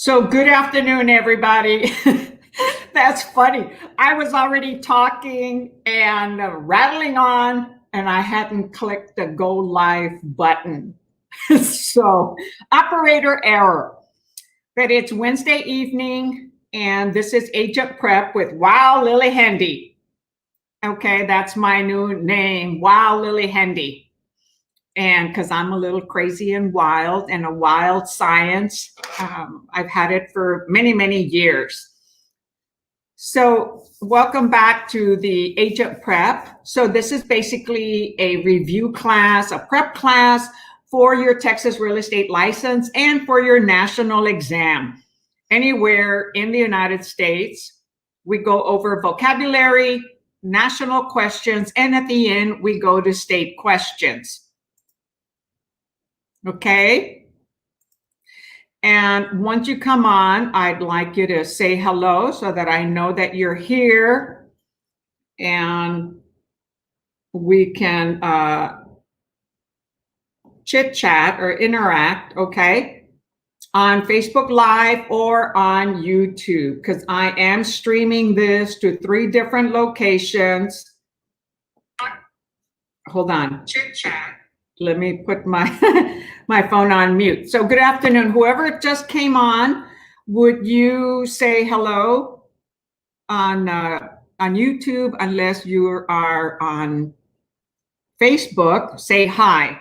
So good afternoon, everybody. That's funny. I was already talking and rattling on, and I hadn't clicked the go live button. So operator error. But it's Wednesday evening, and this is Agent Prep with Wow Lillie Hendy. Okay, that's my new name, Wow Lillie Hendy. And because I'm a little crazy and wild a wild science, I've had it for many, many years. So welcome back to the Agent Prep. So this is basically a review class, a prep class for your Texas real estate license and for your national exam. Anywhere in the United States, we go over vocabulary, national questions, and at the end, we go to state questions. Okay. And once you come on, I'd like you to say hello so that I know that you're here and we can chit chat or interact, okay, on Facebook Live or on YouTube, because I am streaming this to 3 different locations. Hold on. Chit chat. Let me put my my phone on mute. So good afternoon. Whoever just came on, would you say hello on YouTube? Unless you are on Facebook, say hi.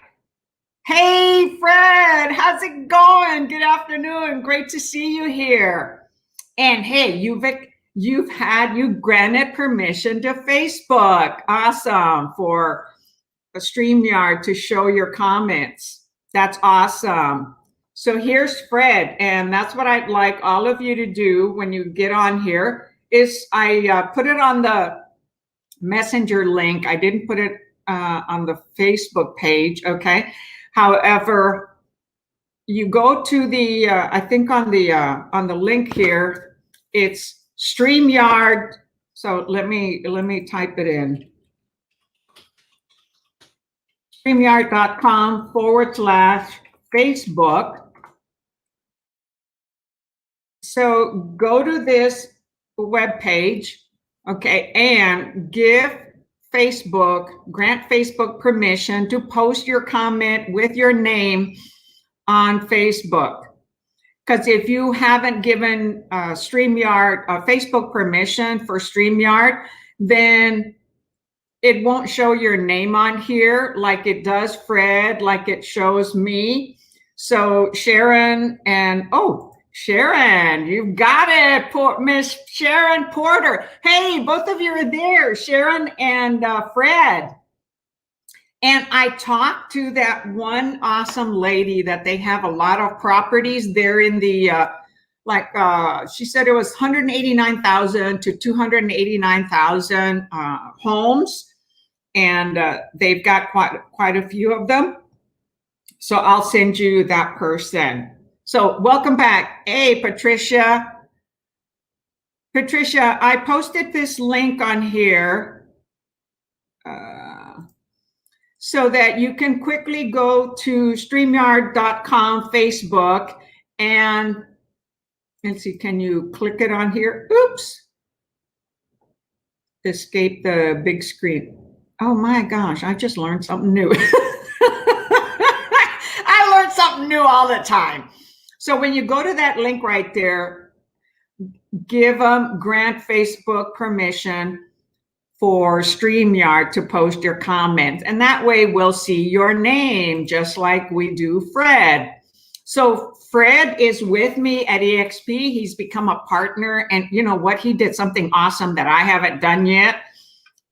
Hey, Fred, how's it going? Good afternoon. Great to see you here. And hey, you granted permission to Facebook. Awesome. For a StreamYard to show your comments. That's awesome. So here's Fred, and that's what I'd like all of you to do when you get on here is I put it on the messenger link. I didn't put it on the Facebook page, okay? However, you go to the, I think on the link here, it's StreamYard. So let me type it in. StreamYard.com/Facebook. So go to this web page, okay, and grant Facebook permission to post your comment with your name on Facebook. Because if you haven't given StreamYard Facebook permission for StreamYard, then it won't show your name on here like it does Fred, like it shows me. So Sharon and, oh, Sharon, you've got it, Miss Sharon Porter. Hey, both of you are there, Sharon and Fred. And I talked to that one awesome lady that they have a lot of properties there in the, she said it was 189,000 to 289,000 homes. And they've got quite a few of them. So I'll send you that person. So welcome back. Hey, Patricia. Patricia, I posted this link on here so that you can quickly go to StreamYard.com Facebook and let's see, can you click it on here? Oops. Escape the big screen. Oh my gosh, I just learned something new. I learn something new all the time. So when you go to that link right there, grant Facebook permission for StreamYard to post your comments. And that way we'll see your name, just like we do Fred. So Fred is with me at EXP. He's become a partner. And you know what? He did something awesome that I haven't done yet.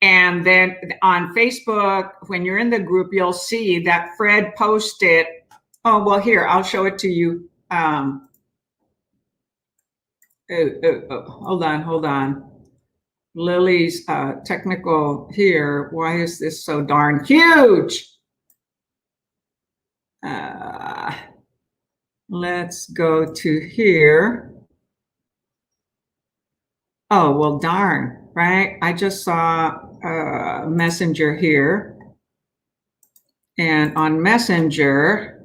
And then on Facebook, when you're in the group, you'll see that Fred posted, oh, well, here, I'll show it to you. Hold on. Lily's technical here. Why is this so darn huge? Let's go to here. Oh, well, darn, right? I just saw Messenger here. And on Messenger,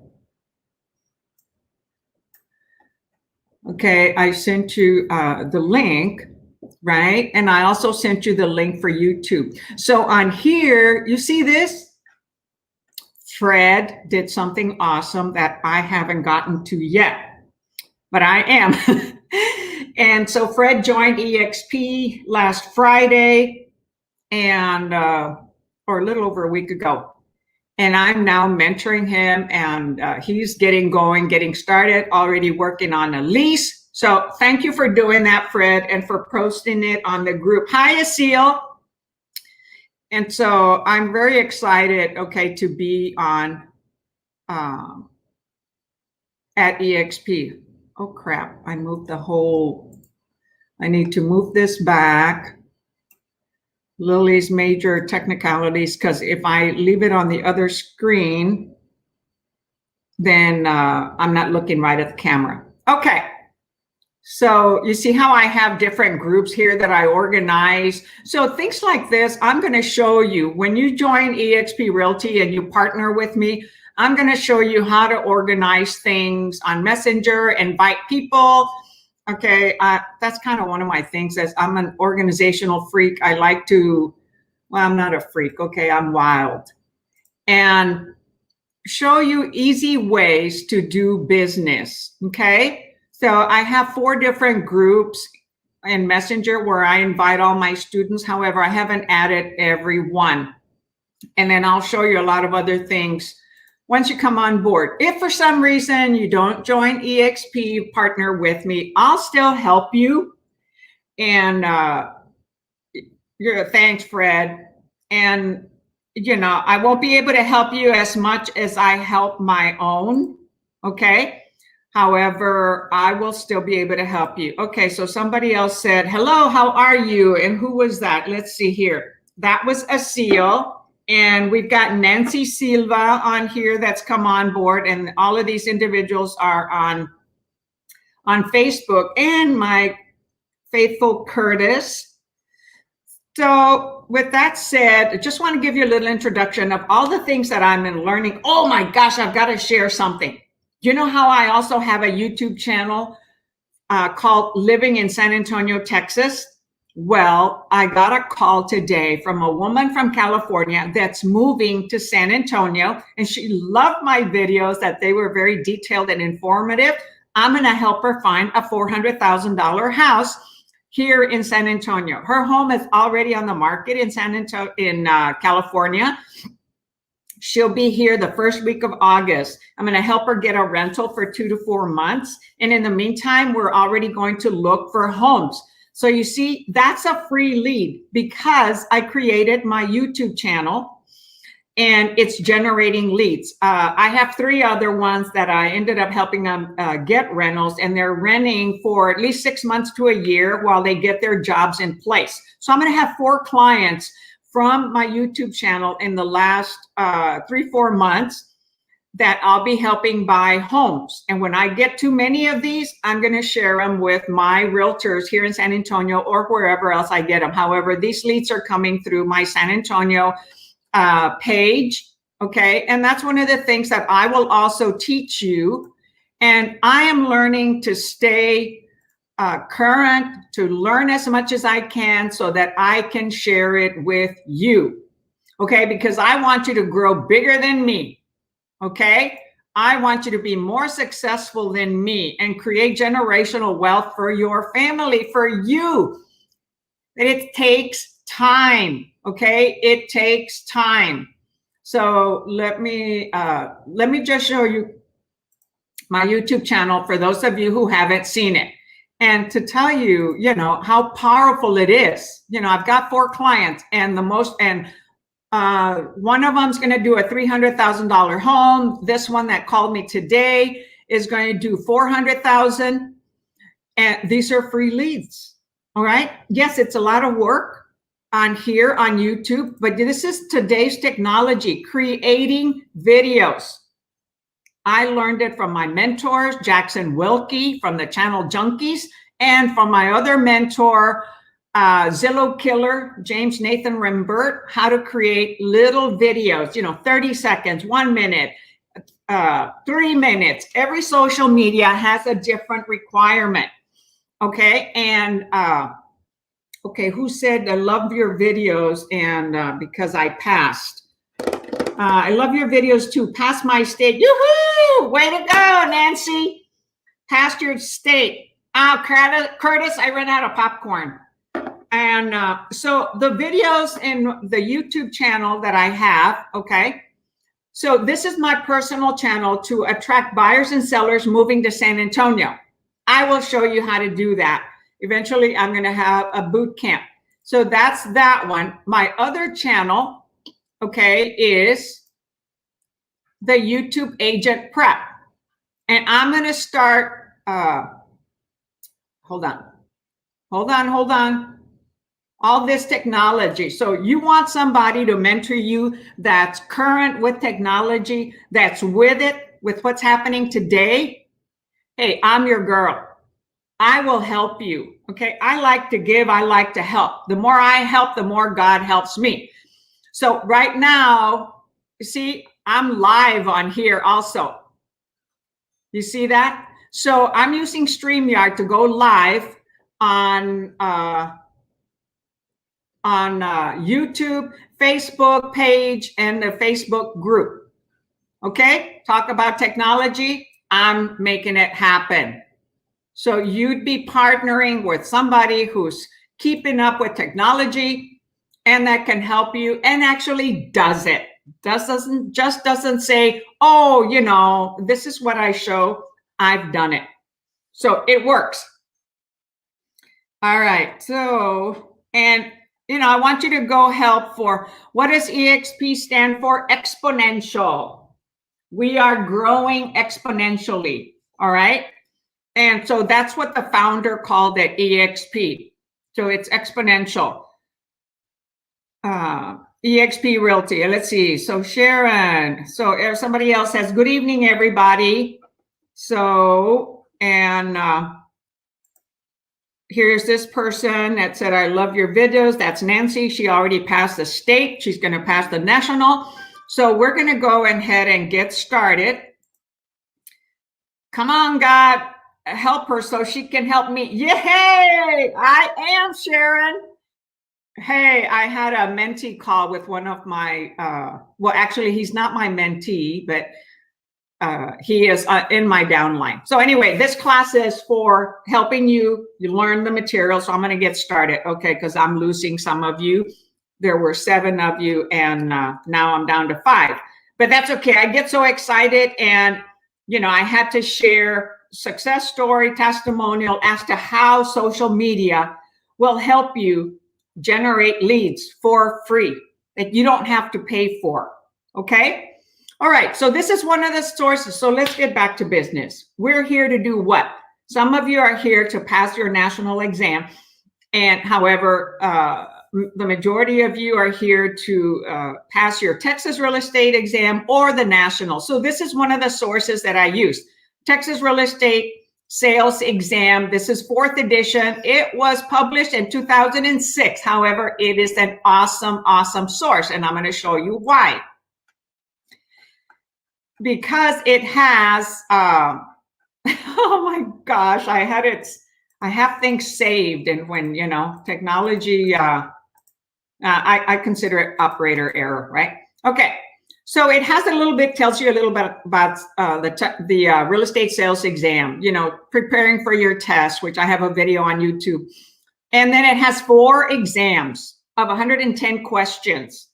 Okay, I sent you the link, right? And I also sent you the link for YouTube. So on here, you see this? Fred did something awesome that I haven't gotten to yet, but I am. And so Fred joined EXP last Friday and or a little over a week ago. And I'm now mentoring him, and he's getting going, getting started, already working on a lease. So thank you for doing that, Fred, and for posting it on the group. Hi, Asil. And so I'm very excited, okay, to be on at EXP. Oh, crap. I moved the whole, I need to move this back. Lily's major technicalities, because if I leave it on the other screen, then I'm not looking right at the camera. Okay. So you see how I have different groups here that I organize. So things like this, I'm going to show you when you join EXP Realty and you partner with me, I'm going to show you how to organize things on Messenger, invite people. Okay, that's kind of one of my things, as I'm an organizational freak. I like to, well, I'm not a freak. Okay, I'm wild. And show you easy ways to do business. Okay, so I have 4 different groups in Messenger where I invite all my students. However, I haven't added everyone. And then I'll show you a lot of other things once you come on board. If for some reason you don't join EXP, partner with me, I'll still help you. And thanks, Fred. And you know, I won't be able to help you as much as I help my own. Okay. However, I will still be able to help you. Okay. So somebody else said, hello, how are you? And who was that? Let's see here. That was Asil. And we've got Nancy Silva on here that's come on board. And all of these individuals are on Facebook, and my faithful Curtis. So with that said, I just want to give you a little introduction of all the things that I'm learning. Oh my gosh, I've got to share something. You know how I also have a YouTube channel called Living in San Antonio, Texas? Well, I got a call today from a woman from California that's moving to San Antonio, and she loved my videos, that they were very detailed and informative. I'm going to help her find a $400,000 house here in San Antonio. Her home is already on the market in San Antonio, in California. She'll be here the first week of August. I'm going to help her get a rental for 2 to 4 months. And in the meantime, we're already going to look for homes. So you see, that's a free lead because I created my YouTube channel and it's generating leads. I have 3 other ones that I ended up helping them get rentals, and they're renting for at least 6 months to a year while they get their jobs in place. So I'm going to have 4 clients from my YouTube channel in the last 3-4 months that I'll be helping buy homes. And when I get too many of these, I'm going to share them with my realtors here in San Antonio or wherever else I get them. However, these leads are coming through my San Antonio page. Okay. And that's one of the things that I will also teach you. And I am learning to stay current, to learn as much as I can so that I can share it with you. Okay. Because I want you to grow bigger than me. Okay. I want you to be more successful than me and create generational wealth for your family, for you. And it takes time. Okay. It takes time. So let me just show you my YouTube channel for those of you who haven't seen it. And to tell you, you know, how powerful it is. You know, I've got 4 clients, and one of them's going to do a $300,000 home. This one that called me today is going to do $400,000. And these are free leads. All right. Yes, it's a lot of work on here on YouTube, but this is today's technology, creating videos. I learned it from my mentors, Jackson Wilkie from the Channel Junkies, and from my other mentor, Zillow Killer, James Nathan Rimbert, how to create little videos, you know, 30 seconds, 1 minute, 3 minutes. Every social media has a different requirement. Okay. And okay, who said I love your videos and because I passed? I love your videos too. Pass my state. Yoo-hoo! Way to go, Nancy. Past your state. Oh, Curtis, I ran out of popcorn. And so the videos in the YouTube channel that I have, okay, so this is my personal channel to attract buyers and sellers moving to San Antonio. I will show you how to do that. Eventually, I'm going to have a boot camp. So that's that one. My other channel, okay, is the YouTube Agent Prep. And I'm going to start, hold on. All this technology. So you want somebody to mentor you that's current with technology, that's with it, with what's happening today. Hey, I'm your girl. I will help you. Okay. I like to give. I like to help. The more I help, the more God helps me. So right now, you see, I'm live on here also. You see that? So I'm using StreamYard to go live on YouTube, Facebook page, and the Facebook group. Okay, talk about technology. I'm making it happen. So you'd be partnering with somebody who's keeping up with technology and that can help you and actually does it. Doesn't say, oh, you know, this is what I show. I've done it. So it works. All right. So, and you know, I want you to go help for, what does EXP stand for? Exponential. We are growing exponentially. All right. And so that's what the founder called it, EXP. So it's exponential. EXP Realty. Let's see. So Sharon. So if somebody else has, good evening, everybody. So, and here's this person that said, I love your videos. That's Nancy. She already passed the state. She's going to pass the national. So we're going to go ahead and get started. Come on, God, help her so she can help me. Yay! I am Sharon. Hey, I had a mentee call with one of my, well, actually, he's not my mentee, but he is in my downline. So anyway, this class is for helping you learn the material. So I'm going to get started, okay, because I'm losing some of you. There were 7 of you, and now I'm down to 5. But that's okay. I get so excited, and you know, I had to share success story, testimonial as to how social media will help you generate leads for free that you don't have to pay for. Okay. All right. So this is one of the sources. So let's get back to business. We're here to do what? Some of you are here to pass your national exam. And however, the majority of you are here to pass your Texas real estate exam or the national. So this is one of the sources that I use. Texas real estate sales exam. This is 4th edition. It was published in 2006. However, it is an awesome, awesome source. And I'm going to show you why. Because it has, oh my gosh, I have things saved. And when, you know, technology, I consider it operator error, right? Okay. So it has a little bit, tells you a little bit about the real estate sales exam, you know, preparing for your test, which I have a video on YouTube. And then it has 4 exams of 110 questions,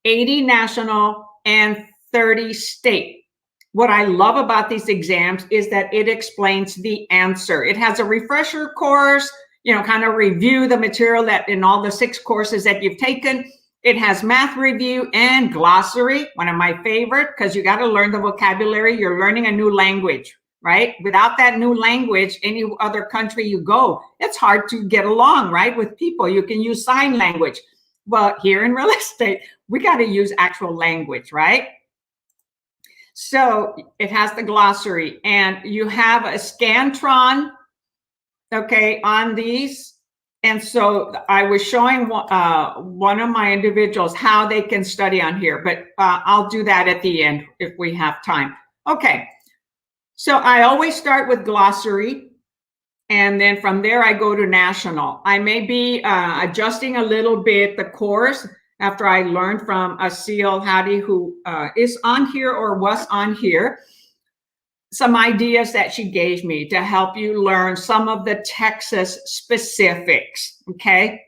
80 national and 30 state. What I love about these exams is that it explains the answer. It has a refresher course, you know, kind of review the material that in all the 6 courses that you've taken. It has math review and glossary, one of my favorite, because you got to learn the vocabulary. You're learning a new language, right? Without that new language, any other country you go, it's hard to get along, right? With people, you can use sign language. Well, here in real estate, we got to use actual language, right? So it has the glossary, and you have a Scantron, okay, on these. And so I was showing one of my individuals how they can study on here, but I'll do that at the end if we have time. Okay, so I always start with glossary, and then from there I go to national. I may be adjusting a little bit the course after I learned from Asil Hadi, who is on here or was on here, some ideas that she gave me to help you learn some of the Texas specifics, okay?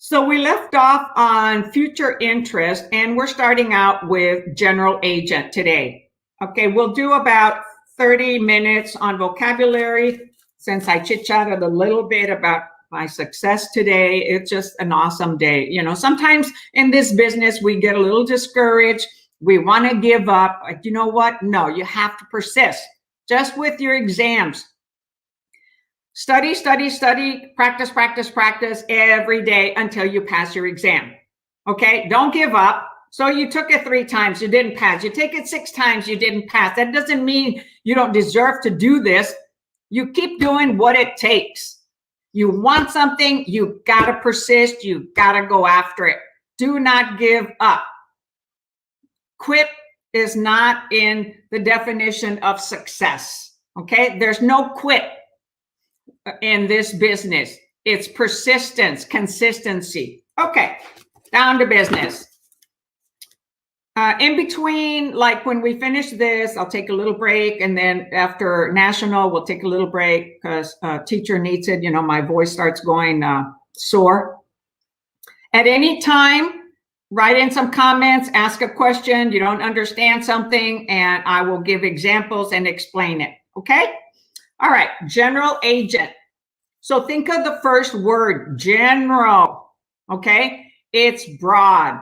So we left off on future interest, and we're starting out with general agent today. Okay, we'll do about 30 minutes on vocabulary. Since I chit-chatted a little bit about my success today, it's just an awesome day. You know, sometimes in this business, we get a little discouraged. We want to give up. Like, you know what? No, you have to persist. Just with your exams. Study, study, study, practice, practice, practice every day until you pass your exam. Okay, don't give up. So you took it 3 times, you didn't pass. You take it 6 times, you didn't pass. That doesn't mean you don't deserve to do this. You keep doing what it takes. You want something, you gotta persist, you gotta go after it. Do not give up. Quit is not in the definition of success. Okay, there's no quit in this business. It's persistence, consistency. Okay, down to business. In between, like when we finish this, I'll take a little break, and then after national, we'll take a little break because teacher needs it. You know, my voice starts going sore. At any time, write in some comments, ask a question, you don't understand something, and I will give examples and explain it, okay? All right, general agent. So think of the first word, general, okay? It's broad,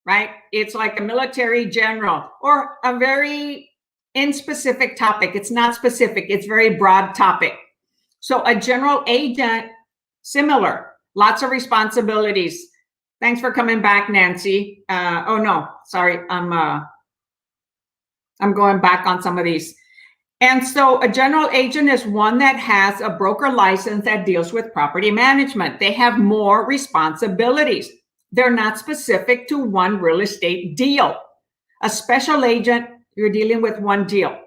right? It's like a military general or a very in-specific topic. It's not specific, it's very broad topic. So a general agent, similar, lots of responsibilities. Thanks for coming back, Nancy. Oh no, sorry, I'm going back on some of these. And so a general agent is one that has a broker license that deals with property management. They have more responsibilities. They're not specific to one real estate deal. A special agent, you're dealing with one deal.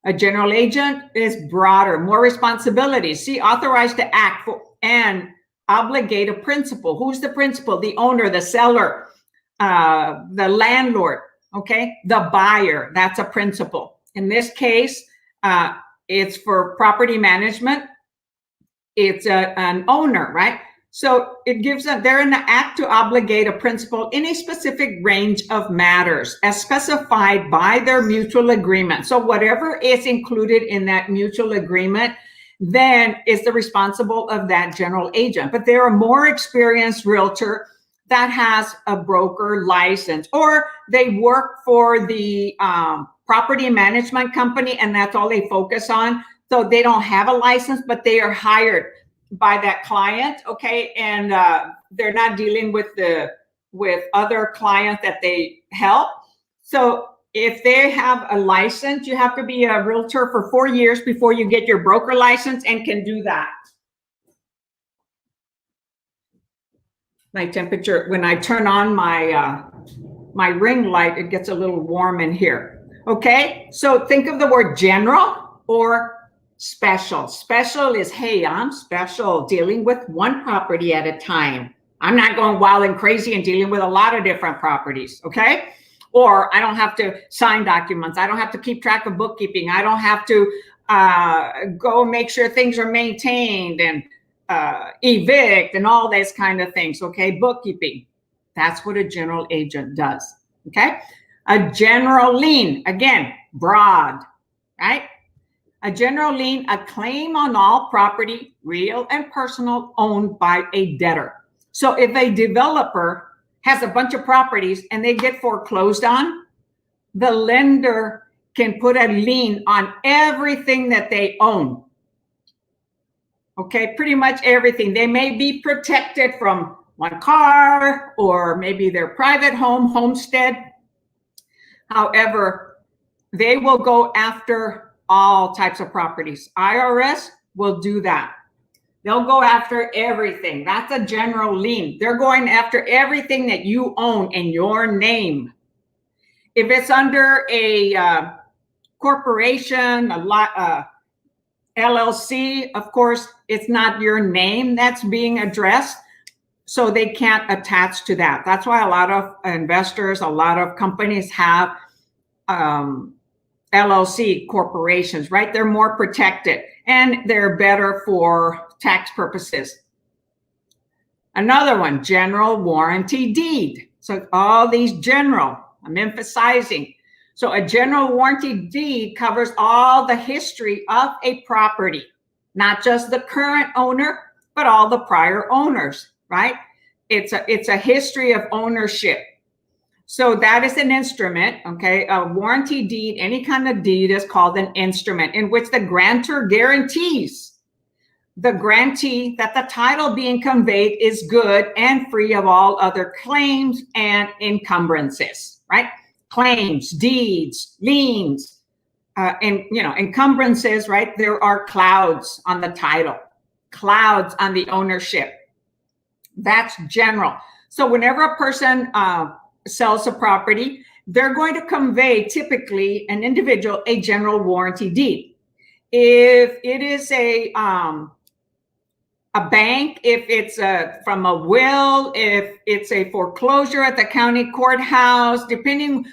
A general agent is broader, more responsibilities. See, authorized to act for and obligate a principal. Who's the principal? The owner, the seller, the landlord, okay? The buyer, that's a principal. In this case, it's for property management. It's an owner, right? So it gives them, they're in the act to obligate a principal in a specific range of matters as specified by their mutual agreement. So whatever is included in that mutual agreement, then is the responsible of that general agent. But they're a more experienced realtor that has a broker license, or they work for the property management company and that's all they focus on. So they don't have a license, but they are hired by that client, okay? And they're not dealing with other clients that they help. So if they have a license, you have to be a realtor for 4 years before you get your broker license and can do that. My temperature, when I turn on my ring light, it gets a little warm in here. Okay, so think of the word general or special. Special is, hey, I'm special, dealing with one property at a time. I'm not going wild and crazy and dealing with a lot of different properties, okay? Or I don't have to sign documents. I don't have to keep track of bookkeeping. I don't have to go make sure things are maintained and evict and all those kind of things, okay? Bookkeeping. That's what a general agent does, okay? A general lien, again, broad, right? A general lien, a claim on all property, real and personal, owned by a debtor. So if a developer has a bunch of properties and they get foreclosed on, the lender can put a lien on everything that they own. Okay, pretty much everything. They may be protected from one car or maybe their private home, homestead. However, they will go after all types of properties. IRS will do that. They'll go after everything. That's a general lien. They're going after everything that you own in your name. If it's under a corporation, LLC, of course, it's not your name that's being addressed, so they can't attach to that. That's why a lot of investors, a lot of companies have LLC corporations, right? They're more protected and they're better for tax purposes. Another one, general warranty deed. So all these general, I'm emphasizing. So a general warranty deed covers all the history of a property, not just the current owner, but all the prior owners, right? It's a history of ownership. So that is an instrument, okay? A warranty deed, any kind of deed is called an instrument in which the grantor guarantees the grantee that the title being conveyed is good and free of all other claims and encumbrances, right? Claims, deeds, liens, and encumbrances, right? There are clouds on the title, clouds on the ownership. That's general. So whenever a person sells a property, they're going to convey typically an individual a general warranty deed. If it is a bank, if it's from a will, if it's a foreclosure at the county courthouse, depending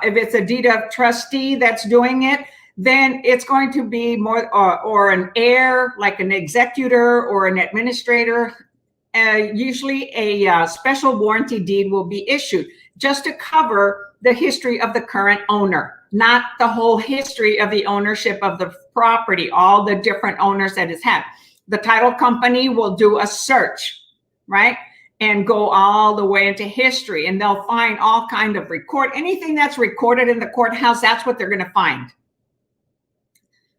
if it's a deed of trustee that's doing it, then it's going to be more or an heir, like an executor or an administrator. Usually a special warranty deed will be issued just to cover the history of the current owner, not the whole history of the ownership of the property, all the different owners that it's had. The title company will do a search, right? And go all the way into history, and they'll find all kind of anything that's recorded in the courthouse, that's what they're going to find.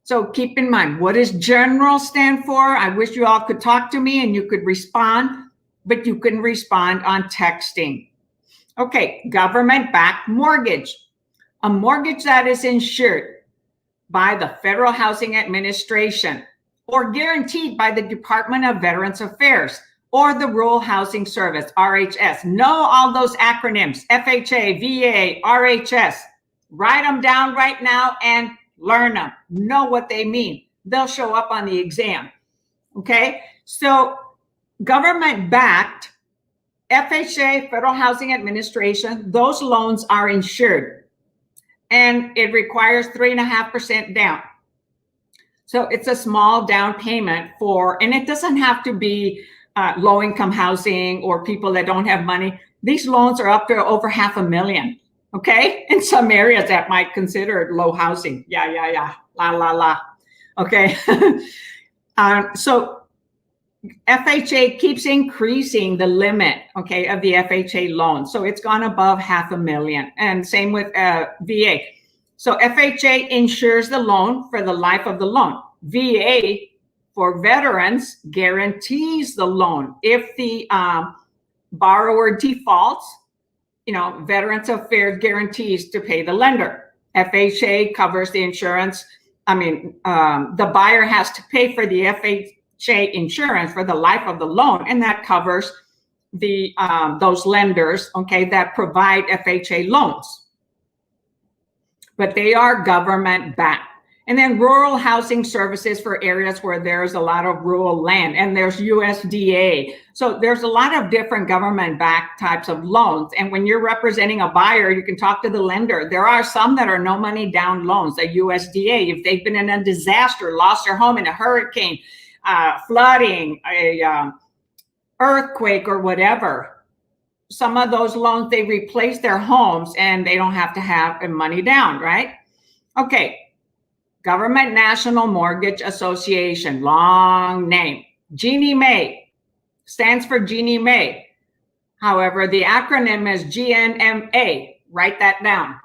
So keep in mind, what does general stand for? I wish you all could talk to me and you could respond, but you can respond on texting. Okay, government-backed mortgage. A mortgage that is insured by the Federal Housing Administration or guaranteed by the Department of Veterans Affairs or the Rural Housing Service, RHS. Know all those acronyms, FHA, VA, RHS. Write them down right now and learn them. Know what they mean. They'll show up on the exam. Okay, so government-backed, FHA, Federal Housing Administration, those loans are insured. And it requires 3.5% down. So it's a small down payment and it doesn't have to be low-income housing or people that don't have money. These loans are up to over $500,000. Okay, in some areas that might consider it low housing. Yeah, la. Okay, so FHA keeps increasing the limit, okay, of the FHA loan. So it's gone above $500,000, and same with VA. So FHA insures the loan for the life of the loan. VA for veterans guarantees the loan. If the borrower defaults, Veterans Affairs guarantees to pay the lender. FHA covers the insurance. The buyer has to pay for the FHA insurance for the life of the loan, and that covers the those lenders, okay, that provide FHA loans. But they are government-backed. And then rural housing services for areas where there's a lot of rural land, and there's USDA. So there's a lot of different government-backed types of loans. And when you're representing a buyer, you can talk to the lender. There are some that are no money down loans, the USDA. If they've been in a disaster, lost their home in a hurricane, flooding, a earthquake or whatever, some of those loans, they replace their homes and they don't have to have money down, right? Okay. Government National Mortgage Association, long name. Ginnie Mae stands for Ginnie Mae. However, the acronym is GNMA. Write that down.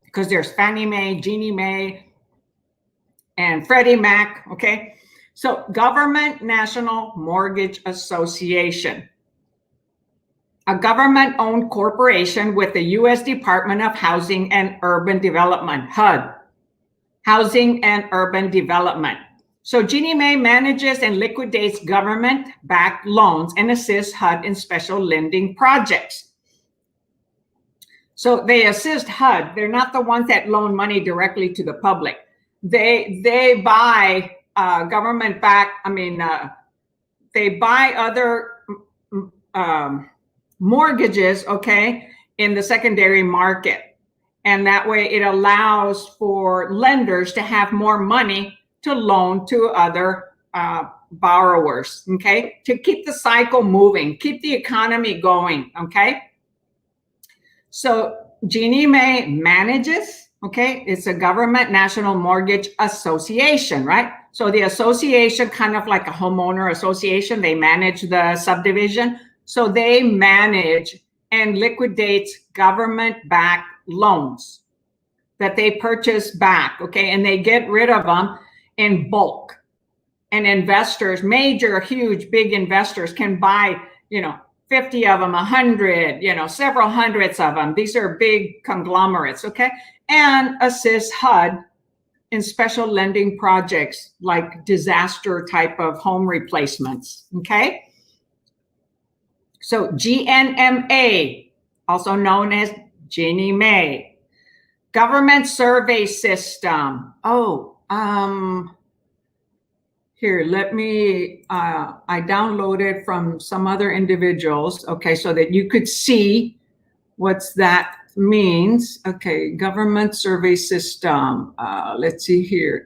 Because there's Fannie Mae, Ginnie Mae, and Freddie Mac, okay? So Government National Mortgage Association. A government-owned corporation with the U.S. Department of Housing and Urban Development, HUD, Housing and Urban Development. So Ginnie Mae manages and liquidates government-backed loans and assists HUD in special lending projects. So they assist HUD. They're not the ones that loan money directly to the public. They buy government-backed, they buy other mortgages, okay, in the secondary market. And that way it allows for lenders to have more money to loan to other borrowers, okay, to keep the cycle moving, keep the economy going, okay? So Ginnie Mae manages, okay, it's a government national mortgage association, right? So the association, kind of like a homeowner association, they manage the subdivision. So they manage and liquidate government-backed loans that they purchase back, okay? And they get rid of them in bulk. And investors, major, huge, big investors can buy, 50 of them, 100, several hundreds of them. These are big conglomerates, okay? And assist HUD in special lending projects like disaster type of home replacements, okay? So GNMA, also known as Ginnie Mae, Government Survey System. Here, let me, I downloaded from some other individuals, okay, so that you could see what's that means. Okay, Government Survey System. Let's see here.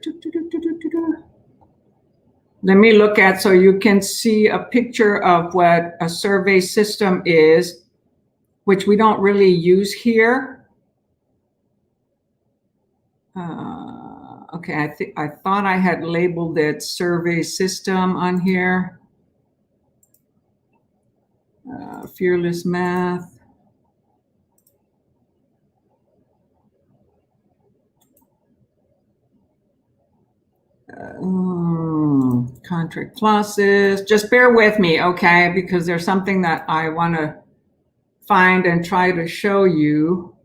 Let me look at, so you can see a picture of what a survey system is, which we don't really use here. Okay, I thought I had labeled it survey system on here. Fearless math. Contract clauses. Just bear with me, okay? Because there's something that I want to find and try to show you.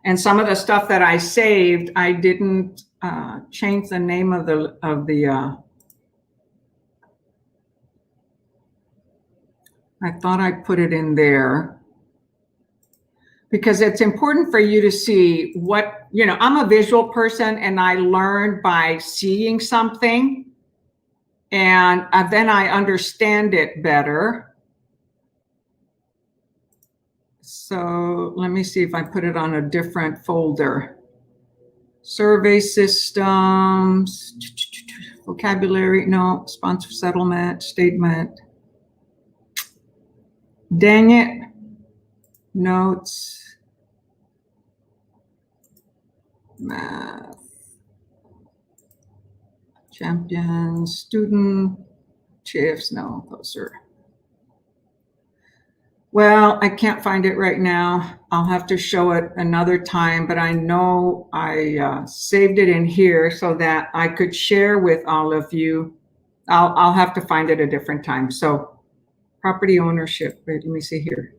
And some of the stuff that I saved, I didn't change the name of the I thought I put it in there because it's important for you to see what, I'm a visual person and I learn by seeing something and then I understand it better. So let me see if I put it on a different folder. Survey systems, vocabulary, no, sponsor settlement, statement. Dang it. Notes. Math. Champions, student, chiefs, no, those are. Well, I can't find it right now. I'll have to show it another time, but I know I saved it in here so that I could share with all of you. I'll have to find it a different time. So property ownership, wait, let me see here.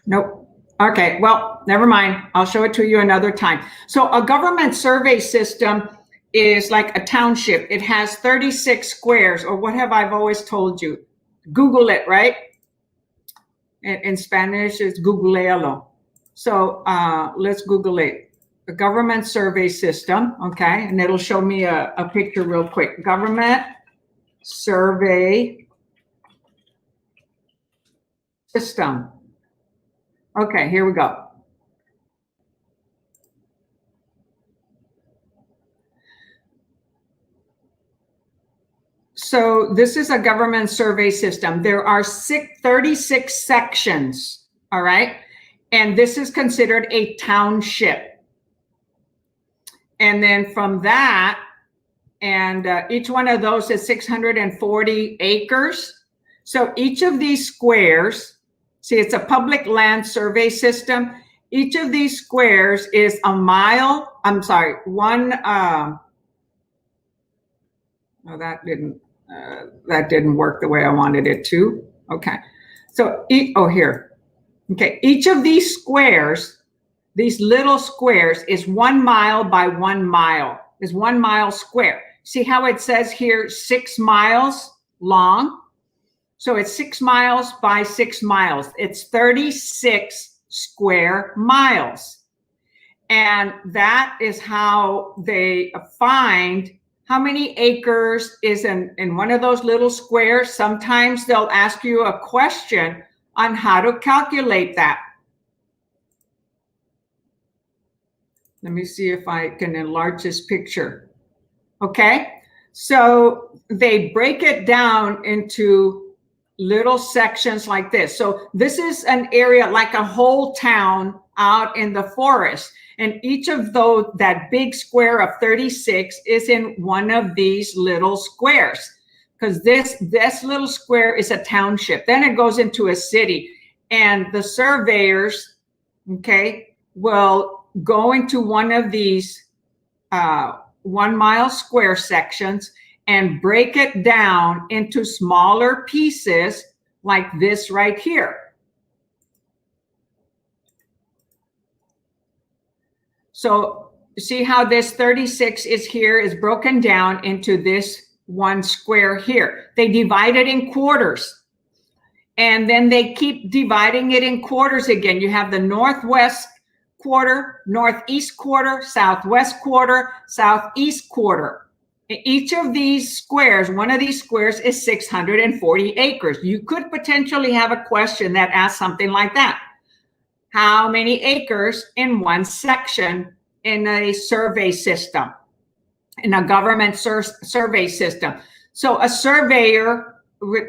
Nope. Okay, well, never mind. I'll show it to you another time. So a government survey system is like a township. It has 36 squares, or what have I always told you? Google it, right? In Spanish, it's googlealo. So let's Google it. The government survey system, okay? And it'll show me a picture real quick. Government survey system. Okay, here we go. So this is a government survey system. There are 36 sections, all right? And this is considered a township. And then from that, and each one of those is 640 acres. So each of these squares, see, it's a public land survey system. Each of these squares is a mile, I'm sorry, oh, that didn't work the way I wanted it to. Okay, so, here. Okay, each of these squares these little squares is 1 mile by 1 mile, is 1 mile square. See how it says here 6 miles long? So it's 6 miles by 6 miles. It's 36 square miles. And that is how they find how many acres is in one of those little squares. Sometimes they'll ask you a question on how to calculate that. Let me see if I can enlarge this picture. Okay, so they break it down into little sections like this. So this is an area like a whole town out in the forest. And each of those, that big square of 36 is in one of these little squares, because this little square is a township. Then it goes into a city, and the surveyors, okay, will go into one of these 1 mile square sections and break it down into smaller pieces like this right here. So see how this 36 is here is broken down into this one square here. They divide it in quarters, and then they keep dividing it in quarters again. You have the northwest quarter, northeast quarter, southwest quarter, southeast quarter. Each of these squares, one of these squares is 640 acres. You could potentially have a question that asks something like that. How many acres in one section in a survey system, in a government survey system? So a surveyor,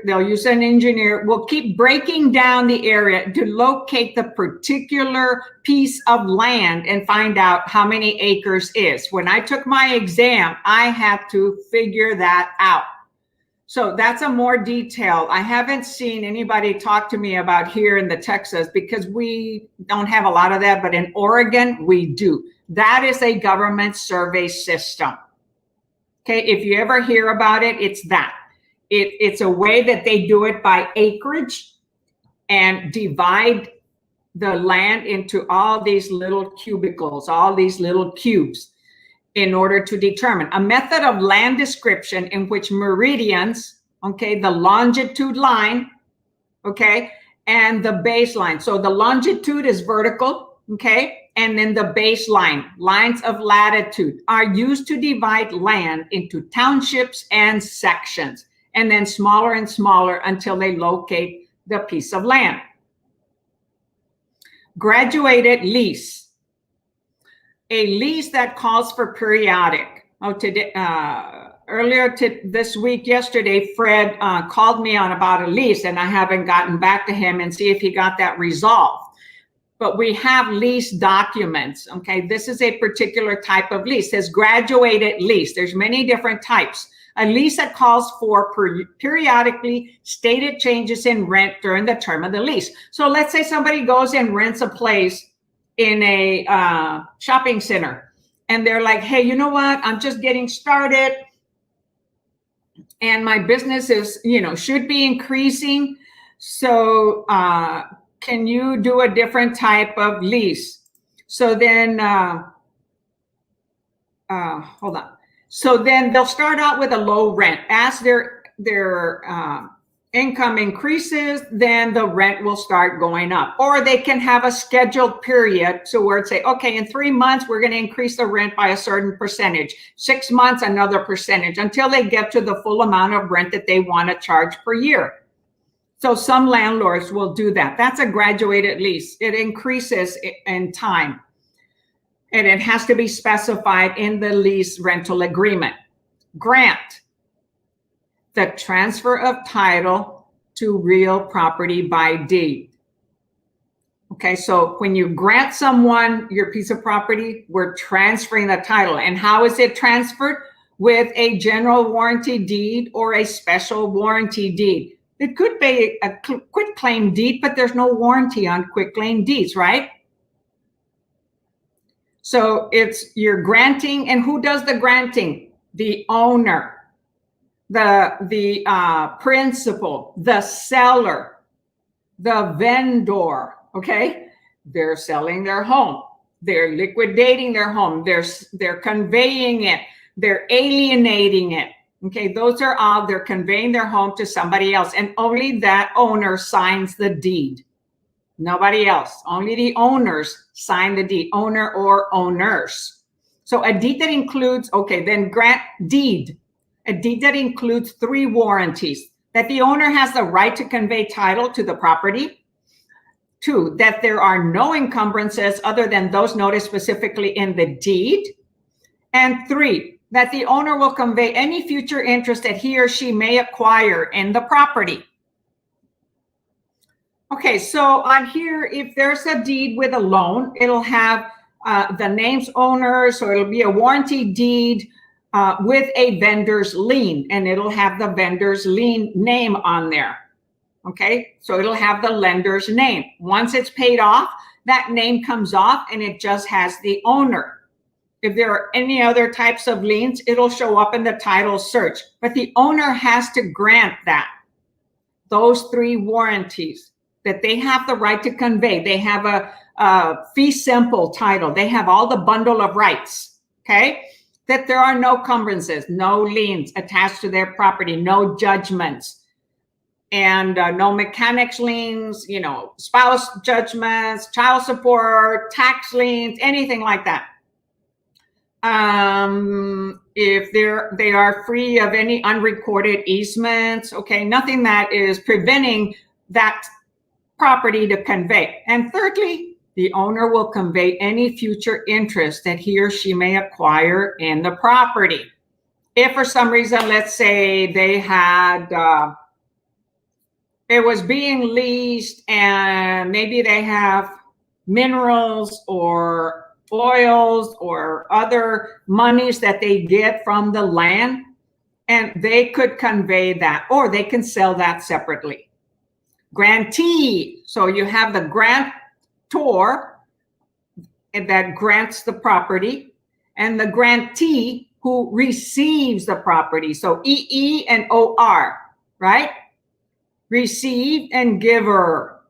they'll use an engineer, will keep breaking down the area to locate the particular piece of land and find out how many acres is. When I took my exam, I had to figure that out. So that's a more detail. I haven't seen anybody talk to me about here in the Texas, because we don't have a lot of that, but in Oregon, we do. That is a government survey system. Okay, if you ever hear about it, it's that. It's a way that they do it by acreage and divide the land into all these little cubicles, all these little cubes, in order to determine a method of land description in which meridians, okay, the longitude line, okay, and the baseline. So the longitude is vertical, okay, and then the baseline, lines of latitude, are used to divide land into townships and sections, and then smaller and smaller until they locate the piece of land. Graduated lease. A lease that calls for periodic. Earlier this week, yesterday, Fred called me on about a lease, and I haven't gotten back to him and see if he got that resolved. But we have lease documents, okay? This is a particular type of lease. It says graduated lease. There's many different types. A lease that calls for periodically stated changes in rent during the term of the lease. So let's say somebody goes and rents a place in a shopping center, and they're like, hey, you know what? I'm just getting started, and my business is, should be increasing. So can you do a different type of lease? So then, hold on. So then they'll start out with a low rent. As their income increases, then the rent will start going up. Or they can have a scheduled period, so where it say, okay, in 3 months, we're going to increase the rent by a certain percentage. 6 months, another percentage, until they get to the full amount of rent that they want to charge per year. So some landlords will do that. That's a graduated lease. It increases in time, and it has to be specified in the lease rental agreement. Grant. The transfer of title to real property by deed. Okay, so when you grant someone your piece of property, we're transferring the title. And how is it transferred? With a general warranty deed or a special warranty deed. It could be a quit claim deed, but there's no warranty on quit claim deeds, right? So you're granting, and who does the granting? The owner. The principal, the seller, the vendor, okay? They're selling their home. they're liquidating their home, they're conveying it, they're alienating it. Okay, those are all, they're conveying their home to somebody else, and only that owner signs the deed. Nobody else. Only the owners sign the deed, owner or owners. So a deed that includes, okay, then grant deed. A deed that includes 3 warranties: that the owner has the right to convey title to the property. 2, that there are no encumbrances other than those noted specifically in the deed. And 3, that the owner will convey any future interest that he or she may acquire in the property. Okay, so on here, if there's a deed with a loan, it'll have the name's owner, so it'll be a warranty deed with a vendor's lien, and it'll have the vendor's lien name on there. Okay, so it'll have the lender's name. Once it's paid off, that name comes off and it just has the owner. If there are any other types of liens, it'll show up in the title search, but the owner has to grant that, those 3 warranties, that they have the right to convey. They have a fee simple title. They have all the bundle of rights, okay? That there are no encumbrances, no liens attached to their property, no judgments, and no mechanics liens, you know, spouse judgments, child support, tax liens, anything like that. If they are free of any unrecorded easements, okay, nothing that is preventing that property to convey. And thirdly, the owner will convey any future interest that he or she may acquire in the property. If for some reason, let's say they had, it was being leased and maybe they have minerals or oils or other monies that they get from the land, and they could convey that, or they can sell that separately. Grantee, so you have the grantor that grants the property, and the grantee who receives the property. So EE and OR, right? Receive and giver,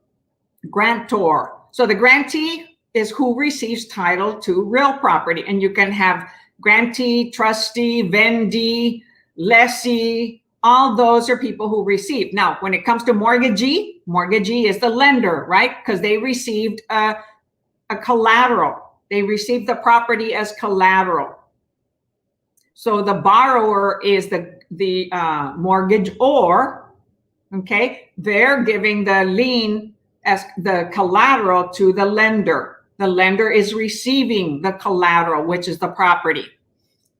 grantor. So the grantee is who receives title to real property, and you can have grantee, trustee, vendee, lessee. All those are people who receive. Now, when it comes to mortgagee is the lender, right? Because they received a collateral. They received the property as collateral. So the borrower is the mortgagor, okay? They're giving the lien as the collateral to the lender. The lender is receiving the collateral, which is the property.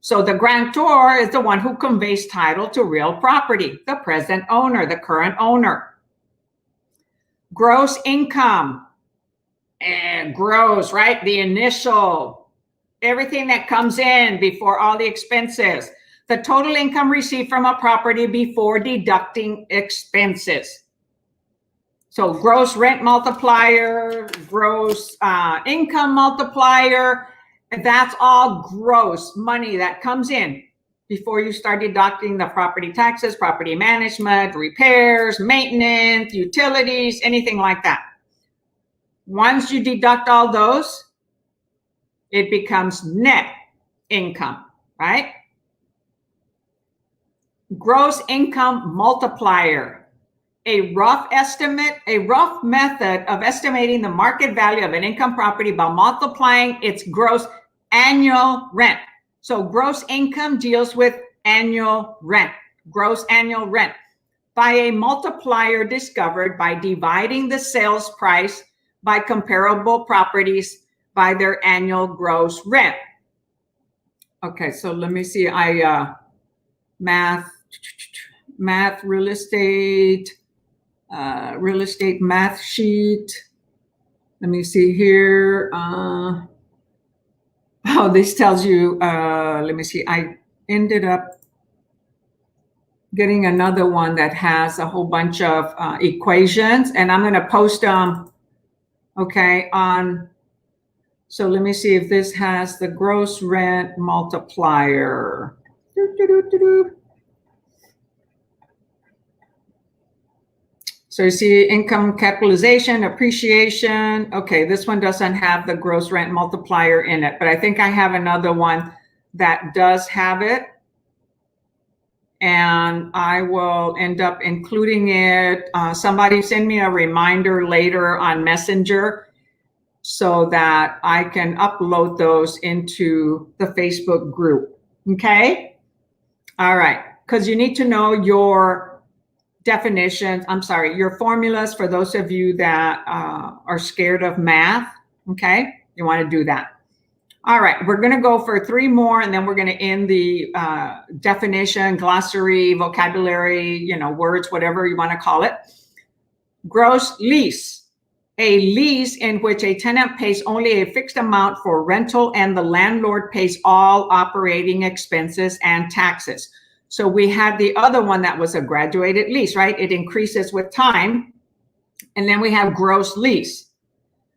So the grantor is the one who conveys title to real property, the present owner, the current owner. Gross income, and gross, right? The initial, everything that comes in before all the expenses. The total income received from a property before deducting expenses. So gross rent multiplier, gross income multiplier, that's all gross money that comes in before you start deducting the property taxes, property management, repairs, maintenance, utilities, anything like that. Once you deduct all those, it becomes net income, right? Gross income multiplier. A rough estimate, a rough method of estimating the market value of an income property by multiplying its gross annual rent. So gross income deals with annual rent, gross annual rent, by a multiplier discovered by dividing the sales price by comparable properties by their annual gross rent. Okay, so let me see. Math, real estate math sheet. Let me see here. Oh, this tells you, let me see. I ended up getting another one that has a whole bunch of equations, and I'm going to post them, okay, on. So let me see if this has the gross rent multiplier. So you see income capitalization, appreciation. Okay, this one doesn't have the gross rent multiplier in it, but I think I have another one that does have it. And I will end up including it. Somebody send me a reminder later on Messenger so that I can upload those into the Facebook group. Okay? All right, because you need to know your definitions, your formulas for those of you that are scared of math. Okay, you want to do that. All right, we're going to go for 3 more, and then we're going to end the definition, glossary, vocabulary, words, whatever you want to call it. Gross lease. A lease in which a tenant pays only a fixed amount for rental and the landlord pays all operating expenses and taxes. So we had the other one that was a graduated lease, right? It increases with time. And then we have gross lease.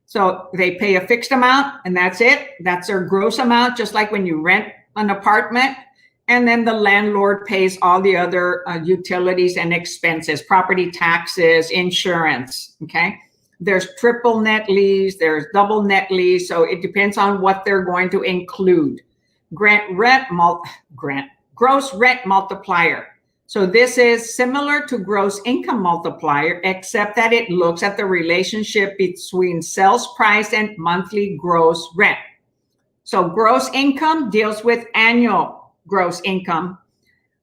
So they pay a fixed amount and that's it. That's their gross amount, just like when you rent an apartment. And then the landlord pays all the other utilities and expenses, property taxes, insurance, okay? There's triple net lease, there's double net lease. So it depends on what they're going to include. Gross rent multiplier. So this is similar to gross income multiplier, except that it looks at the relationship between sales price and monthly gross rent. So gross income deals with annual gross income.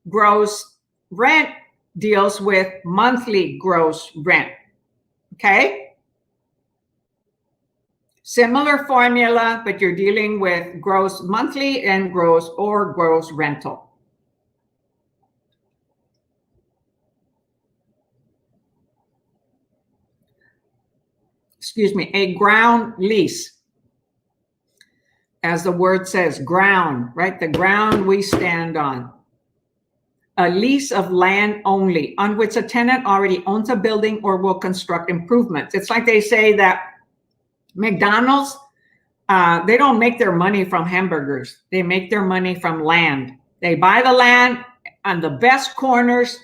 Gross rent deals with monthly gross rent. Okay? Similar formula, but you're dealing with gross monthly and gross rental. Excuse me, a ground lease. As the word says, ground, right? The ground we stand on. A lease of land only, on which a tenant already owns a building or will construct improvements. It's like they say that McDonald's, they don't make their money from hamburgers. They make their money from land. They buy the land on the best corners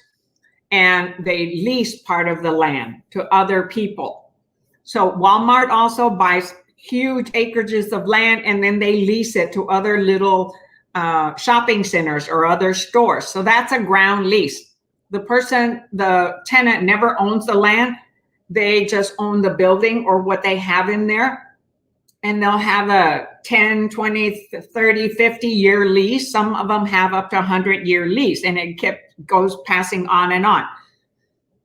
and they lease part of the land to other people. So Walmart also buys huge acreages of land and then they lease it to other little shopping centers or other stores. So that's a ground lease. The tenant never owns the land. They just own the building or what they have in there. And they'll have a 10, 20, 30, 50-year lease. Some of them have up to 100-year lease and it goes passing on and on.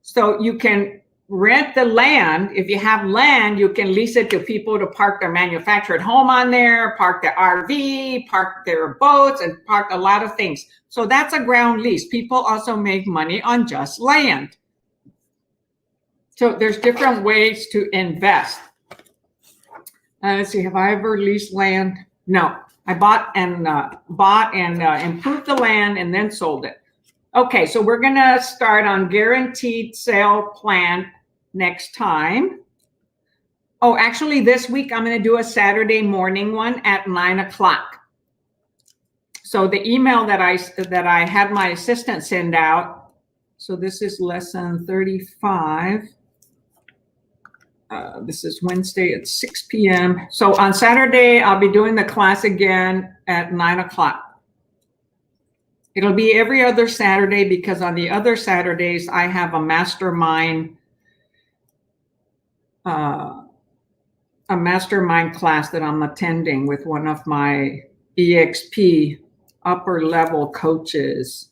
So you can rent the land. If you have land, you can lease it to people to park their manufactured home on there, park their RV, park their boats, and park a lot of things. So that's a ground lease. People also make money on just land. So there's different ways to invest. Let's see, have I ever leased land? No, I bought and improved the land and then sold it. Okay, so we're gonna start on guaranteed sale plan next time. Oh, actually this week I'm gonna do a Saturday morning one at 9 o'clock. So the email that I had my assistant send out, so this is lesson 35. This is Wednesday at 6 p.m. So on Saturday, I'll be doing the class again at 9 o'clock. It'll be every other Saturday because on the other Saturdays, I have a mastermind class that I'm attending with one of my EXP upper level coaches.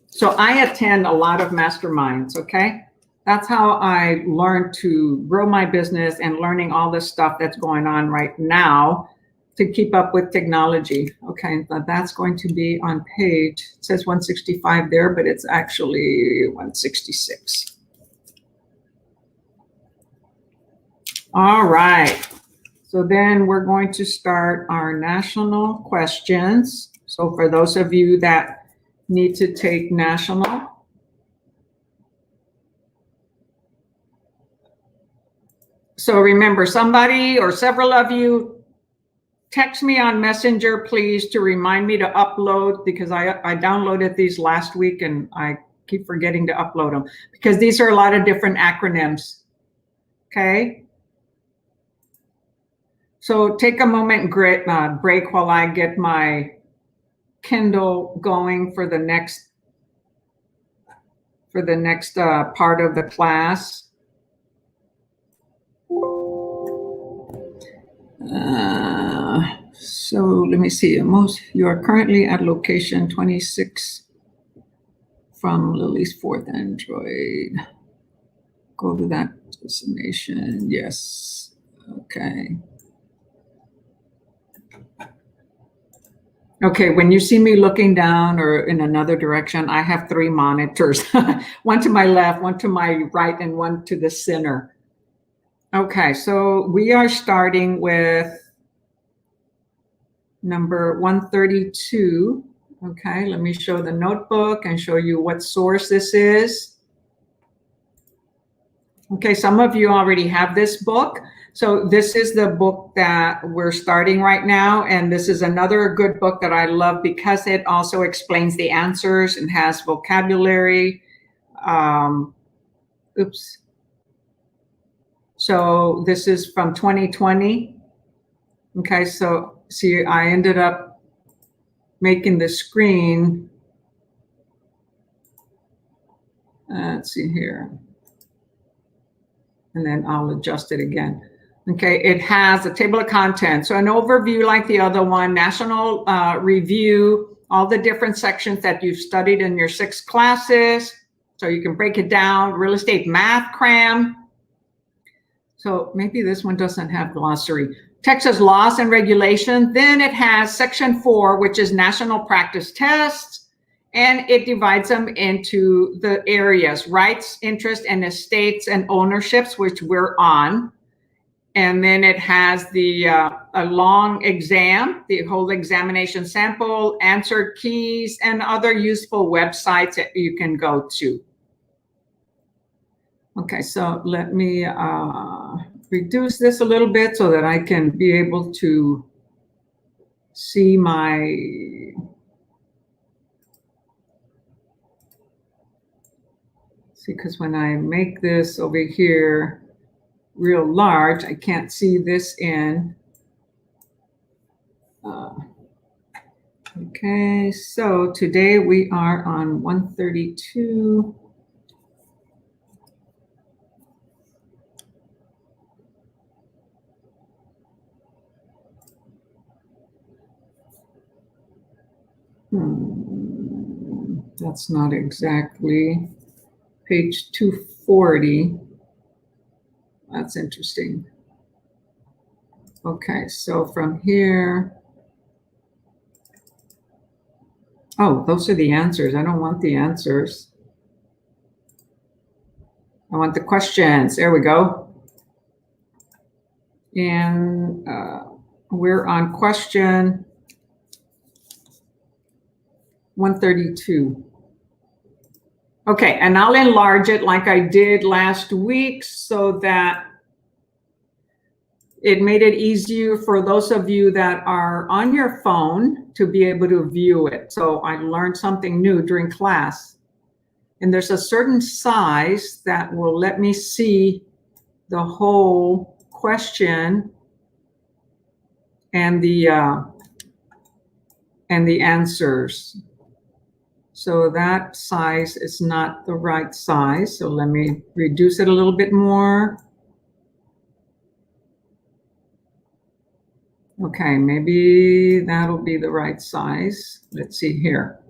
So I attend a lot of masterminds, okay? That's how I learned to grow my business and learning all this stuff that's going on right now to keep up with technology. Okay, that's going to be on page, it says 165 there, but it's actually 166. All right, so then we're going to start our national questions. So for those of you that need to take national, so remember, somebody or several of you text me on Messenger, please, to remind me to upload because I downloaded these last week and I keep forgetting to upload them because these are a lot of different acronyms. Okay. So take a moment and break while I get my Kindle going for the next part of the class. So let me see. You are currently at location 26 from Lillie's fourth Android. Go to that destination. Yes. Okay. Okay, when you see me looking down or in another direction, I have 3 monitors, one to my left, one to my right, and one to the center. Okay, so we are starting with number 132. Okay, let me show the notebook and show you what source this is. Okay, some of you already have this book. So this is the book that we're starting right now. And this is another good book that I love because it also explains the answers and has vocabulary. Oops. So this is from 2020. Okay, so see, I ended up making the screen. Let's see here. And then I'll adjust it again. Okay, it has a table of contents. So an overview like the other one, national review, all the different sections that you've studied in your 6 classes. So you can break it down, real estate math cram. So maybe this one doesn't have glossary. Texas laws and regulations. Then it has section 4, which is national practice tests. And it divides them into the areas, rights, interest, and estates and ownerships, which we're on. And then it has a long exam, the whole examination sample, answered keys, and other useful websites that you can go to. Okay, so let me reduce this a little bit so that I can be able to see because when I make this over here real large, I can't see this in. Okay, so today we are on 132. That's not exactly page 240. That's interesting. Okay, so from here, oh, those are the answers. I don't want the answers. I want the questions. There we go. And we're on question 132. Okay, and I'll enlarge it like I did last week so that it made it easier for those of you that are on your phone to be able to view it. So I learned something new during class. And there's a certain size that will let me see the whole question and the answers. So that size is not the right size. So let me reduce it a little bit more. Okay, maybe that'll be the right size. Let's see here.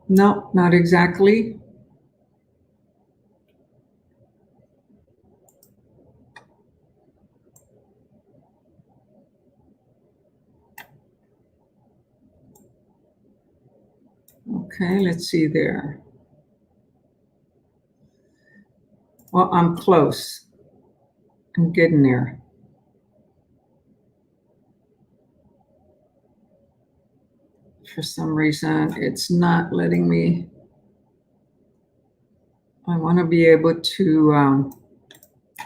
No, not exactly. Okay, let's see there. Well, I'm close. I'm getting there. For some reason, it's not letting me. I want to be able to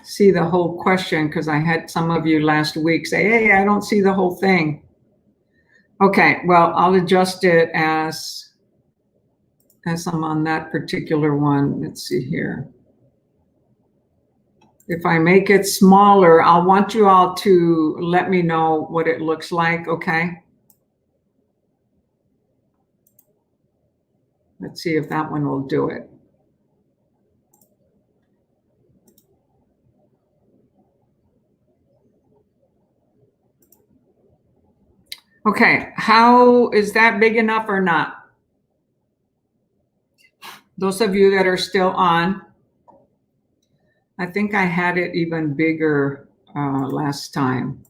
see the whole question because I had some of you last week say, hey, I don't see the whole thing. Okay, well, I'll adjust it as I'm on that particular one. Let's see here. If I make it smaller, I'll want you all to let me know what it looks like, okay? Let's see if that one will do it. Okay, how is that big enough or not? Those of you that are still on, I think I had it even bigger last time.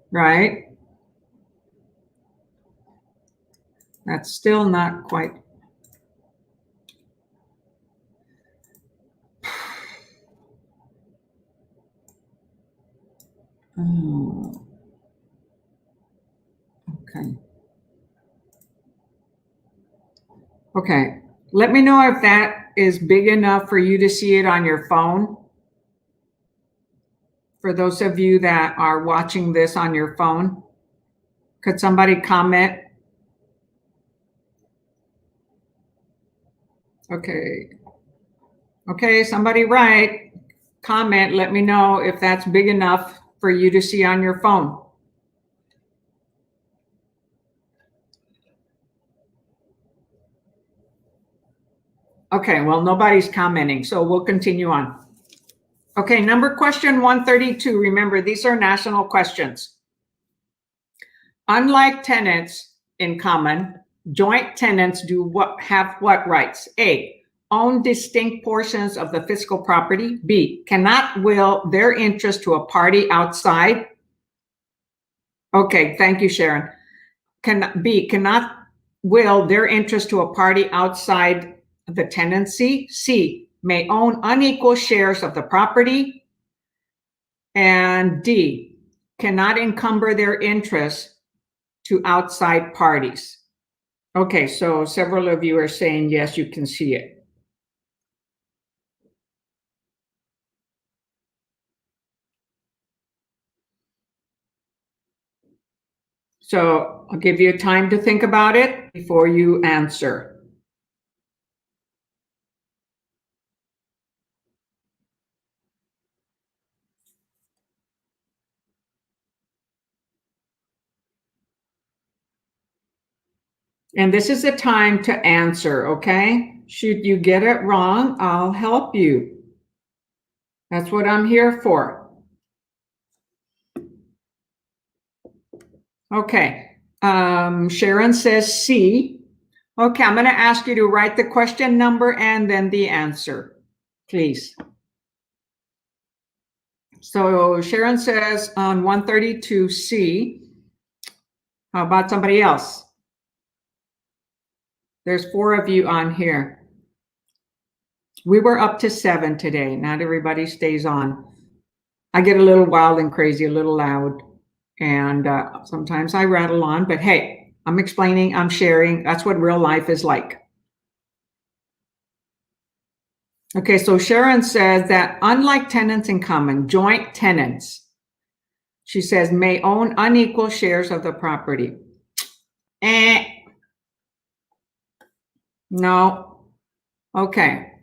Right? That's still not quite. Oh, okay. Okay. Let me know if that is big enough for you to see it on your phone. For those of you that are watching this on your phone, could somebody comment? Okay. Okay, somebody write, comment, let me know if that's big enough for you to see on your phone. Okay, well, nobody's commenting, so we'll continue on. Okay, question 132. Remember, these are national questions. Unlike tenants in common, joint tenants have what rights? A, own distinct portions of the physical property. B, cannot will their interest to a party outside. Okay, thank you, Sharon. B, cannot will their interest to a party outside the tenancy. C, may own unequal shares of the property. And D, cannot encumber their interest to outside parties. Okay, so several of you are saying yes, you can see it. So I'll give you time to think about it before you answer. And this is the time to answer, okay? Should you get it wrong, I'll help you. That's what I'm here for. Okay, Sharon says C. Okay, I'm gonna ask you to write the question number and then the answer, please. So Sharon says on 132C. How about somebody else? There's 4 of you on here. We were up to 7 today. Not everybody stays on. I get a little wild and crazy, a little loud, and sometimes I rattle on, but hey, I'm explaining, I'm sharing. That's what real life is like. Okay, so Sharon says that unlike tenants in common, joint tenants, she says, may own unequal shares of the property. No. Okay.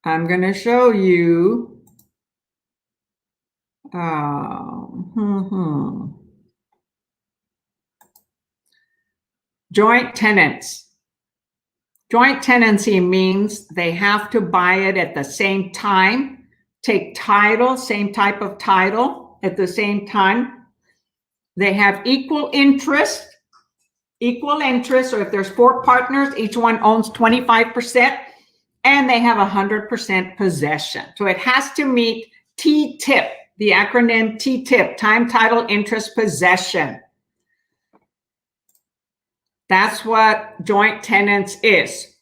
I'm going to show you. Joint tenants. Joint tenancy means they have to buy it at the same time, take title, same type of title at the same time. They have equal interest. So if there's 4 partners, each one owns 25%, and they have 100% possession. So it has to meet T-TIP, the acronym T-TIP, time, title, interest, possession. That's what joint tenants is.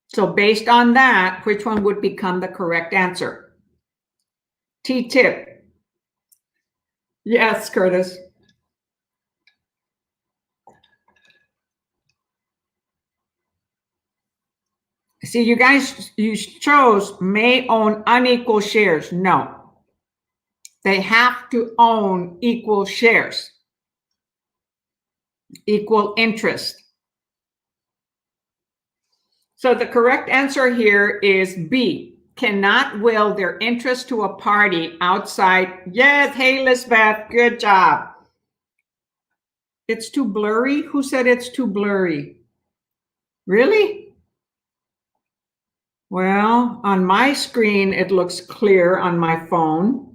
So based on that, which one would become the correct answer? T-TIP. Yes, Curtis. See, you guys, you chose may own unequal shares. No, they have to own equal shares, equal interest. So the correct answer here is B, cannot will their interest to a party outside. Yes, hey, Lisbeth, good job. It's too blurry? Who said it's too blurry? Really? Well, on my screen, it looks clear on my phone.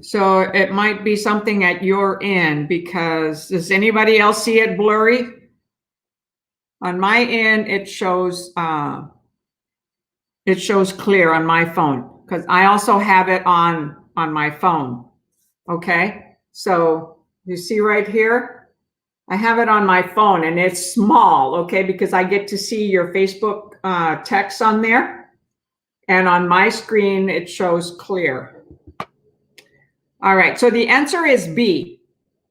So it might be something at your end, because does anybody else see it blurry? On my end, it shows clear on my phone, because I also have it on my phone. Okay, so you see right here, I have it on my phone and it's small, okay, because I get to see your Facebook text on there, and on my screen it shows clear. All right, so the answer is B,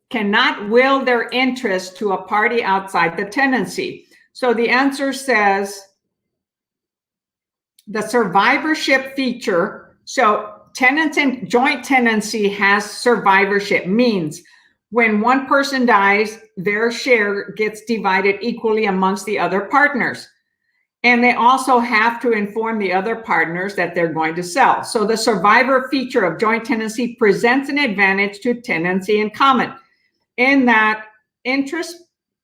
cannot will their interest to a party outside the tenancy. So the answer says the survivorship feature. So tenants and joint tenancy has survivorship, means when one person dies, their share gets divided equally amongst the other partners. And they also have to inform the other partners that they're going to sell. So the survivor feature of joint tenancy presents an advantage to tenancy in common, in that interests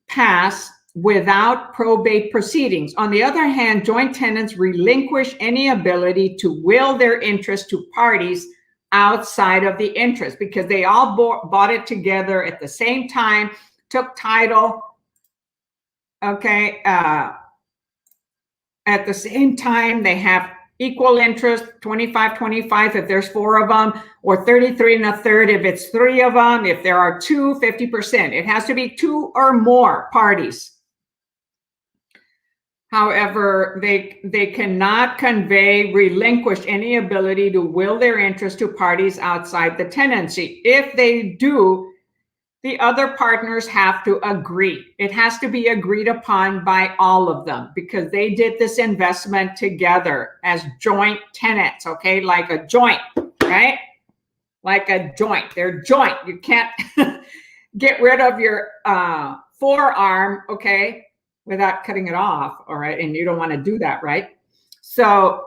pass without probate proceedings. On the other hand, joint tenants relinquish any ability to will their interest to parties outside of the interest, because they all bought it together at the same time, took title, okay, at the same time. They have equal interest, 25-25 if there's 4 of them, or 33 1/3 if it's 3 of them. If there are 2, 50%. It has to be 2 or more parties. However, they cannot relinquish any ability to will their interest to parties outside the tenancy. If they do, the other partners have to agree. It has to be agreed upon by all of them, because they did this investment together as joint tenants, okay? Like a joint, right? Like a joint. They're joint. You can't get rid of your forearm, okay, without cutting it off, all right? And you don't want to do that, right? So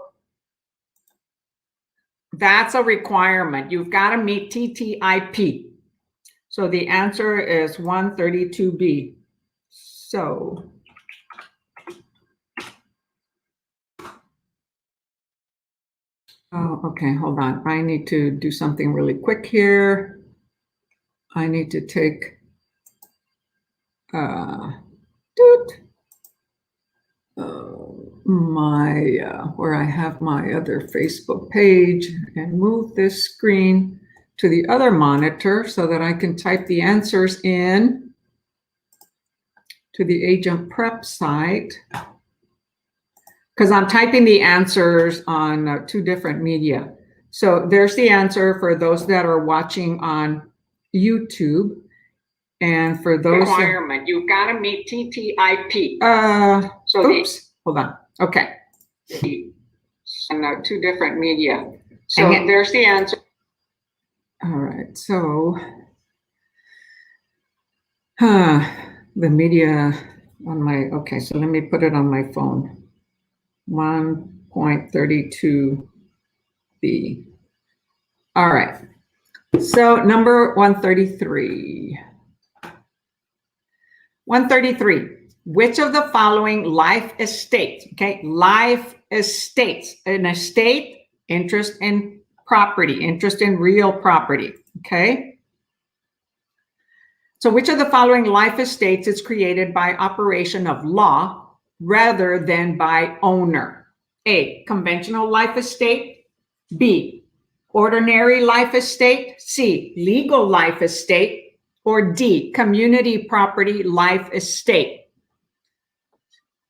that's a requirement. You've got to meet TTIP. So the answer is 132B. So okay, hold on. I need to do something really quick here. I need to take where I have my other Facebook page, and move this screen to the other monitor so that I can type the answers in to the AgentPrep site, because I'm typing the answers on 2 different media. So there's the answer for those that are watching on YouTube. And for those requirement, you've got to meet TTIP. Hold on. Okay. And 2 different media. So there's the answer. All right. So the media on my, okay, so let me put it on my phone. 1.32B. All right. So number 133. 133. Which of the following life estates, okay, life estates, an estate, interest in property, interest in real property, okay? So which of the following life estates is created by operation of law rather than by owner? A, conventional life estate. B, ordinary life estate. C, legal life estate. Or D, community property life estate.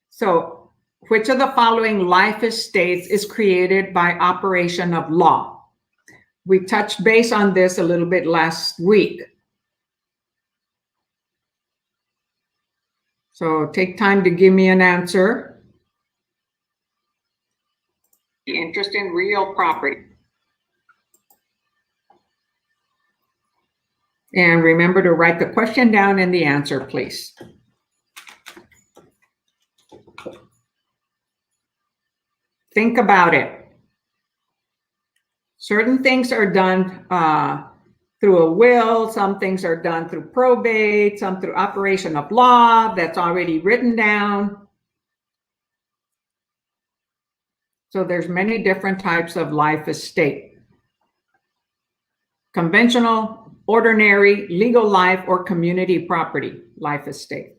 So which of the following life estates is created by operation of law? We touched base on this a little bit last week. So take time to give me an answer. Interest in real property. And remember to write the question down and the answer, please. Think about it. Certain things are done through a will, some things are done through probate, some through operation of law that's already written down. So there's many different types of life estate. Conventional, ordinary, legal life, or community property life estate.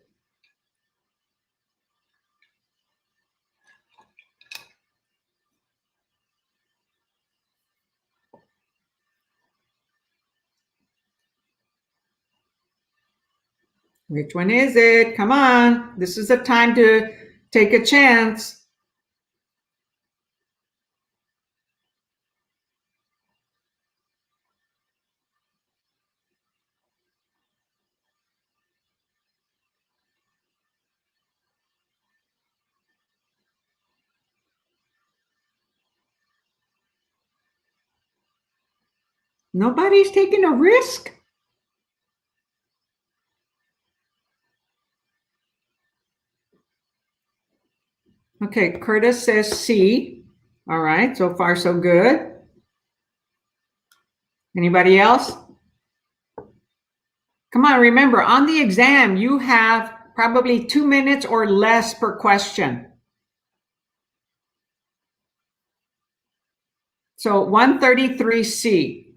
Which one is it? Come on. This is the time to take a chance. Nobody's taking a risk. Okay, Curtis says C. All right, so far so good. Anybody else? Come on, remember, on the exam, you have probably 2 minutes or less per question. So 133C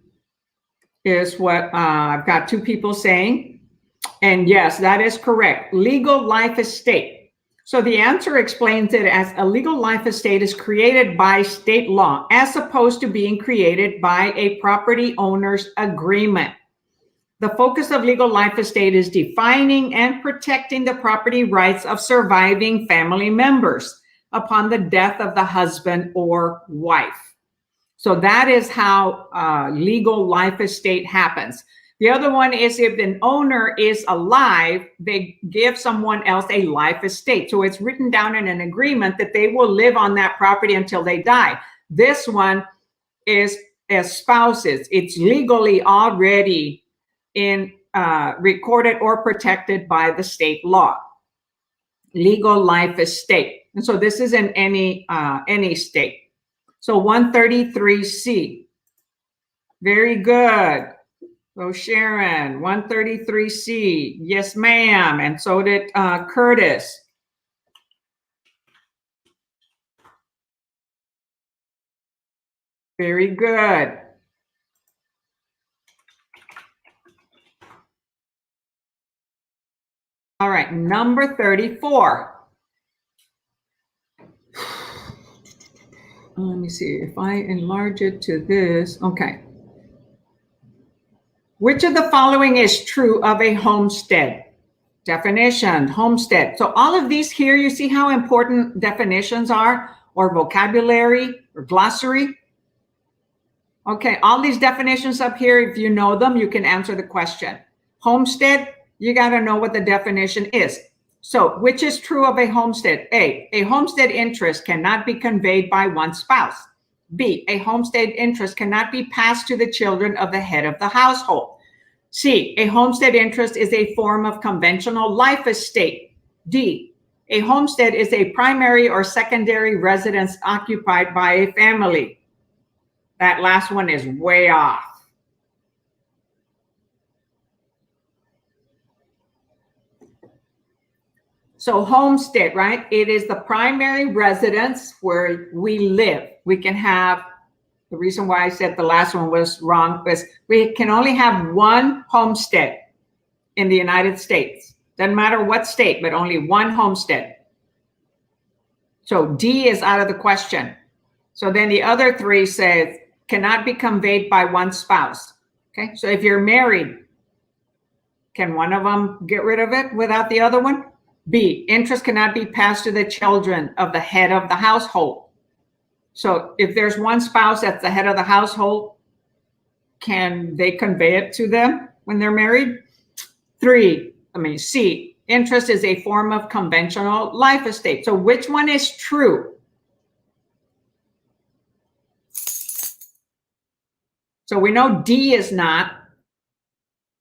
is what I've got 2 people saying. And yes, that is correct. Legal life estate. So the answer explains it as a legal life estate is created by state law as opposed to being created by a property owner's agreement. The focus of legal life estate is defining and protecting the property rights of surviving family members upon the death of the husband or wife. So that is how legal life estate happens. The other one is if an owner is alive, they give someone else a life estate. So it's written down in an agreement that they will live on that property until they die. This one is as spouses. It's legally already recorded or protected by the state law. Legal life estate. And so this is in any state. So 133C. Very good. So Sharon, 133C. Yes, ma'am. And so did Curtis. Very good. All right, number 34. Let me see if I enlarge it to this. Okay. Which of the following is true of a homestead? Definition, homestead. So all of these here, you see how important definitions are, or vocabulary, or glossary? Okay, all these definitions up here, if you know them, you can answer the question. Homestead, you got to know what the definition is. So, which is true of a homestead? A homestead interest cannot be conveyed by one spouse. B, a homestead interest cannot be passed to the children of the head of the household. C, a homestead interest is a form of conventional life estate. D, a homestead is a primary or secondary residence occupied by a family. That last one is way off. So homestead, right? It is the primary residence where we live. We can have, the reason why I said the last one was wrong was we can only have one homestead in the United States. Doesn't matter what state, but only one homestead. So D is out of the question. So then the other 3 says cannot be conveyed by one spouse. Okay, so if you're married, can one of them get rid of it without the other one? B, interest cannot be passed to the children of the head of the household. So if there's one spouse that's the head of the household, can they convey it to them when they're married? C, interest is a form of conventional life estate. So which one is true? So we know D is not.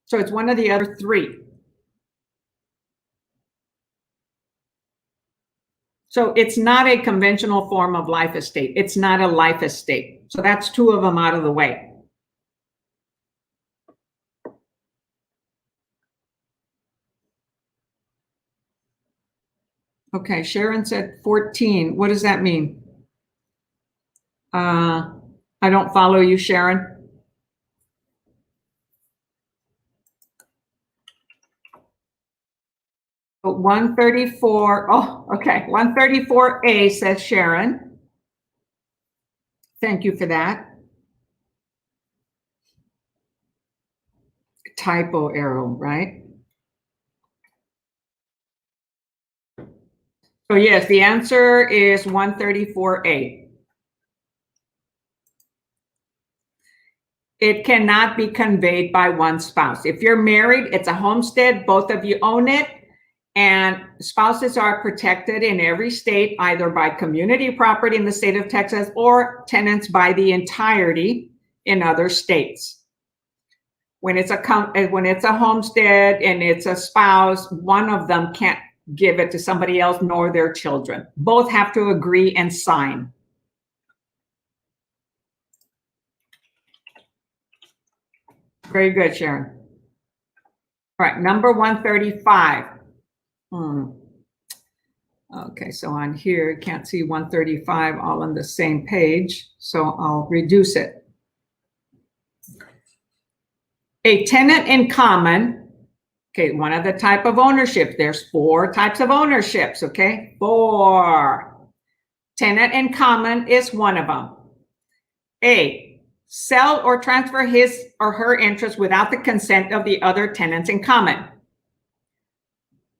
So it's one of the other three. So it's not a conventional form of life estate. It's not a life estate. So that's two of them out of the way. Okay, Sharon said 14. What does that mean? I don't follow you, Sharon. But 134, oh, okay, 134A says Sharon. Thank you for that. Typo arrow, right? So yes, the answer is 134A. It cannot be conveyed by one spouse. If you're married, it's a homestead, both of you own it, and spouses are protected in every state, either by community property in the state of Texas or tenants by the entirety in other states. When it's a homestead and it's a spouse, one of them can't give it to somebody else nor their children. Both have to agree and sign. Very good, Sharon. All right, number 135. Okay, so on here, you can't see 135 all on the same page, so I'll reduce it. A tenant in common, okay, one of the type of ownership, there's 4 types of ownerships, okay? 4. Tenant in common is one of them. A, sell or transfer his or her interest without the consent of the other tenants in common.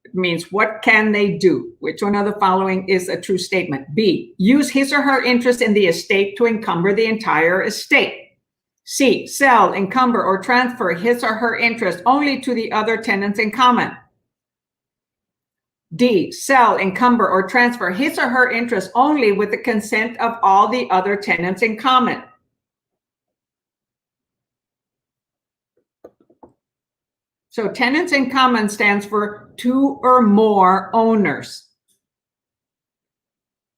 It means what can they do? Which one of the following is a true statement? B, use his or her interest in the estate to encumber the entire estate. C, sell, encumber, or transfer his or her interest only to the other tenants in common. D, sell, encumber, or transfer his or her interest only with the consent of all the other tenants in common. So tenants in common stands for 2 or more owners.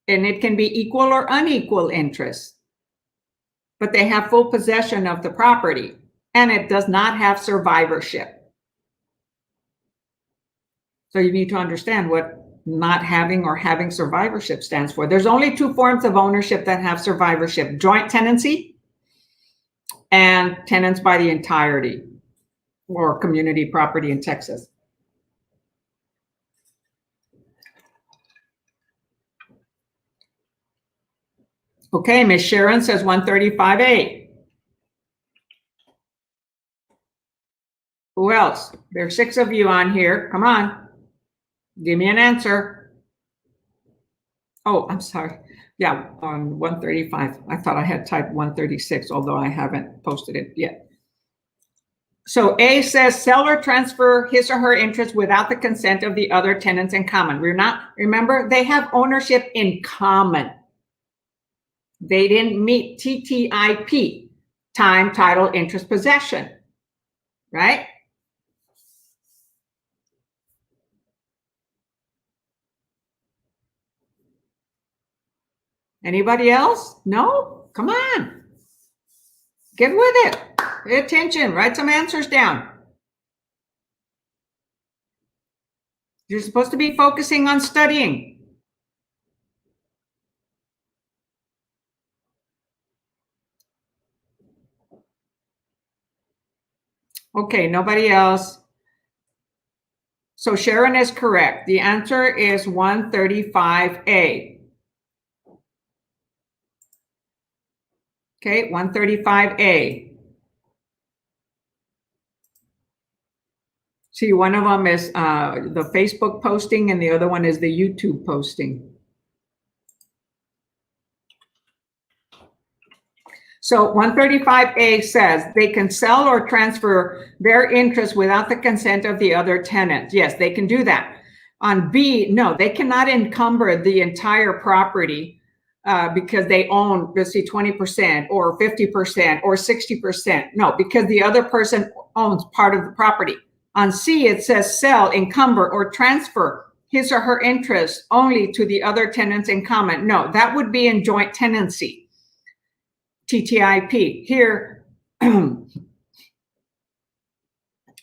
And it can be equal or unequal interest. But they have full possession of the property. And it does not have survivorship. So you need to understand what not having or having survivorship stands for. There's only 2 forms of ownership that have survivorship: joint tenancy and tenants by the entirety, or community property in Texas. Okay, Miss Sharon says 135A. Who else? There's 6 of you on here. Come on. Give me an answer. Oh, I'm sorry. Yeah, on 135. I thought I had typed 136, although I haven't posted it yet. So A says sell or transfer his or her interest without the consent of the other tenants in common. Remember, they have ownership in common. They didn't meet TTIP, time, title, interest, possession, right? Anybody else? No? Come on. Get with it. Pay attention. Write some answers down. You're supposed to be focusing on studying. Okay, nobody else. So Sharon is correct. The answer is 135A. Okay, 135A. See, one of them is the Facebook posting and the other one is the YouTube posting. So 135A says they can sell or transfer their interest without the consent of the other tenant. Yes, they can do that. On B, no, they cannot encumber the entire property because they own, let's see, 20% or 50% or 60%. No, because the other person owns part of the property. On C, it says sell, encumber, or transfer his or her interest only to the other tenants in common. No, that would be in joint tenancy. TTIP. Here,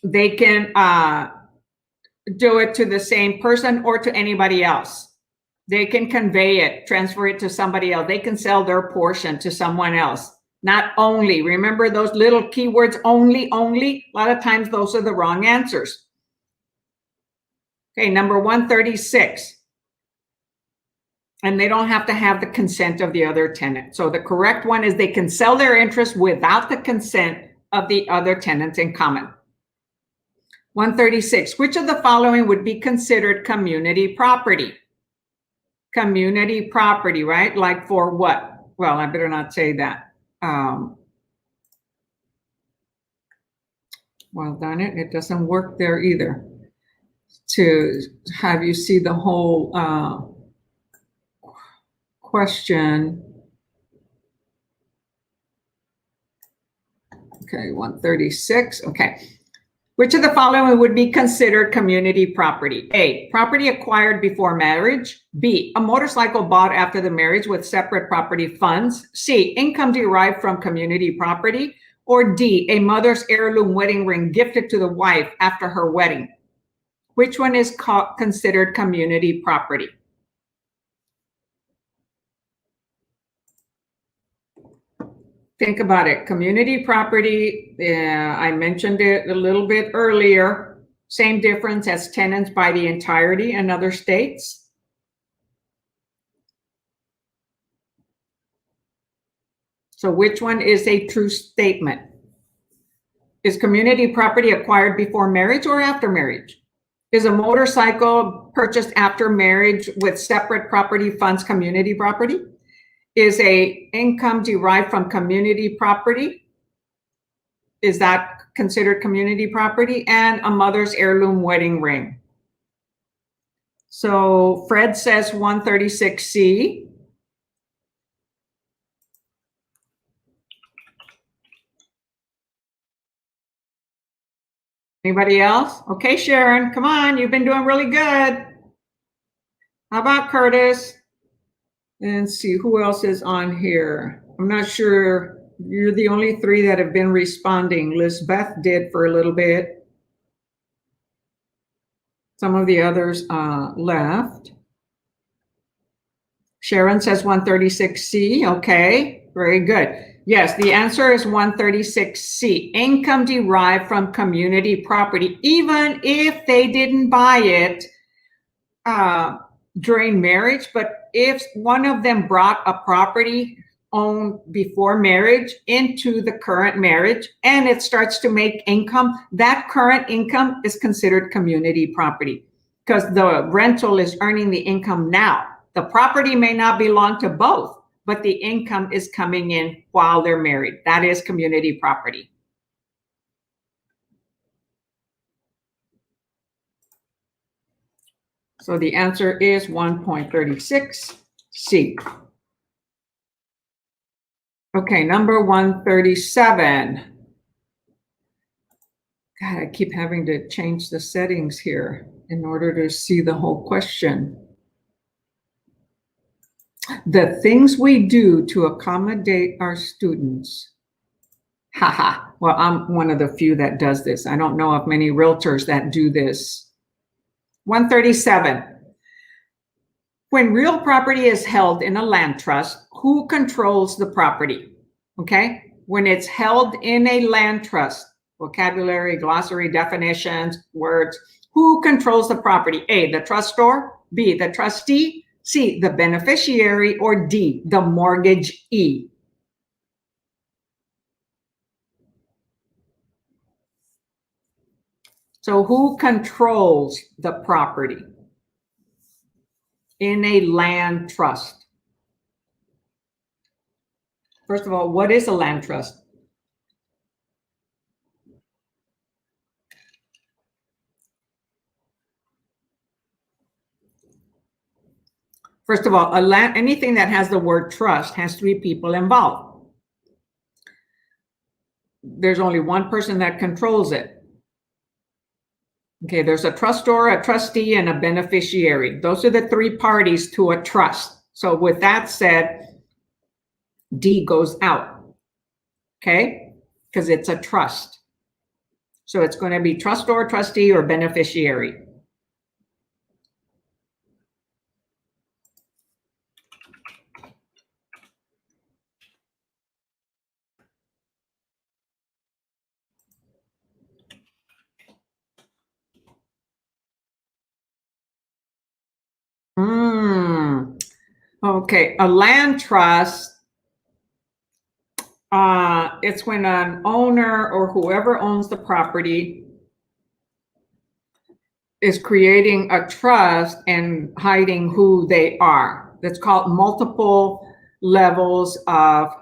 they can do it to the same person or to anybody else. They can convey it, transfer it to somebody else. They can sell their portion to someone else. Not only. Remember those little keywords, only, only? A lot of times those are the wrong answers. Okay, number 136. And they don't have to have the consent of the other tenant. So the correct one is they can sell their interest without the consent of the other tenants in common. 136, which of the following would be considered community property? Community property, right? Like for what? Well, I better not say that. Well, darn it, it doesn't work there either. To have you see the whole question. Okay, 136, okay. Which of the following would be considered community property? A, property acquired before marriage. B, a motorcycle bought after the marriage with separate property funds. C, income derived from community property. Or D, a mother's heirloom wedding ring gifted to the wife after her wedding. Which one is considered community property? Think about it. Community property, I mentioned it a little bit earlier. Same difference as tenants by the entirety in other states. So which one is a true statement? Is community property acquired before marriage or after marriage? Is a motorcycle purchased after marriage with separate property funds community property? Is a income derived from community property? Is that considered community property? And a mother's heirloom wedding ring. So Fred says 136C. Anybody else? Okay, Sharon, come on, you've been doing really good. How about Curtis? And see who else is on here. I'm not sure. You're the only three that have been responding. Lisbeth did for a little bit. Some of the others left. Sharon says 136C. Okay, very good. Yes, the answer is 136C. Income derived from community property, even if they didn't buy it during marriage, but if one of them brought a property owned before marriage into the current marriage and it starts to make income, that current income is considered community property because the rental is earning the income now. The property may not belong to both, but the income is coming in while they're married. That is community property. So the answer is 1.36C. Okay, number 137. God, I keep having to change the settings here in order to see the whole question. The things we do to accommodate our students. Haha, well, I'm one of the few that does this. I don't know of many realtors that do this. 137. When real property is held in a land trust, who controls the property? Okay, when it's held in a land trust, vocabulary, glossary, definitions, words, who controls the property? A, the trustor, B, the trustee, C, the beneficiary, or D, the mortgagee. So who controls the property in a land trust? First of all, what is a land trust? First of all, anything that has the word trust has three people involved. There's only one person that controls it. Okay, there's a trustor, a trustee, and a beneficiary. Those are the three parties to a trust. So with that said, D goes out, okay? Because it's a trust. So it's going to be trustor, trustee, or beneficiary. Okay, a land trust, it's when an owner or whoever owns the property is creating a trust and hiding who they are. That's called multiple levels of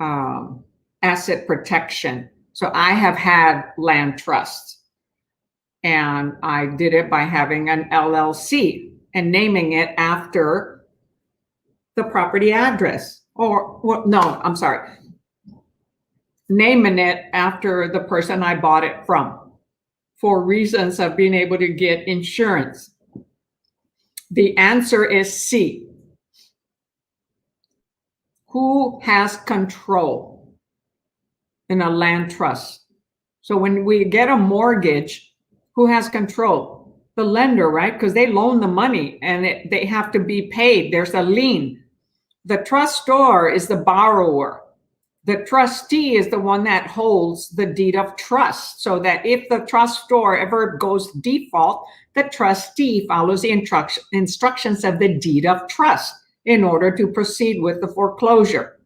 asset protection. So I have had land trusts, and I did it by having an LLC and naming it after the property address. Or, well, no, I'm sorry. Naming it after the person I bought it from for reasons of being able to get insurance. The answer is C. Who has control in a land trust? So when we get a mortgage, who has control? The lender, right? Because they loan the money and they have to be paid. There's a lien. The trustor is the borrower. The trustee is the one that holds the deed of trust, so that if the trustor ever goes default, the trustee follows the instructions of the deed of trust in order to proceed with the foreclosure.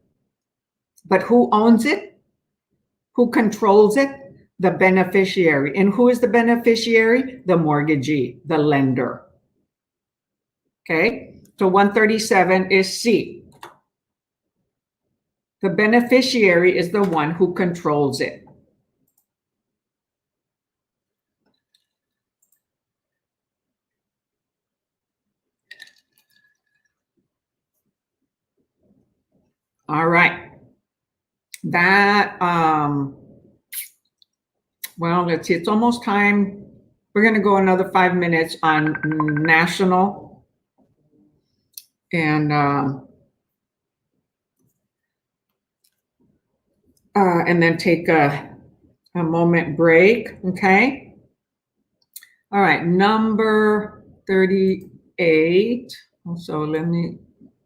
But who owns it? Who controls it? The beneficiary. And who is the beneficiary? The mortgagee, the lender. Okay, so 137 is C. The beneficiary is the one who controls it. All right. That, well, let's see, it's almost time. We're going to go another 5 minutes on national. And then take a moment break, okay? All right, number 38. So let me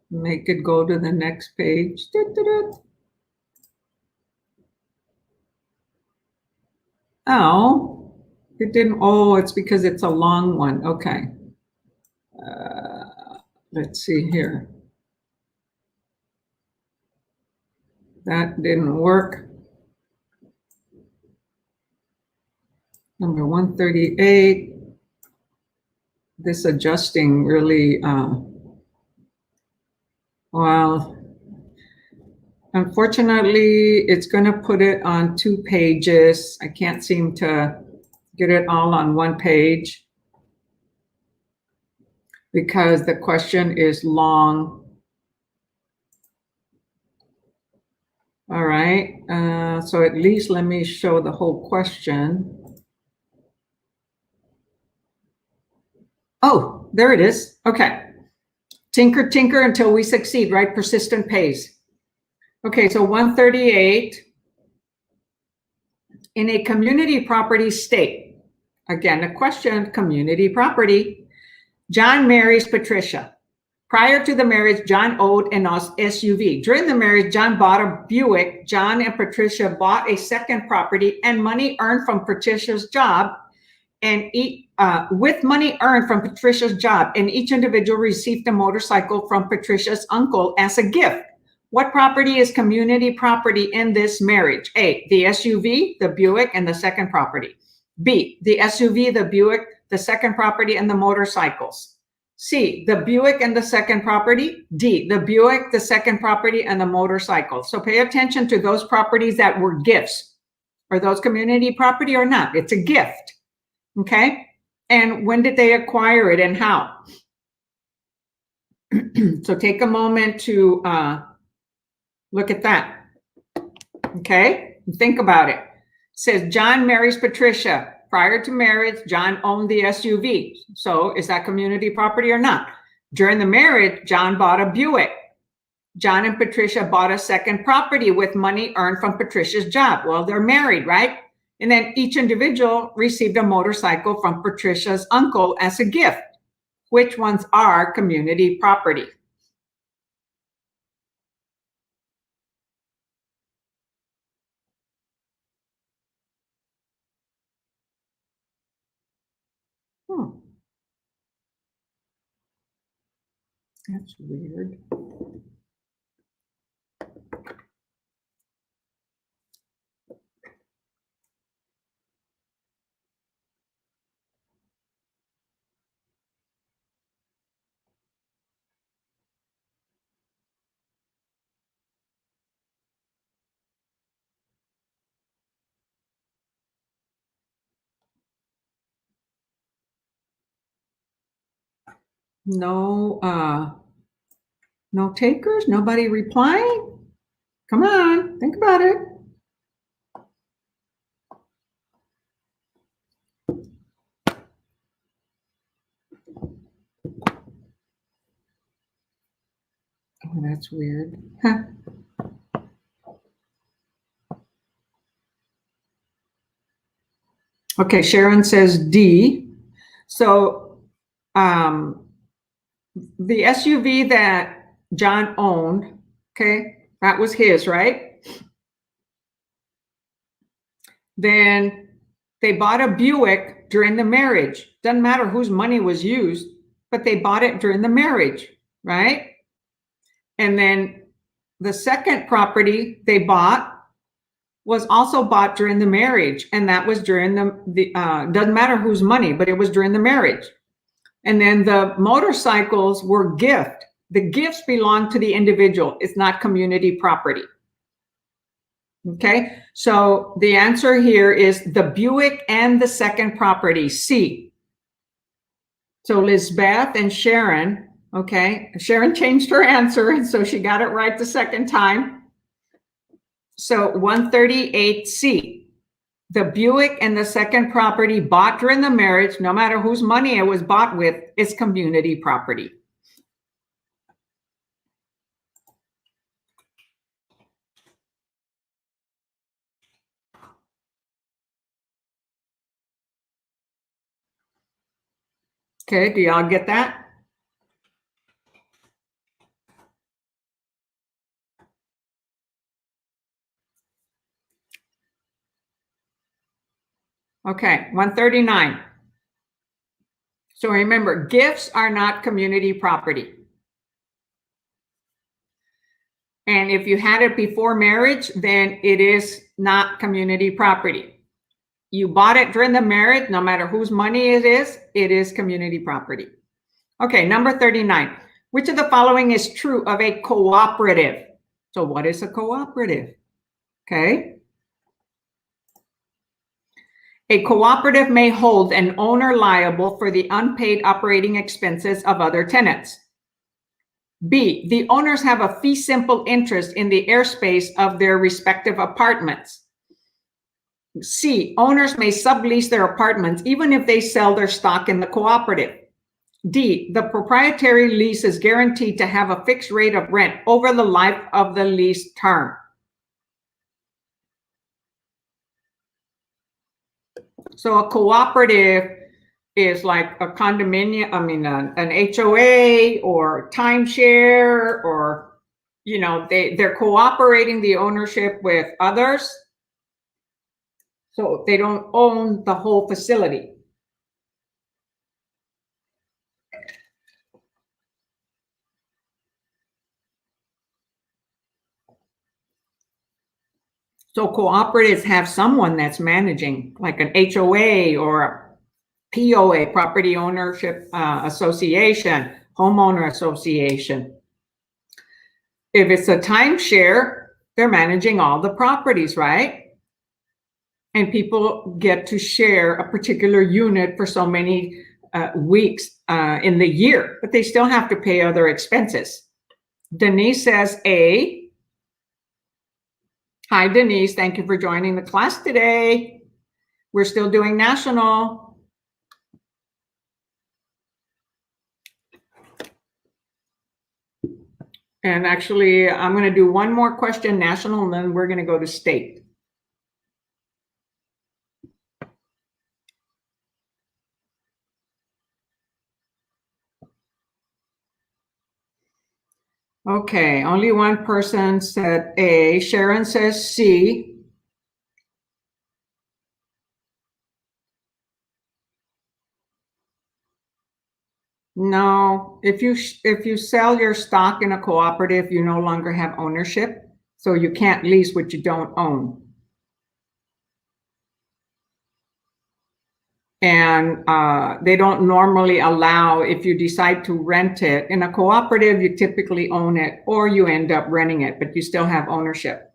make it go to the next page. Oh, it didn't, oh, it's because it's a long one, okay. Let's see here. That didn't work. Number 138. This adjusting really, well, unfortunately, it's going to put it on 2 pages. I can't seem to get it all on 1 page because the question is long. All right, so at least let me show the whole question. Oh, there it is. Okay. Tinker, tinker until we succeed, right? Persistent pays. Okay, so 138. In a community property state, again, a question, community property, John marries Patricia. Prior to the marriage, John owed an SUV. During the marriage, John bought a Buick. John and Patricia bought a second property, and money earned from Patricia's job with money earned from Patricia's job, and each individual received a motorcycle from Patricia's uncle as a gift. What property is community property in this marriage? A, the SUV, the Buick, and the second property. B, the SUV, the Buick, the second property, and the motorcycles. C, the Buick and the second property. D, the Buick, the second property, and the motorcycle. So pay attention to those properties that were gifts. Are those community property or not? It's a gift. Okay. And when did they acquire it and how? So take a moment to look at that. Okay. Think about it. It says John marries Patricia. Prior to marriage, John owned the SUV. So is that community property or not? During the marriage, John bought a Buick. John and Patricia bought a second property with money earned from Patricia's job. Well, they're married, right? And then each individual received a motorcycle from Patricia's uncle as a gift. Which ones are community property? That's weird. No, no takers? Nobody replying? Come on, think about it. Oh, that's weird. Huh. Okay, Sharon says D. So the SUV that John owned, okay, that was his, right? Then they bought a Buick during the marriage. Doesn't matter whose money was used, but they bought it during the marriage, right? And then the second property they bought was also bought during the marriage, and that was during the doesn't matter whose money, but it was during the marriage. And then the motorcycles were gift. The gifts belong to the individual. It's not community property. Okay, so the answer here is the Buick and the second property, C. So Lizbeth and Sharon, okay, Sharon changed her answer, and so she got it right the second time. So 138C, the Buick and the second property bought during the marriage, no matter whose money it was bought with, is community property. Okay, do y'all get that? Okay, 139. So remember, gifts are not community property. And if you had it before marriage, then it is not community property. You bought it during the marriage, no matter whose money it is community property. Okay, number 39. Which of the following is true of a cooperative? So what is a cooperative? Okay. A cooperative may hold an owner liable for the unpaid operating expenses of other tenants. B, the owners have a fee simple interest in the airspace of their respective apartments. C, owners may sublease their apartments even if they sell their stock in the cooperative. D, the proprietary lease is guaranteed to have a fixed rate of rent over the life of the lease term. So a cooperative is like a condominium, an HOA or timeshare, or, they're cooperating the ownership with others. So they don't own the whole facility. So cooperatives have someone that's managing, like an HOA or POA, Property Ownership Association, Homeowner Association. If it's a timeshare, they're managing all the properties, right? And people get to share a particular unit for so many weeks in the year, but they still have to pay other expenses. Denise says A. Hi, Denise. Thank you for joining the class today. We're still doing national. And actually, I'm going to do one more question, national, and then we're going to go to state. Okay, only one person said A. Sharon says C. No, if you sell your stock in a cooperative, you no longer have ownership, so you can't lease what you don't own. And they don't normally allow, if you decide to rent it in a cooperative, you typically own it or you end up renting it, but you still have ownership.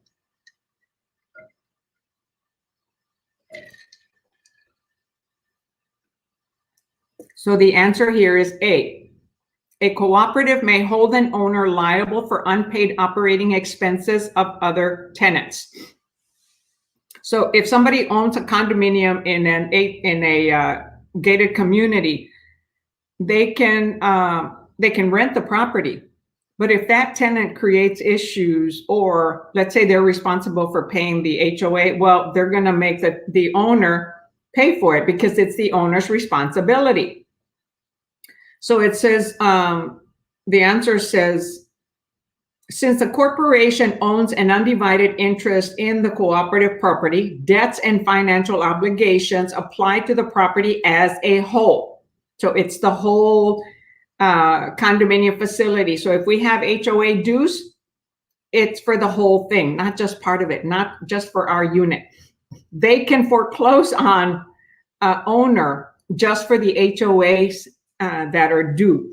So the answer here is A. A cooperative may hold an owner liable for unpaid operating expenses of other tenants. So if somebody owns a condominium in a gated community, they can rent the property. But if that tenant creates issues, or let's say they're responsible for paying the HOA, well, they're going to make the owner pay for it because it's the owner's responsibility. So it says, the answer says, since a corporation owns an undivided interest in the cooperative property, debts and financial obligations apply to the property as a whole. So it's the whole condominium facility. So if we have HOA dues, it's for the whole thing, not just part of it, not just for our unit. They can foreclose on owner just for the HOAs that are due.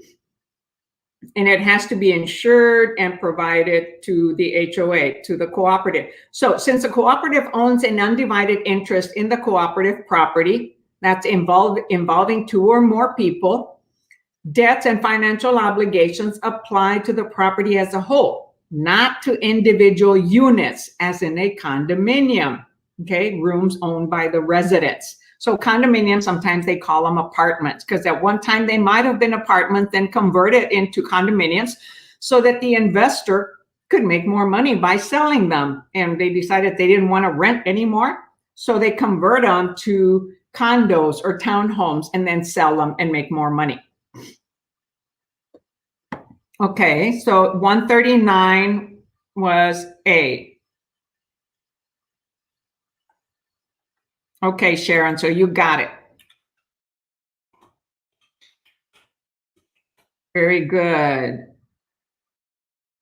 And it has to be insured and provided to the HOA, to the cooperative. So since a cooperative owns an undivided interest in the cooperative property, that's involving two or more people, debts and financial obligations apply to the property as a whole, not to individual units, as in a condominium, okay? Rooms owned by the residents. So condominiums, sometimes they call them apartments, because at one time they might have been apartments, then converted into condominiums so that the investor could make more money by selling them. And they decided they didn't want to rent anymore, so they convert them to condos or townhomes and then sell them and make more money. Okay, so 139 was A. Okay, Sharon, so you got it. Very good.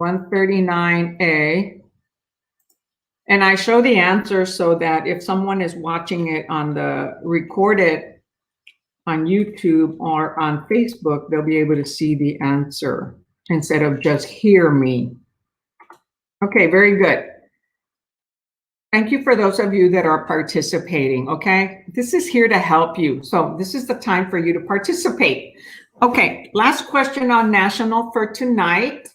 139A. And I show the answer so that if someone is watching it on the recorded on YouTube or on Facebook, they'll be able to see the answer instead of just hear me. Okay, very good. Thank you for those of you that are participating, okay? This is here to help you. So this is the time for you to participate. Okay, last question on national for tonight.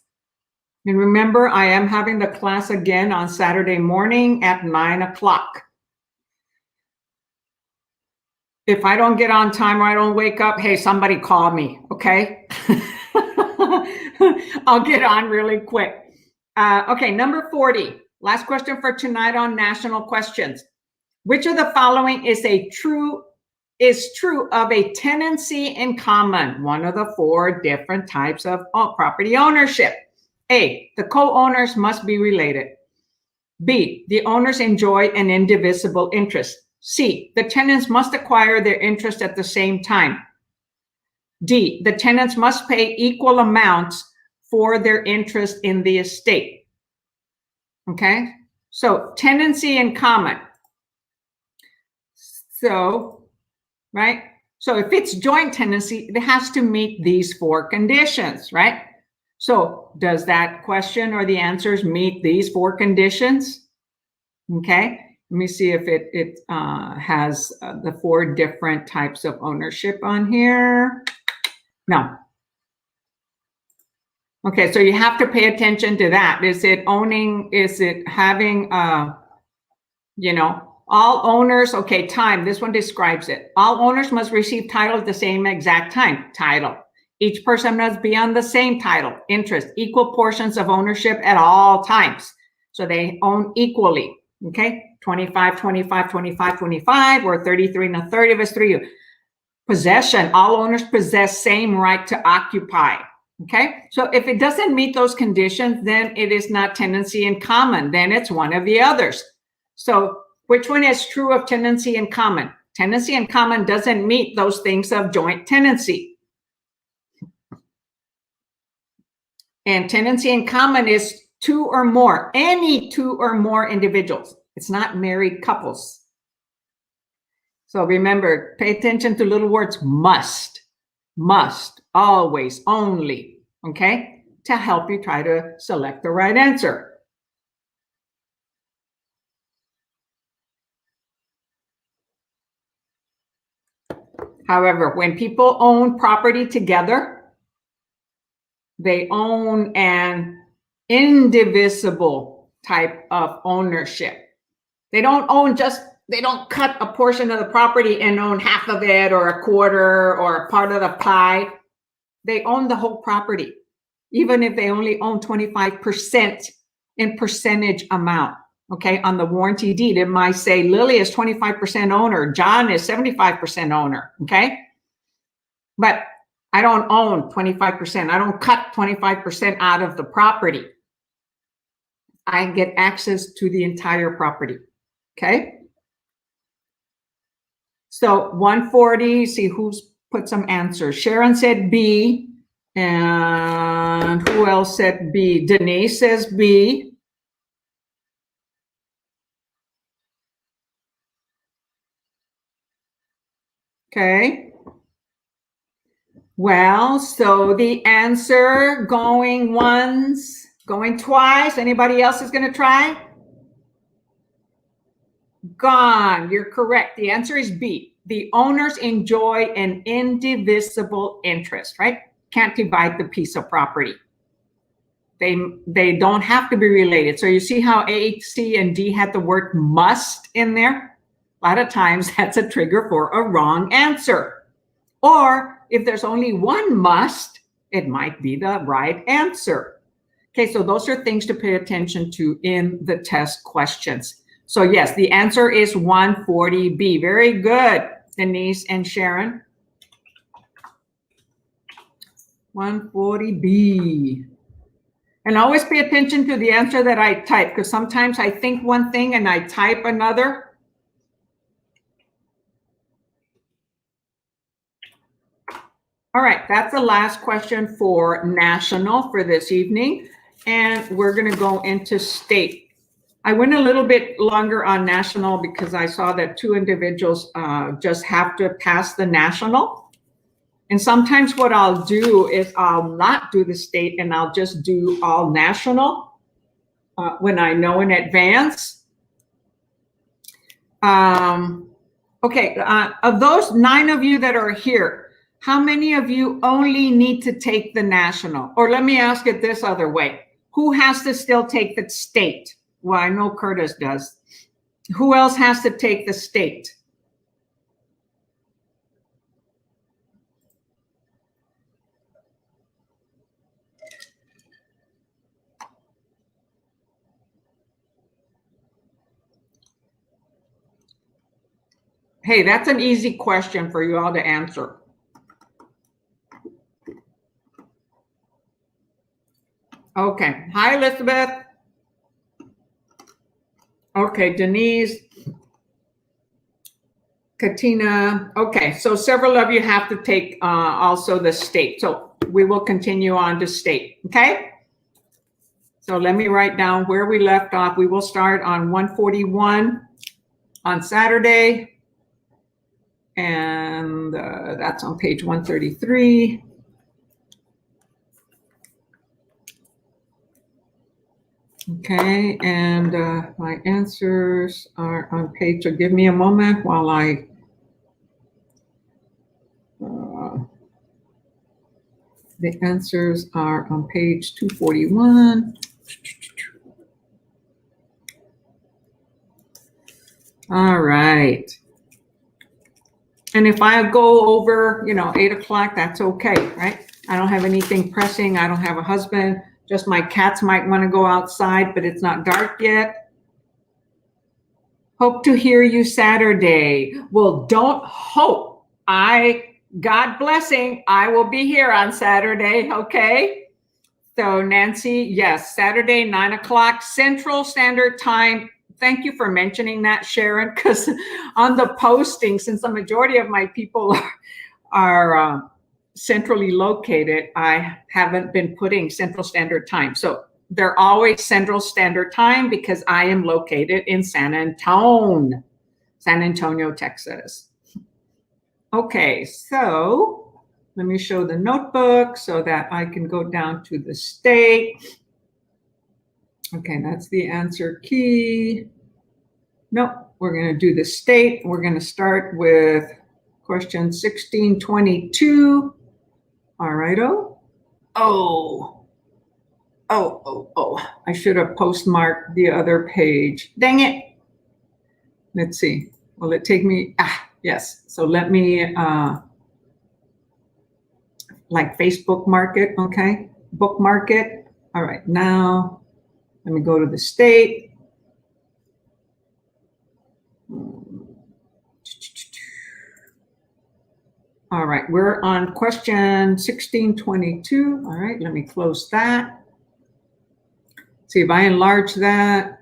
And remember, I am having the class again on Saturday morning at 9 o'clock. If I don't get on time or I don't wake up, hey, somebody call me, okay? I'll get on really quick. Okay, number 40. Last question for tonight on national questions. Which of the following is true of a tenancy in common? One of the four different types of property ownership. A, the co-owners must be related. B, the owners enjoy an indivisible interest. C, the tenants must acquire their interest at the same time. D, the tenants must pay equal amounts for their interest in the estate. Okay, so tenancy in common. So, right, So if it's joint tenancy, it has to meet these 4 conditions, right? So does that question or the answers meet these 4 conditions? Okay, let me see if it has the 4 different types of ownership on here. No. Okay, so you have to pay attention to that. Is it owning, is it having, you know, all owners, okay, time, this one describes it. All owners must receive title at the same exact time, title. Each person must be on the same title, interest, equal portions of ownership at all times. So they own equally, okay? 25, 25, 25, 25, or 33 and a third if it's 3. Possession, all owners possess same right to occupy, okay? So if it doesn't meet those conditions, then it is not tenancy in common, then it's one of the others. So which one is true of tenancy in common? Tenancy in common doesn't meet those things of joint tenancy. And tenancy in common is 2 or more, any 2 or more individuals. It's not married couples. So remember, pay attention to little words, must, always, only, okay? To help you try to select the right answer. However, when people own property together, they own an indivisible type of ownership. They don't own just, they don't cut a portion of the property and own half of it or a quarter or a part of the pie. They own the whole property, even if they only own 25% in percentage amount. Okay, on the warranty deed, it might say Lillie is 25% owner, John is 75% owner, okay? But I don't own 25%. I don't cut 25% out of the property. I get access to the entire property, okay? So 140, see who's put some answers. Sharon said B, and who else said B? Denise says B. Okay. Well, so the answer going once, going twice. Anybody else is going to try? Gone. You're correct. The answer is B. The owners enjoy an indivisible interest, right? Can't divide the piece of property. They don't have to be related. So you see how A, C, and D had the word must in there? A lot of times that's a trigger for a wrong answer. Or if there's only one must, it might be the right answer. Okay, so those are things to pay attention to in the test questions. So yes, the answer is 140B. Very good, Denise and Sharon. 140B. And always pay attention to the answer that I type, because sometimes I think one thing and I type another. All right, that's the last question for national for this evening. And we're going to go into state. I went a little bit longer on national because I saw that 2 individuals just have to pass the national. And sometimes what I'll do is I'll not do the state and I'll just do all national when I know in advance. Okay, of those 9 of you that are here, how many of you only need to take the national? Or let me ask it this other way. Who has to still take the state? Well, I know Curtis does. Who else has to take the state? Hey, that's an easy question for you all to answer. Okay. Hi, Elizabeth. Okay, Denise. Katina. Okay, so several of you have to take also the state. So we will continue on to state, okay? So let me write down where we left off. We will start on 141 on Saturday. And that's on page 133. Okay, and my answers are on page, so give me a moment while I the answers are on page 241. All right. And if I go over, 8 o'clock, that's okay, right? I don't have anything pressing. I don't have a husband. Just my cats might want to go outside, but it's not dark yet. Hope to hear you Saturday. Well, don't hope. God blessing, I will be here on Saturday, okay? So Nancy, yes, Saturday, 9 o'clock Central Standard Time. Thank you for mentioning that, Sharon, because on the posting, since the majority of my people are centrally located, I haven't been putting Central Standard Time. So they're always Central Standard Time because I am located in San Antonio, Texas. Okay, so let me show the notebook so that I can go down to the state. Okay, that's the answer key. Nope, we're going to do the state. We're going to start with question 1622. All righto. Oh, I should have postmarked the other page. Dang it. Let's see. Will it take me? Yes. So let me, like Facebook mark it, okay? Bookmark it. All right, now let me go to the state. All right, we're on question 1622. All right, let me close that. See if I enlarge that.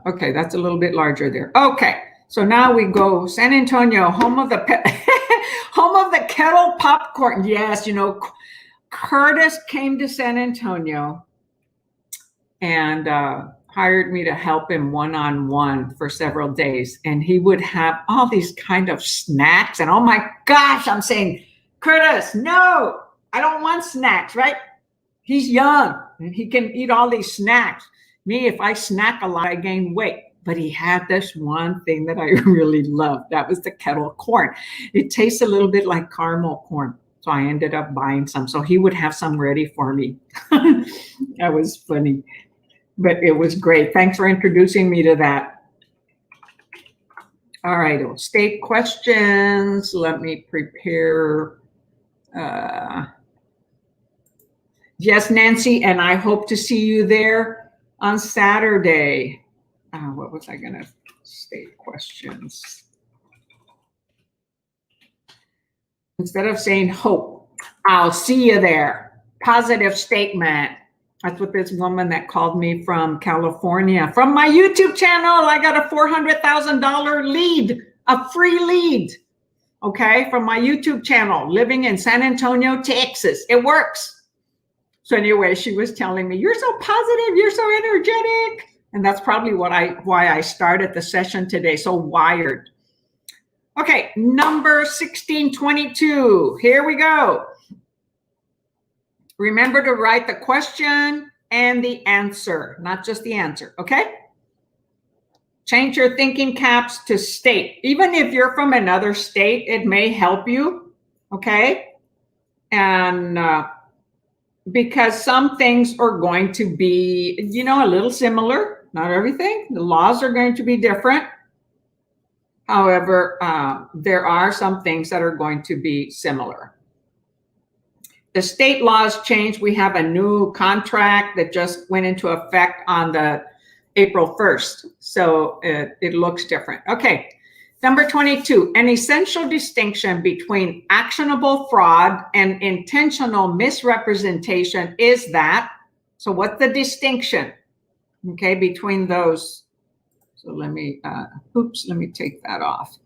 Okay, that's a little bit larger there. Okay, so now we go San Antonio, home of the home of the kettle popcorn. Yes, Curtis came to San Antonio and hired me to help him one-on-one for several days. And he would have all these kind of snacks. And oh my gosh, I'm saying, Curtis, no, I don't want snacks, right? He's young and he can eat all these snacks. Me, if I snack a lot, I gain weight. But he had this one thing that I really loved. That was the kettle corn. It tastes a little bit like caramel corn. So I ended up buying some. So he would have some ready for me. That was funny. But it was great. Thanks for introducing me to that. All right, state questions. Let me prepare. Yes, Nancy, and I hope to see you there on Saturday. What was I gonna state questions? Instead of saying hope, I'll see you there. Positive statement. That's what this woman that called me from California, from my YouTube channel, I got a $400,000 lead, a free lead, okay, from my YouTube channel, living in San Antonio, Texas. It works. So anyway, she was telling me, you're so positive, you're so energetic. And that's probably why I started the session today, so wired. Okay, number 1622, here we go. Remember to write the question and the answer, not just the answer, okay? Change your thinking caps to state. Even if you're from another state, it may help you, okay? And because some things are going to be, a little similar, not everything. The laws are going to be different. However, there are some things that are going to be similar. The state laws changed. We have a new contract that just went into effect on the April 1st. So it looks different. Okay, number 22, an essential distinction between actionable fraud and intentional misrepresentation is that, so what's the distinction, okay, between those? So let me take that off.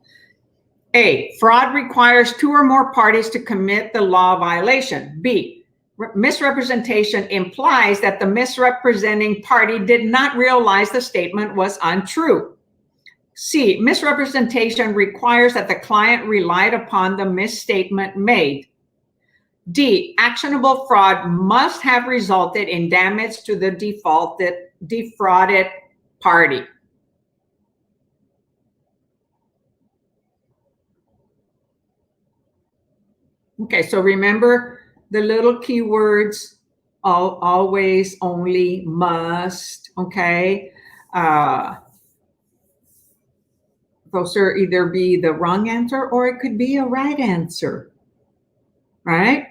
A, fraud requires two or more parties to commit the law violation. B, misrepresentation implies that the misrepresenting party did not realize the statement was untrue. C, misrepresentation requires that the client relied upon the misstatement made. D, actionable fraud must have resulted in damage to the defrauded party. Okay, so remember the little keywords, always, only, must, okay? Those are either be the wrong answer or it could be a right answer, right?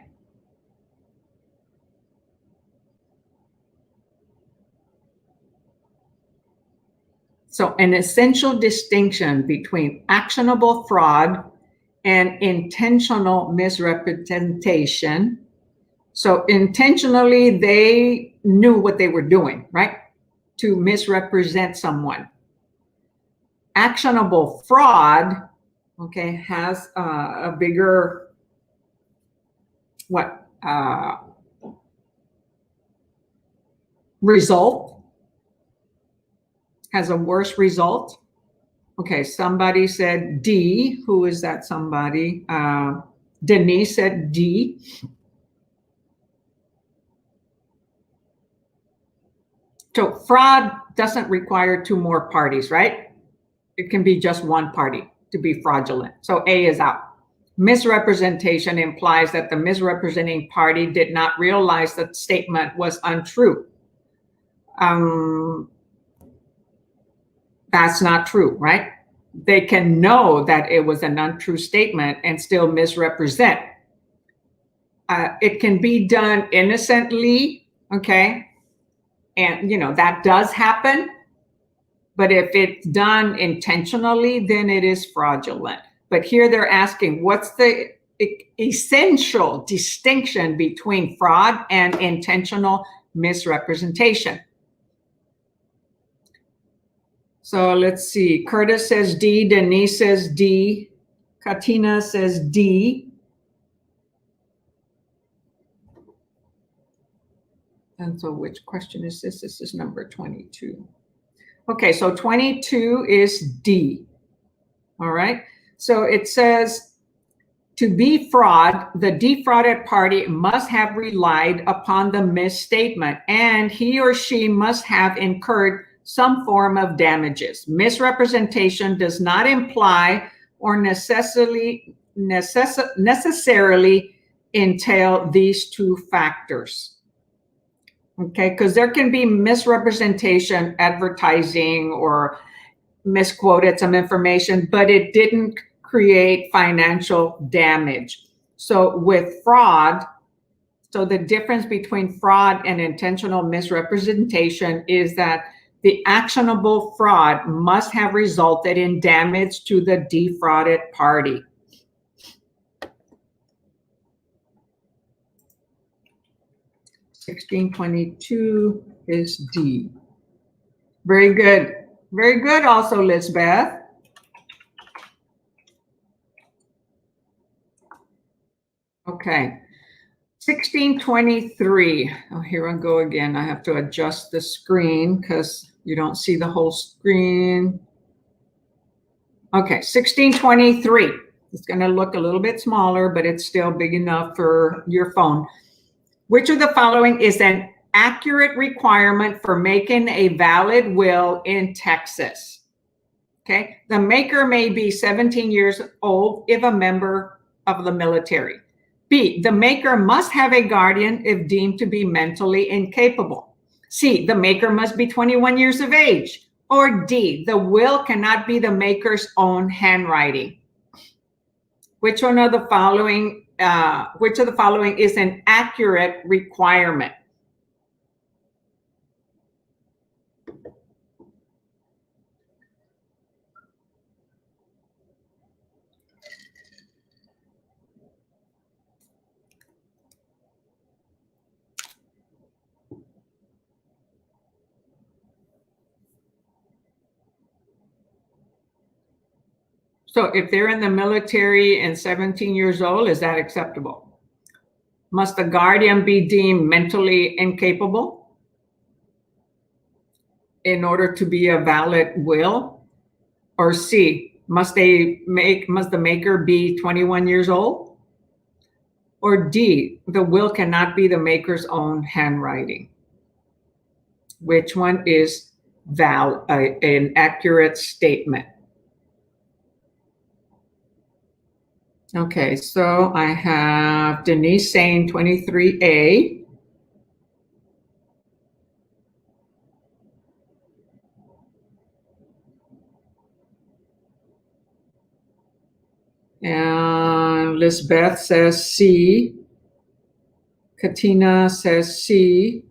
So an essential distinction between actionable fraud and intentional misrepresentation. So intentionally, they knew what they were doing, right? To misrepresent someone. Actionable fraud, okay, has a bigger, result, has a worse result. Okay, somebody said D. Who is that somebody? Denise said D. So fraud doesn't require two more parties, right? It can be just one party to be fraudulent. So A is out. Misrepresentation implies that the misrepresenting party did not realize that the statement was untrue. That's not true, right? They can know that it was an untrue statement and still misrepresent. It can be done innocently, okay? And, that does happen. But if it's done intentionally, then it is fraudulent. But here they're asking, what's the essential distinction between fraud and intentional misrepresentation? So let's see. Curtis says D. Denise says D. Katina says D. And so which question is this? This is number 22. Okay, so 22 is D. All right. So it says, to be fraud, the defrauded party must have relied upon the misstatement, and he or she must have incurred some form of damages. Misrepresentation does not imply or necessarily entail these two factors. Okay, because there can be misrepresentation, advertising, or misquoted some information, but it didn't create financial damage. So with fraud, so the difference between fraud and intentional misrepresentation is that the actionable fraud must have resulted in damage to the defrauded party. (1622) is D. Very good. Very good also, Lisbeth. Okay. 1623. Oh, here I go again. I have to adjust the screen because you don't see the whole screen. Okay, 1623. It's going to look a little bit smaller, but it's still big enough for your phone. Which of the following is an accurate requirement for making a valid will in Texas? Okay, the maker may be 17 years old if a member of the military. B, the maker must have a guardian if deemed to be mentally incapable. C, the maker must be 21 years of age. Or D, the will cannot be the maker's own handwriting. Which one of the following is an accurate requirement? So if they're in the military and 17 years old, is that acceptable? Must the guardian be deemed mentally incapable in order to be a valid will? Or C, must the maker be 21 years old? Or D, the will cannot be the maker's own handwriting? Which one is an accurate statement? Okay, so I have Denise saying 23A. And Lisbeth says C. Katina says C.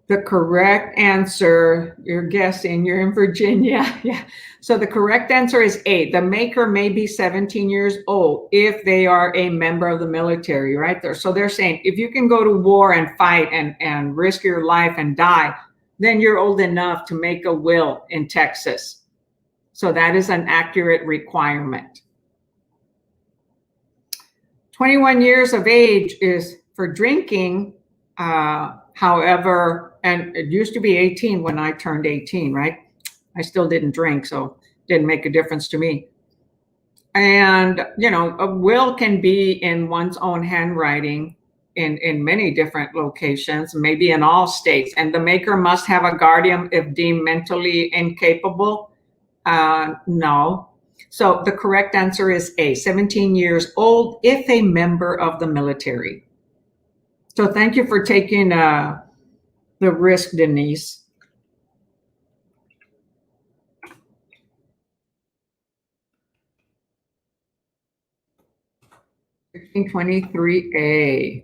The correct answer, you're guessing, you're in Virginia. Yeah. So the correct answer is A. The maker may be 17 years old if they are a member of the military, right there. So they're saying if you can go to war and fight and risk your life and die, then you're old enough to make a will in Texas. So that is an accurate requirement. 21 years of age is for drinking. However, and it used to be 18 when I turned 18, right? I still didn't drink, so it didn't make a difference to me. And, a will can be in one's own handwriting in many different locations, maybe in all states. And the maker must have a guardian if deemed mentally incapable. No. So the correct answer is A, 17 years old if a member of the military. So thank you for taking the risk, Denise. 1623A.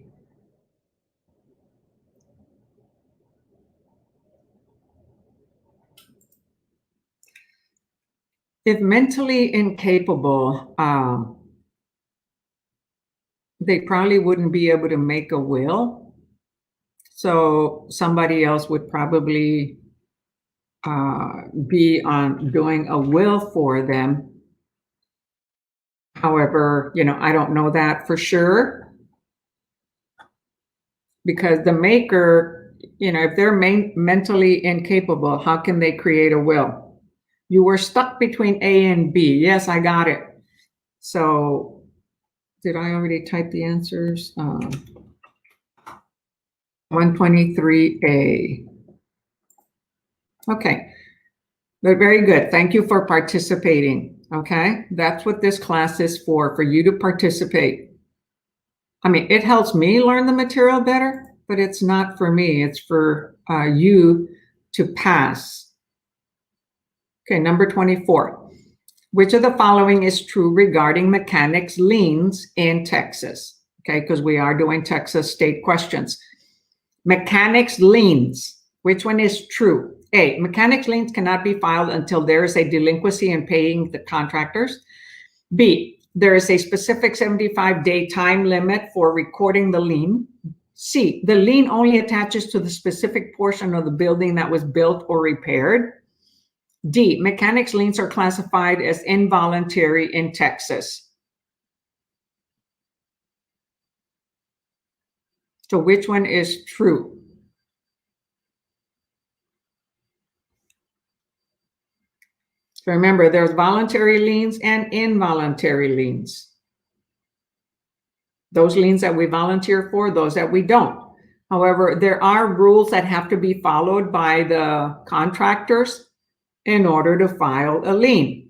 If mentally incapable, they probably wouldn't be able to make a will. So somebody else would probably be on doing a will for them. However, I don't know that for sure, because the maker, if they're mentally incapable, how can they create a will? You were stuck between A and B. Yes, I got it. So did I already type the answers? 123A. Okay, but very good. Thank you for participating. Okay, that's what this class is for you to participate. I mean, it helps me learn the material better, but it's not for me. It's for you to pass. Okay, number 24. Which of the following is true regarding mechanics liens in Texas? Okay, because we are doing Texas state questions. Mechanics liens, which one is true? A, mechanics liens cannot be filed until there is a delinquency in paying the contractors. B, there is a specific 75-day time limit for recording the lien. C, the lien only attaches to the specific portion of the building that was built or repaired. D, mechanics liens are classified as involuntary in Texas. So which one is true? So remember, there's voluntary liens and involuntary liens. Those liens that we volunteer for, those that we don't. However, there are rules that have to be followed by the contractors in order to file a lien.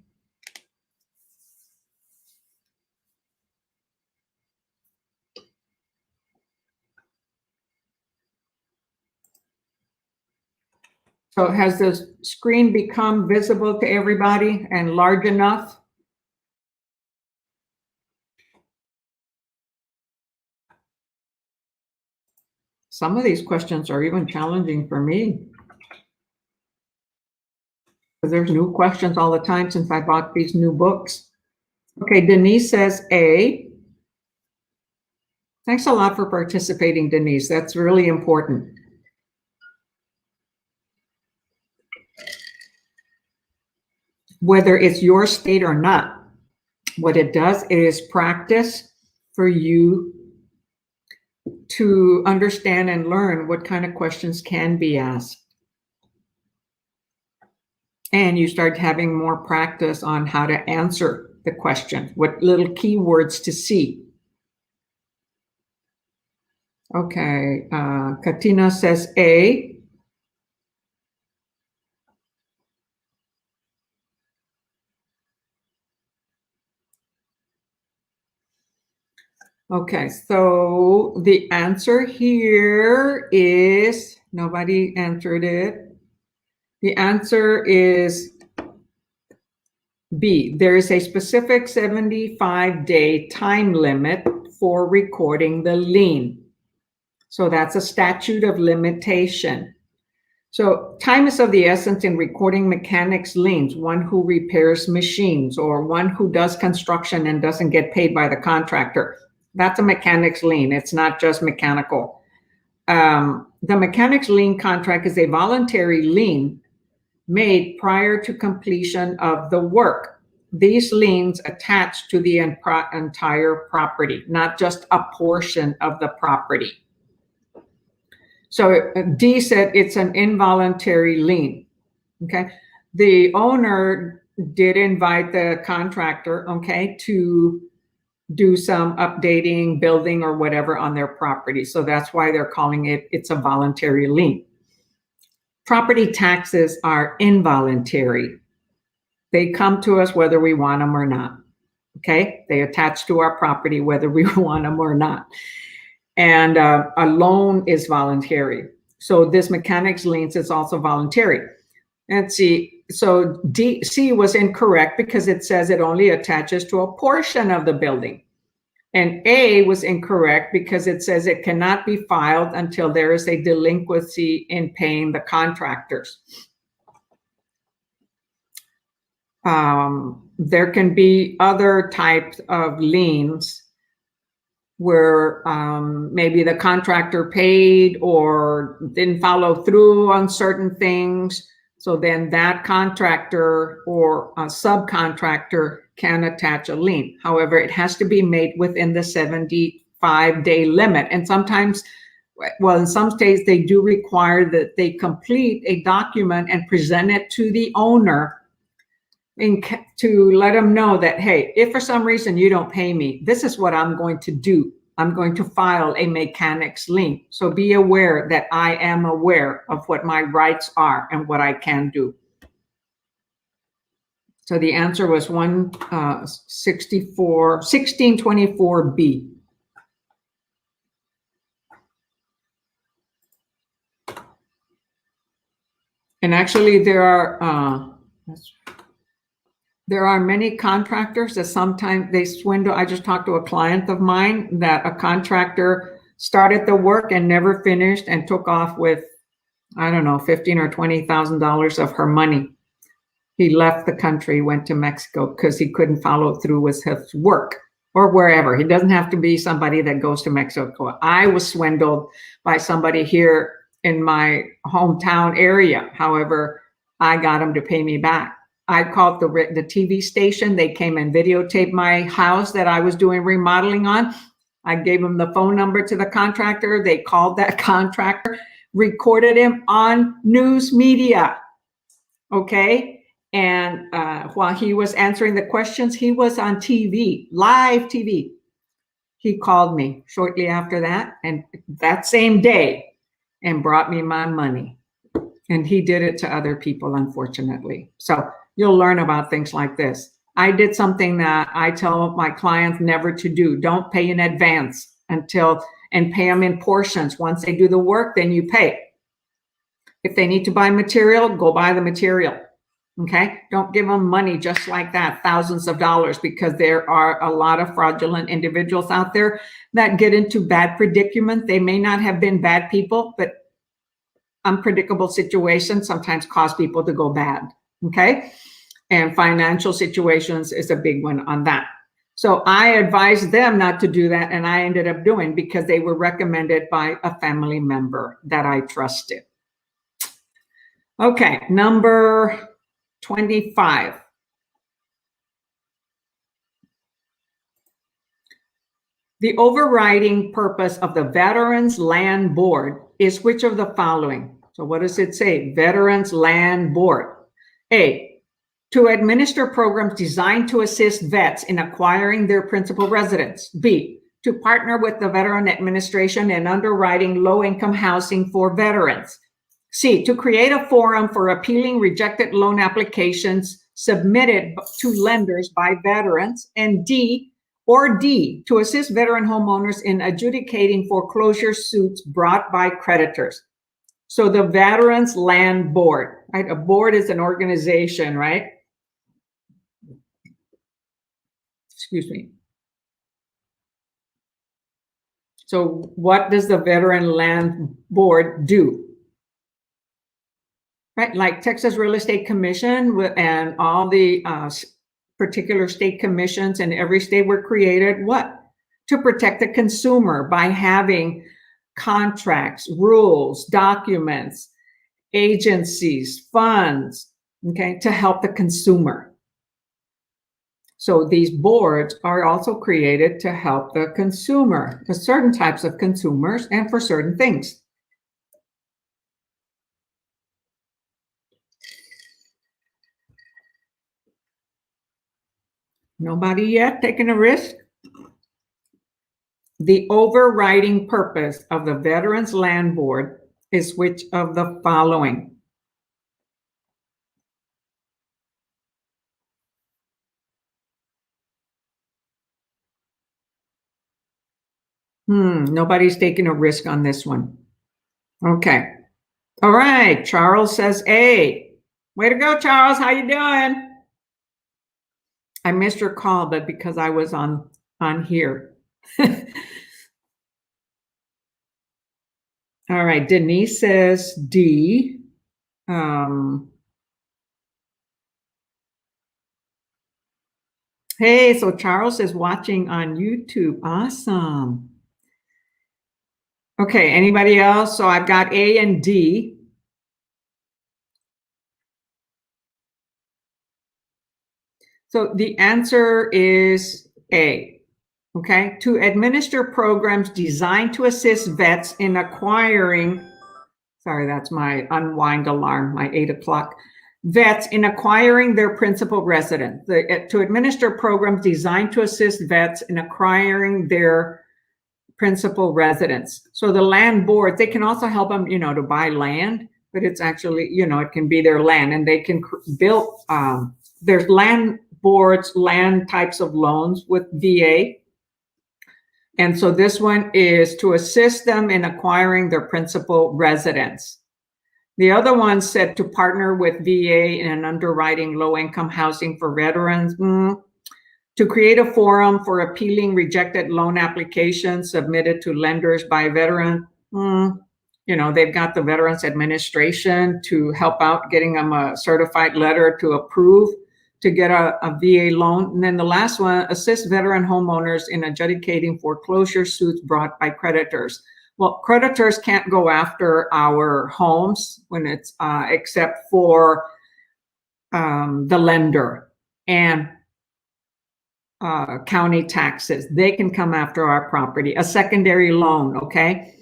So has the screen become visible to everybody and large enough? Some of these questions are even challenging for me, because there's new questions all the time since I bought these new books. Okay, Denise says A. Thanks a lot for participating, Denise. That's really important. Whether it's your state or not, what it does is practice for you to understand and learn what kind of questions can be asked. And you start having more practice on how to answer the question, what little keywords to see. Okay, Katina says A. Okay, so the answer here is, nobody answered it. The answer is B. There is a specific 75-day time limit for recording the lien. So that's a statute of limitation. So time is of the essence in recording mechanics liens, one who repairs machines or one who does construction and doesn't get paid by the contractor. That's a mechanics lien. It's not just mechanical. The mechanics lien contract is a voluntary lien made prior to completion of the work. These liens attach to the entire property, not just a portion of the property. So D said it's an involuntary lien. Okay. The owner did invite the contractor, okay, to do some updating, building, or whatever on their property. So that's why they're calling it's a voluntary lien. Property taxes are involuntary. They come to us whether we want them or not. Okay. They attach to our property whether we want them or not. And a loan is voluntary. So this mechanics liens is also voluntary. Let's see. So C was incorrect because it says it only attaches to a portion of the building. And A was incorrect because it says it cannot be filed until there is a delinquency in paying the contractors. There can be other types of liens where maybe the contractor paid or didn't follow through on certain things. So then that contractor or a subcontractor can attach a lien. However, it has to be made within the 75-day limit. And sometimes, well, in some states, they do require that they complete a document and present it to the owner to let them know that, hey, if for some reason you don't pay me, this is what I'm going to do. I'm going to file a mechanics lien. So be aware that I am aware of what my rights are and what I can do. So the answer was 1624B. And actually there are many contractors that sometimes they swindle. I just talked to a client of mine that a contractor started the work and never finished and took off with, I don't know, $15,000 or $20,000 of her money. He left the country, went to Mexico because he couldn't follow through with his work or wherever. He doesn't have to be somebody that goes to Mexico. I was swindled by somebody here in my hometown area. However, I got him to pay me back. I called the TV station. They came and videotaped my house that I was doing remodeling on. I gave them the phone number to the contractor. They called that contractor, recorded him on news media. Okay. And while he was answering the questions, he was on TV, live TV. He called me shortly after that and that same day and brought me my money. And he did it to other people, unfortunately. So you'll learn about things like this. I did something that I tell my clients never to do. Don't pay in advance and pay them in portions. Once they do the work, then you pay. If they need to buy material, go buy the material. Okay? Don't give them money just like that, thousands of dollars, because there are a lot of fraudulent individuals out there that get into bad predicament. They may not have been bad people, but unpredictable situations sometimes cause people to go bad. Okay. And financial situations is a big one on that. So I advised them not to do that. And I ended up doing because they were recommended by a family member that I trusted. Okay. Number 25. The overriding purpose of the Veterans Land Board is which of the following? So what does it say? Veterans Land Board. A, to administer programs designed to assist vets in acquiring their principal residence. B, to partner with the Veteran Administration in underwriting low-income housing for veterans. C, to create a forum for appealing rejected loan applications submitted to lenders by veterans. And D, to assist veteran homeowners in adjudicating foreclosure suits brought by creditors. So the Veterans Land Board, right? A board is an organization, right? Excuse me. So what does the Veteran Land Board do? Right, like Texas Real Estate Commission and all the particular state commissions in every state were created, what? To protect the consumer by having contracts, rules, documents, agencies, funds, okay, to help the consumer. So these boards are also created to help the consumer, for certain types of consumers and for certain things. Nobody yet taking a risk? The overriding purpose of the Veterans Land Board is which of the following? Nobody's taking a risk on this one. Okay. All right. Charles says A. Way to go, Charles. How you doing? I missed your call, but because I was on here. All right. Denise says D. Hey, so Charles is watching on YouTube. Awesome. Okay, anybody else? So I've got A and D. So the answer is A, okay? To administer programs designed to assist vets in acquiring, sorry, that's my unwind alarm, my 8 o'clock, vets in acquiring their principal residence. To administer programs designed to assist vets in acquiring their principal residence. So the land board, they can also help them, to buy land, but it's actually, it can be their land and they can build, there's land boards, land types of loans with VA. And so this one is to assist them in acquiring their principal residence. The other one said to partner with VA in underwriting low-income housing for veterans. To create a forum for appealing rejected loan applications submitted to lenders by veterans. They've got the Veterans Administration to help out getting them a certified letter to approve to get a VA loan. And then the last one, assist veteran homeowners in adjudicating foreclosure suits brought by creditors. Well, creditors can't go after our homes when it's except for the lender and county taxes. They can come after our property, a secondary loan, okay?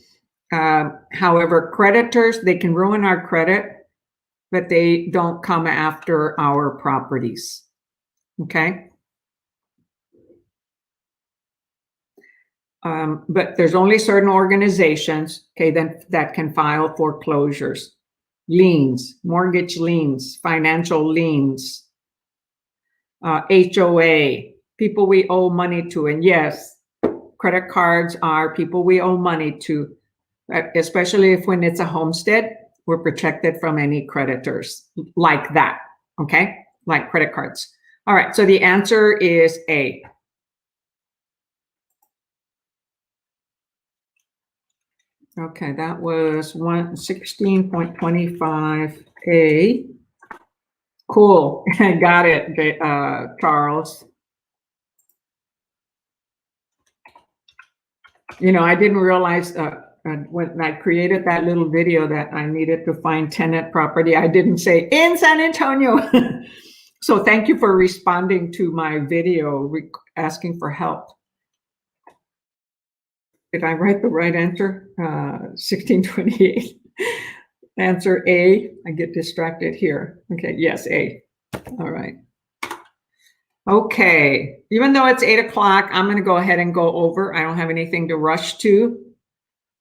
However, creditors, they can ruin our credit, but they don't come after our properties, okay? But there's only certain organizations, okay, that can file foreclosures, liens, mortgage liens, financial liens, HOA, people we owe money to. And yes, credit cards are people we owe money to, especially when it's a homestead. We're protected from any creditors like that, okay? Like credit cards. All right, so the answer is A. Okay, that was 116.25A. Cool, I got it, Charles. I didn't realize when I created that little video that I needed to find tenant property. I didn't say in San Antonio. So thank you for responding to my video asking for help. Did I write the right answer? 1628. Answer A. I get distracted here. Okay, yes, A. All right. Okay, even though it's 8 o'clock, I'm going to go ahead and go over. I don't have anything to rush to.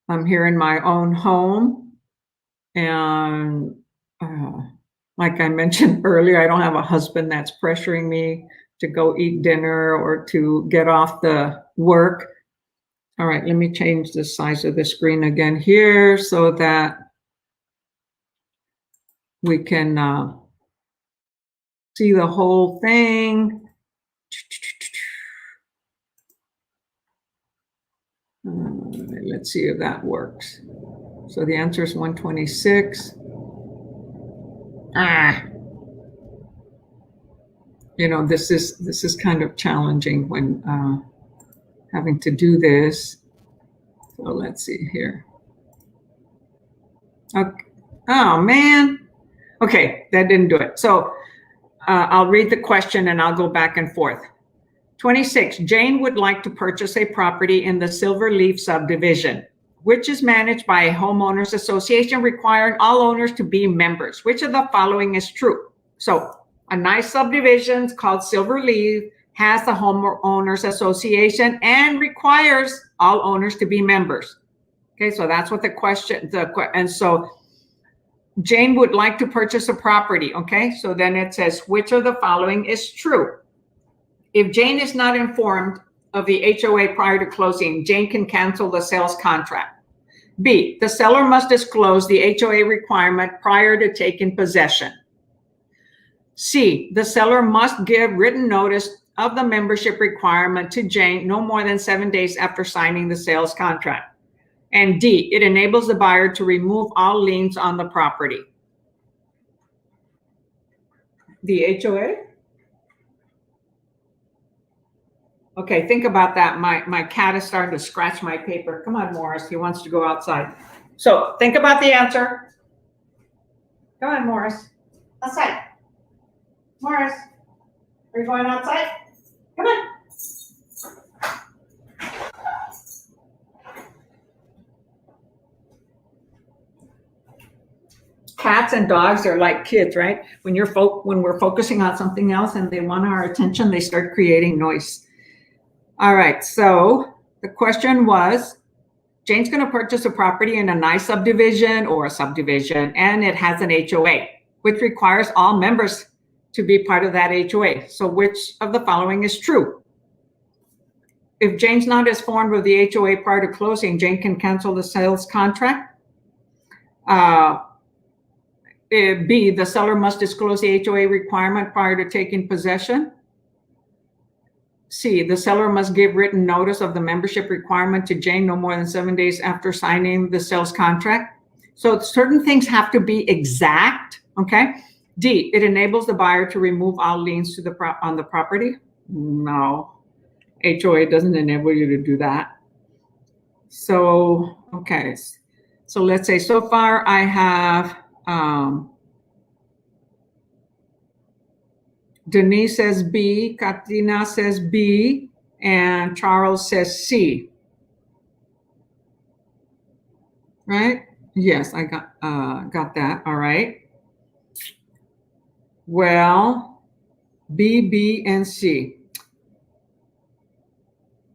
I'm here in my own home. And like I mentioned earlier, I don't have a husband that's pressuring me to go eat dinner or to get off the work. All right, let me change the size of the screen again here so that we can see the whole thing. Let's see if that works. So the answer is 126. You know, this is kind of challenging when having to do this. So let's see here. Okay. Oh man. Okay, that didn't do it. So I'll read the question and I'll go back and forth. 26, Jane would like to purchase a property in the Silverleaf subdivision, which is managed by a homeowners association requiring all owners to be members. Which of the following is true? So a nice subdivision called Silverleaf has the homeowners association and requires all owners to be members. Okay, so that's what the question, and so Jane would like to purchase a property. Okay, so then it says, which of the following is true? If Jane is not informed of the HOA prior to closing, Jane can cancel the sales contract. B, the seller must disclose the HOA requirement prior to taking possession. C, the seller must give written notice of the membership requirement to Jane no more than 7 days after signing the sales contract. And D, it enables the buyer to remove all liens on the property. The HOA? Okay, think about that. My cat is starting to scratch my paper. Come on, Morris. He wants to go outside. So think about the answer. Come on, Morris. Outside. Morris, are you going outside? Come on. Cats and dogs are like kids, right? When we're focusing on something else and they want our attention, they start creating noise. All right, so the question was, Jane's going to purchase a property in a nice subdivision or a subdivision, and it has an HOA, which requires all members to be part of that HOA. So which of the following is true? If Jane's not informed of the HOA prior to closing, Jane can cancel the sales contract. B, the seller must disclose the HOA requirement prior to taking possession. C, the seller must give written notice of the membership requirement to Jane no more than 7 days after signing the sales contract. So certain things have to be exact, okay? D, it enables the buyer to remove all liens on the property. No, HOA doesn't enable you to do that. So, okay, so let's say so far I have Denise says B, Katina says B, and Charles says C. Right? Yes, I got that. All right. Well, B, B, and C.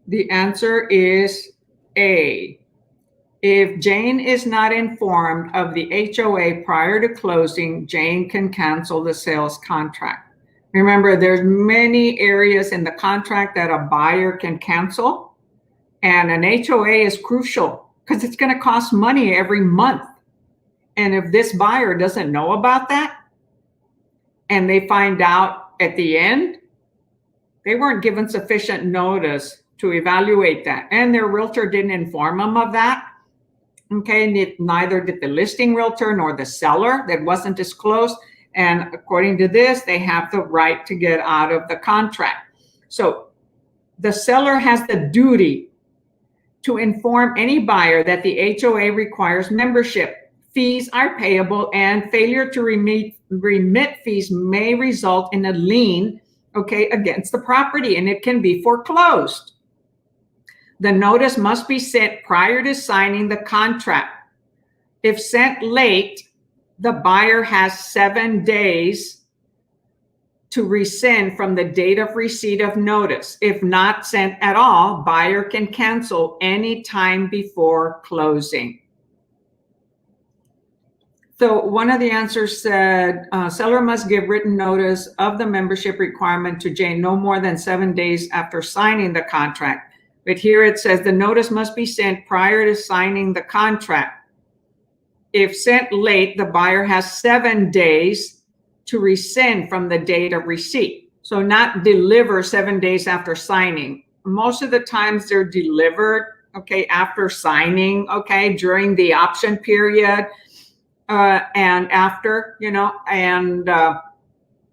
The answer is A. If Jane is not informed of the HOA prior to closing, Jane can cancel the sales contract. Remember, there's many areas in the contract that a buyer can cancel, and an HOA is crucial because it's going to cost money every month. And if this buyer doesn't know about that, and they find out at the end, they weren't given sufficient notice to evaluate that, and their realtor didn't inform them of that. Okay, neither did the listing realtor nor the seller. That wasn't disclosed. And according to this, they have the right to get out of the contract. So the seller has the duty to inform any buyer that the HOA requires membership. Fees are payable, and failure to remit fees may result in a lien, okay, against the property, and it can be foreclosed. The notice must be sent prior to signing the contract. If sent late, the buyer has 7 days to rescind from the date of receipt of notice. If not sent at all, buyer can cancel any time before closing. So one of the answers said, seller must give written notice of the membership requirement to Jane no more than 7 days after signing the contract. But here it says the notice must be sent prior to signing the contract. If sent late, the buyer has 7 days to rescind from the date of receipt. So not deliver 7 days after signing. Most of the times they're delivered, okay, after signing, okay, during the option period, and after,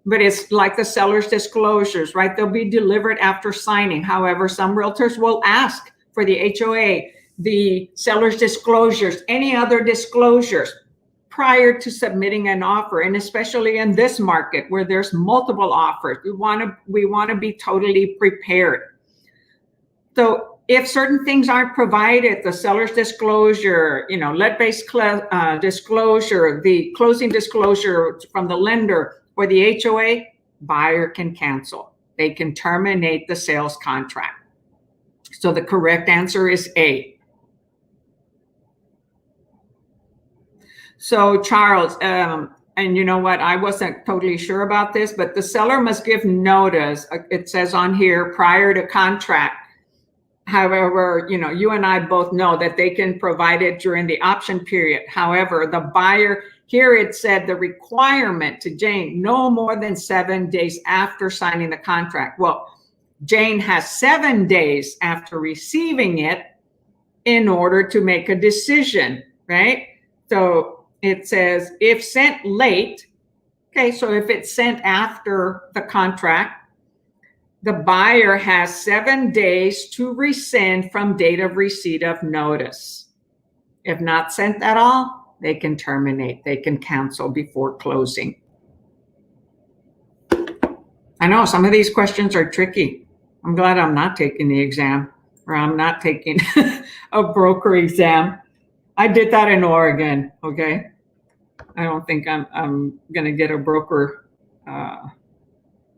but it's like the seller's disclosures, right? They'll be delivered after signing. However, some realtors will ask for the HOA, the seller's disclosures, any other disclosures prior to submitting an offer. And especially in this market where there's multiple offers, we want to be totally prepared. So if certain things aren't provided, the seller's disclosure, lead-based disclosure, the closing disclosure from the lender, or the HOA, buyer can cancel. They can terminate the sales contract. So the correct answer is A. So Charles, and you know what, I wasn't totally sure about this, but the seller must give notice, it says on here, prior to contract. However, you and I both know that they can provide it during the option period. However, the buyer, here it said the requirement to Jane, no more than 7 days after signing the contract. Well, Jane has 7 days after receiving it in order to make a decision, right? So it says if sent late, okay, so if it's sent after the contract, the buyer has 7 days to rescind from date of receipt of notice. If not sent at all, they can terminate, they can cancel before closing. I know some of these questions are tricky. I'm glad I'm not taking the exam, or I'm not taking a broker exam. I did that in Oregon, okay? I don't think I'm gonna get a broker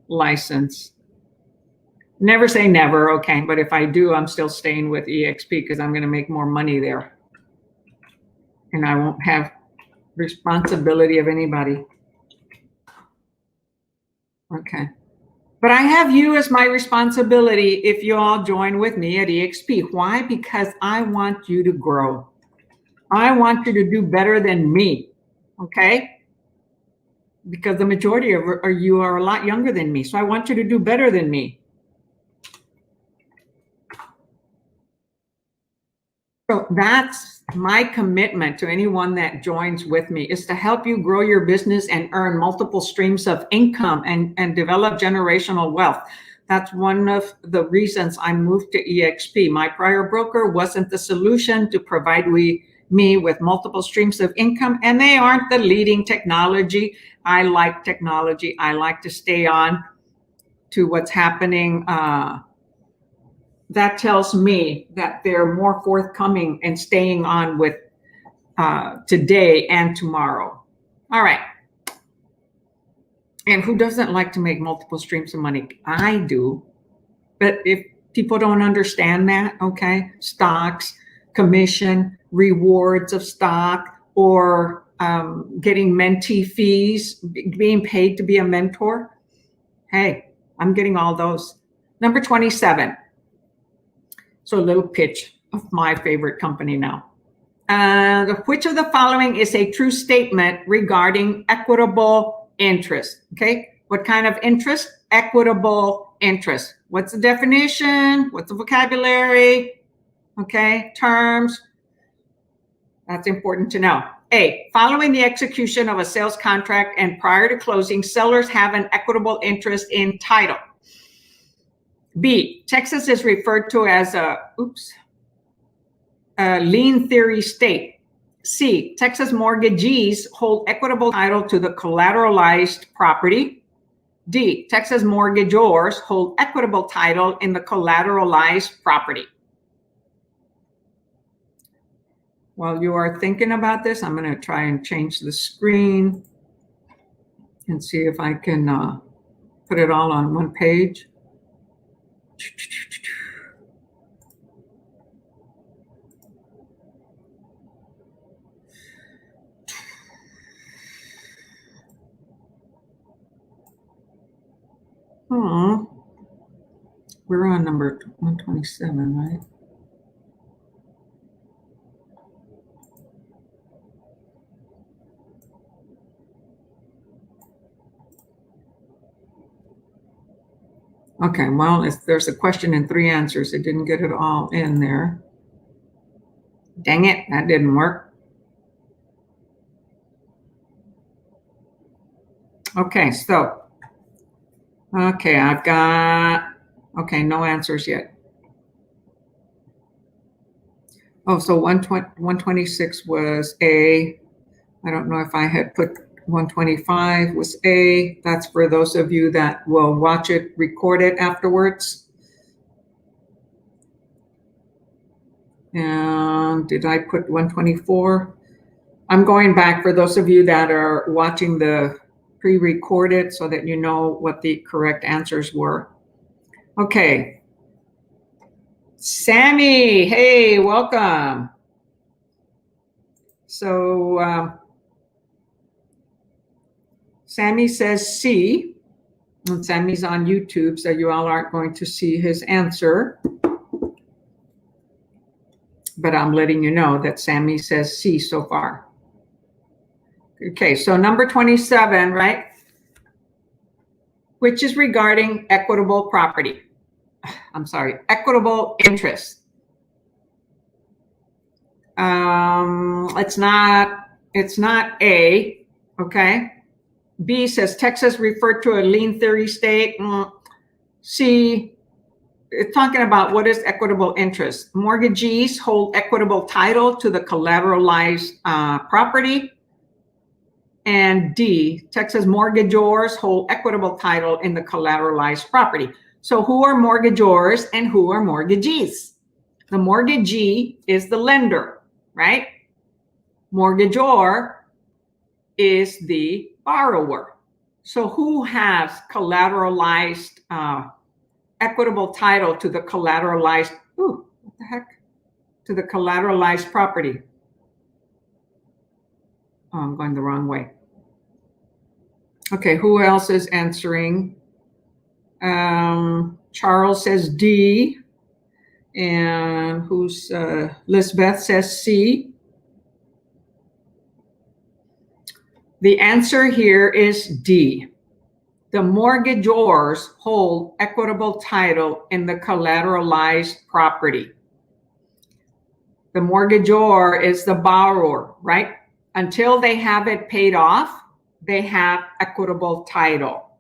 license. Never say never, okay? But if I do, I'm still staying with EXP because I'm gonna make more money there. And I won't have responsibility of anybody. Okay. But I have you as my responsibility if you all join with me at EXP. Why? Because I want you to grow. I want you to do better than me, okay? Because the majority of you are a lot younger than me. So I want you to do better than me. So that's my commitment to anyone that joins with me, is to help you grow your business and earn multiple streams of income and develop generational wealth. That's one of the reasons I moved to EXP. My prior broker wasn't the solution to provide me with multiple streams of income, and they aren't the leading technology. I like technology. I like to stay on to what's happening. That tells me that they're more forthcoming and staying on with today and tomorrow. All right. And who doesn't like to make multiple streams of money? I do. But if people don't understand that, okay, stocks, commission, rewards of stock, or getting mentee fees, being paid to be a mentor, hey, I'm getting all those. Number 27. So a little pitch of my favorite company now. Which of the following is a true statement regarding equitable interest? Okay, what kind of interest? Equitable interest. What's the definition? What's the vocabulary? Okay, terms. That's important to know. A, following the execution of a sales contract and prior to closing, sellers have an equitable interest in title. B, Texas is referred to as a lien theory state. C, Texas mortgagees hold equitable title to the collateralized property. D, Texas mortgagors hold equitable title in the collateralized property. While you are thinking about this, I'm going to try and change the screen and see if I can put it all on one page. Oh, we're on number 127, right? Okay, well, if there's a question and 3 answers, it didn't get it all in there. Dang it, that didn't work. Okay, so, okay, I've got, okay, no answers yet. Oh, so 126 was A. I don't know if I had put 125 was A. That's for those of you that will watch it, record it afterwards. And did I put 124? I'm going back for those of you that are watching the pre-recorded so that you know what the correct answers were. Okay. Sammy, hey, welcome. So Sammy says C, and Sammy's on YouTube, so you all aren't going to see his answer. But I'm letting you know that Sammy says C so far. Okay, so number 27, right? Which is regarding equitable property. I'm sorry, equitable interest. It's not A, okay? B says Texas referred to a lien theory state. C, it's talking about what is equitable interest. Mortgagees hold equitable title to the collateralized property. And D, Texas mortgagors hold equitable title in the collateralized property. So who are mortgagors and who are mortgagees? The mortgagee is the lender, right? Mortgagor is the borrower. So who has collateralized equitable title to the collateralized, what the heck? To the collateralized property. Oh, I'm going the wrong way. Okay, who else is answering? Charles says D. And who's Lisbeth says C. The answer here is D. The mortgagors hold equitable title in the collateralized property. The mortgagor is the borrower, right? Until they have it paid off, they have equitable title.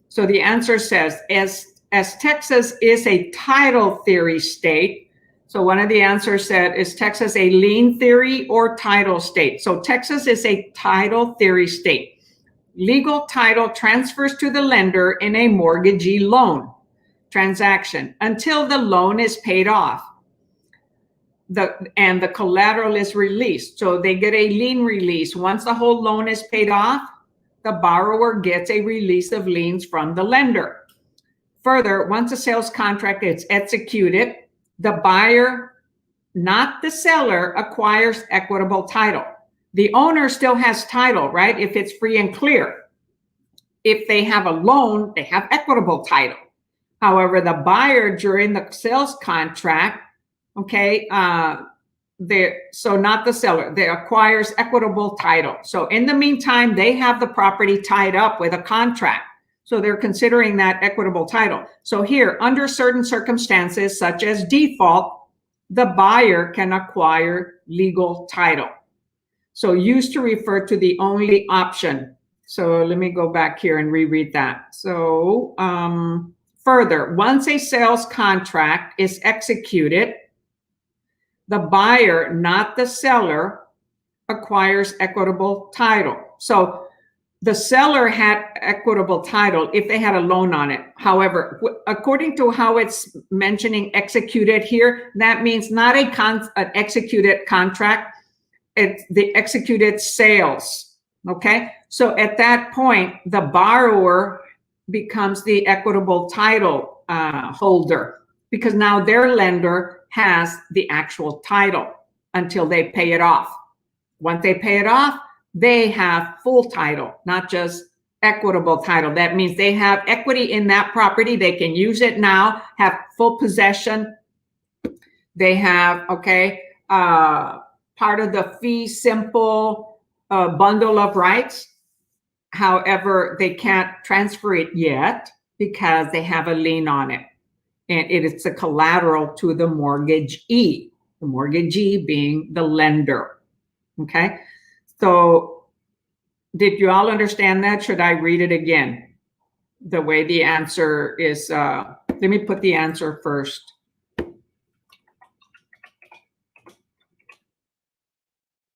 So the answer says, as Texas is a title theory state, so one of the answers said, is Texas a lien theory or title state? So Texas is a title theory state. Legal title transfers to the lender in a mortgagee loan transaction until the loan is paid off. And the collateral is released. So they get a lien release. Once the whole loan is paid off, the borrower gets a release of liens from the lender. Further, once a sales contract is executed, the buyer, not the seller, acquires equitable title. The owner still has title, right? If it's free and clear. If they have a loan, they have equitable title. However, the buyer during the sales contract, okay, so not the seller, they acquires equitable title. So in the meantime, they have the property tied up with a contract. So they're considering that equitable title. So here, under certain circumstances, such as default, the buyer can acquire legal title. So used to refer to the only option. So let me go back here and reread that. So further, once a sales contract is executed, the buyer, not the seller, acquires equitable title. So the seller had equitable title if they had a loan on it. However, according to how it's mentioning executed here, that means not an executed contract, it's the executed sales. Okay, so at that point, the borrower becomes the equitable title holder, because now their lender has the actual title until they pay it off. Once they pay it off, they have full title, not just equitable title. That means they have equity in that property. They can use it now, have full possession. They have, part of the fee simple bundle of rights. However, they can't transfer it yet because they have a lien on it. And it is a collateral to the mortgagee, the mortgagee being the lender. Okay, so did you all understand that? Should I read it again? The way the answer is, let me put the answer first.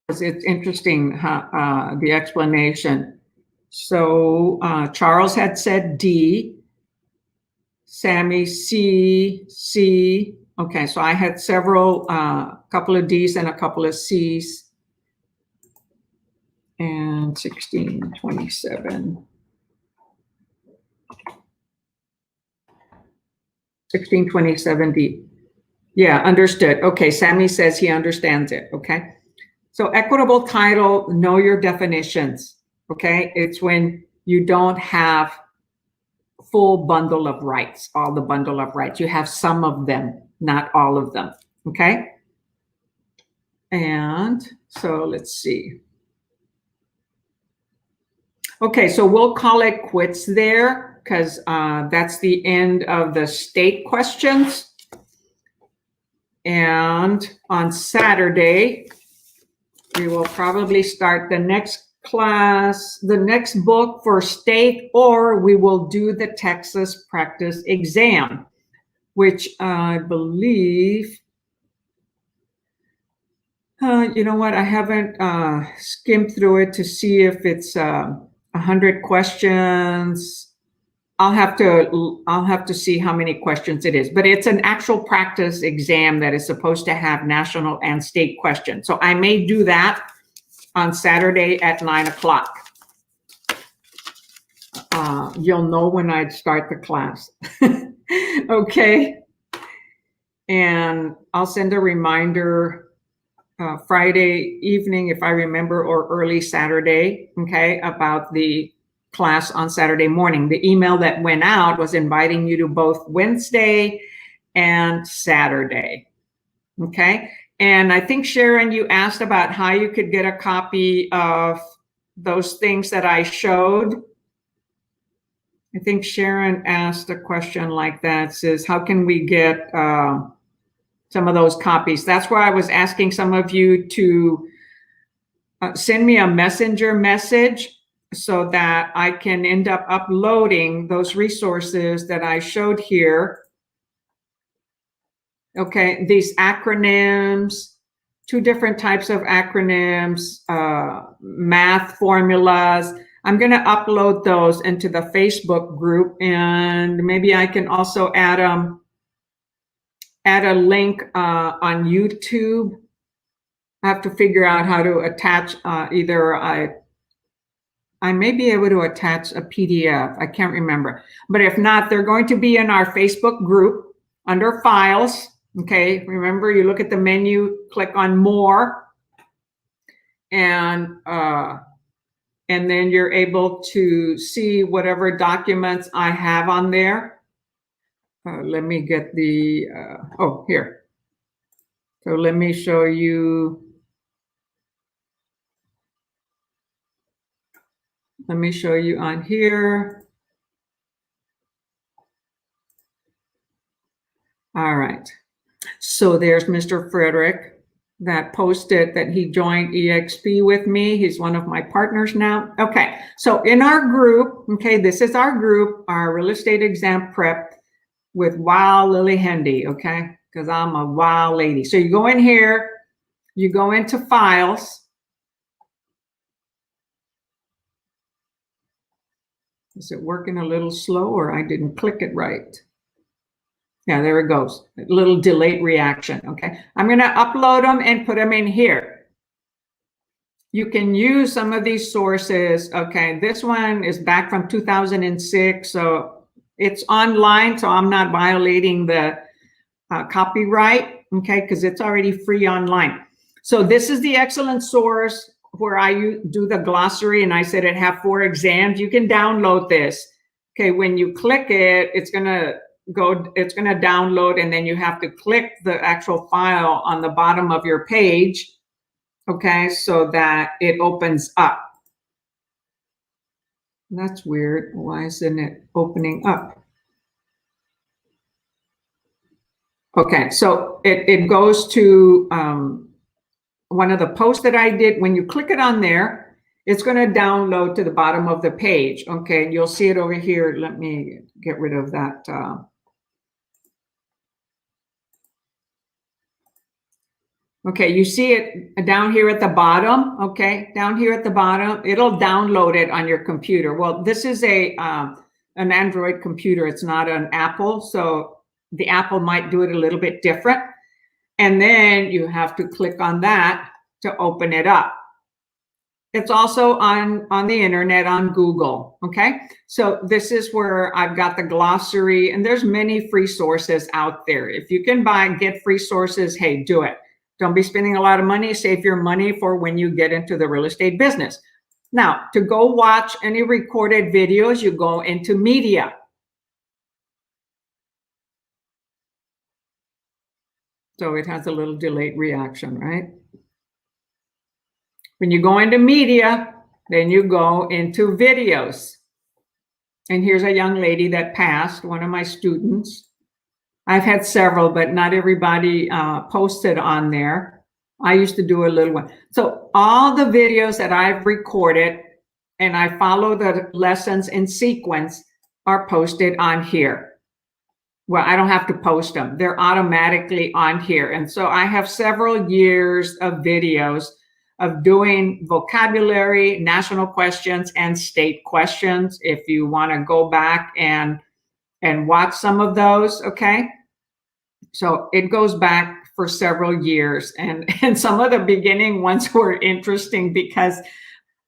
It's interesting, the explanation. So Charles had said D, Sammy C. Okay, so I had several, couple of D's and a couple of C's. And 1627. 1627D. Yeah, understood. Okay, Sammy says he understands it. Okay. So equitable title, know your definitions. Okay. It's when you don't have full bundle of rights, all the bundle of rights. You have some of them, not all of them. Okay. And so let's see. Okay, so we'll call it quits there, because that's the end of the state questions. And on Saturday, we will probably start the next class, the next book for state, or we will do the Texas practice exam, which I believe, you know what, I haven't skimmed through it to see if it's 100 questions. I'll have to see how many questions it is, but it's an actual practice exam that is supposed to have national and state questions. So I may do that on Saturday at 9 o'clock. You'll know when I start the class. Okay. And I'll send a reminder Friday evening, if I remember, or early Saturday, okay, about the class on Saturday morning. The email that went out was inviting you to both Wednesday and Saturday, okay? And I think, Sharon, you asked about how you could get a copy of those things that I showed. I think Sharon asked a question like that, says, how can we get some of those copies? That's why I was asking some of you to send me a messenger message so that I can end up uploading those resources that I showed here. Okay, these acronyms, 2 different types of acronyms, math formulas. I'm going to upload those into the Facebook group, and maybe I can also add a link on YouTube. I have to figure out how to attach either I may be able to attach a PDF. I can't remember. But if not, they're going to be in our Facebook group under files. Okay, remember, you look at the menu, click on more, and then you're able to see whatever documents I have on there. Let me get the, oh, here. So let me show you. Let me show you on here. All right. So there's Mr. Frederick that posted that he joined EXP with me. He's one of my partners now. Okay. So in our group, okay, this is our group, our real estate exam prep with Wow Lillie Hendy, okay? Because I'm a wow lady. So you go in here, you go into files. Is it working a little slow, or I didn't click it right? Yeah, there it goes. A little delayed reaction, okay? I'm going to upload them and put them in here. you can use some of these sources. Okay, this one is back from 2006, so it's online, so I'm not violating the copyright, okay, because it's already free online. So this is the excellent source where I do the glossary, and I said it have 4 exams. You can download this. Okay, when you click it, it's gonna download, and then you have to click the actual file on the bottom of your page, okay, so that it opens up. That's weird. Why isn't it opening up? Okay, so it goes to one of the posts that I did. When you click it on there, it's going to download to the bottom of the page. Okay, you'll see it over here. Let me get rid of that. Okay, you see it down here at the bottom. Okay, down here at the bottom, it'll download it on your computer. Well, this is an Android computer. It's not an Apple, so the Apple might do it a little bit different. And then you have to click on that to open it up. It's also on the internet, on Google, okay? So this is where I've got the glossary, and there's many free sources out there. If you can get free sources, hey, do it. Don't be spending a lot of money. Save your money for when you get into the real estate business. Now, to go watch any recorded videos, you go into media. So it has a little delayed reaction, right? When you go into media, then you go into videos. And here's a young lady that passed, one of my students. I've had several, but not everybody posted on there. I used to do a little one. So all the videos that I've recorded and I follow the lessons in sequence are posted on here. Well, I don't have to post them. They're automatically on here. And so I have several years of videos of doing vocabulary, national questions, and state questions. If you want to go back and watch some of those, okay? So it goes back for several years. And some of the beginning ones were interesting because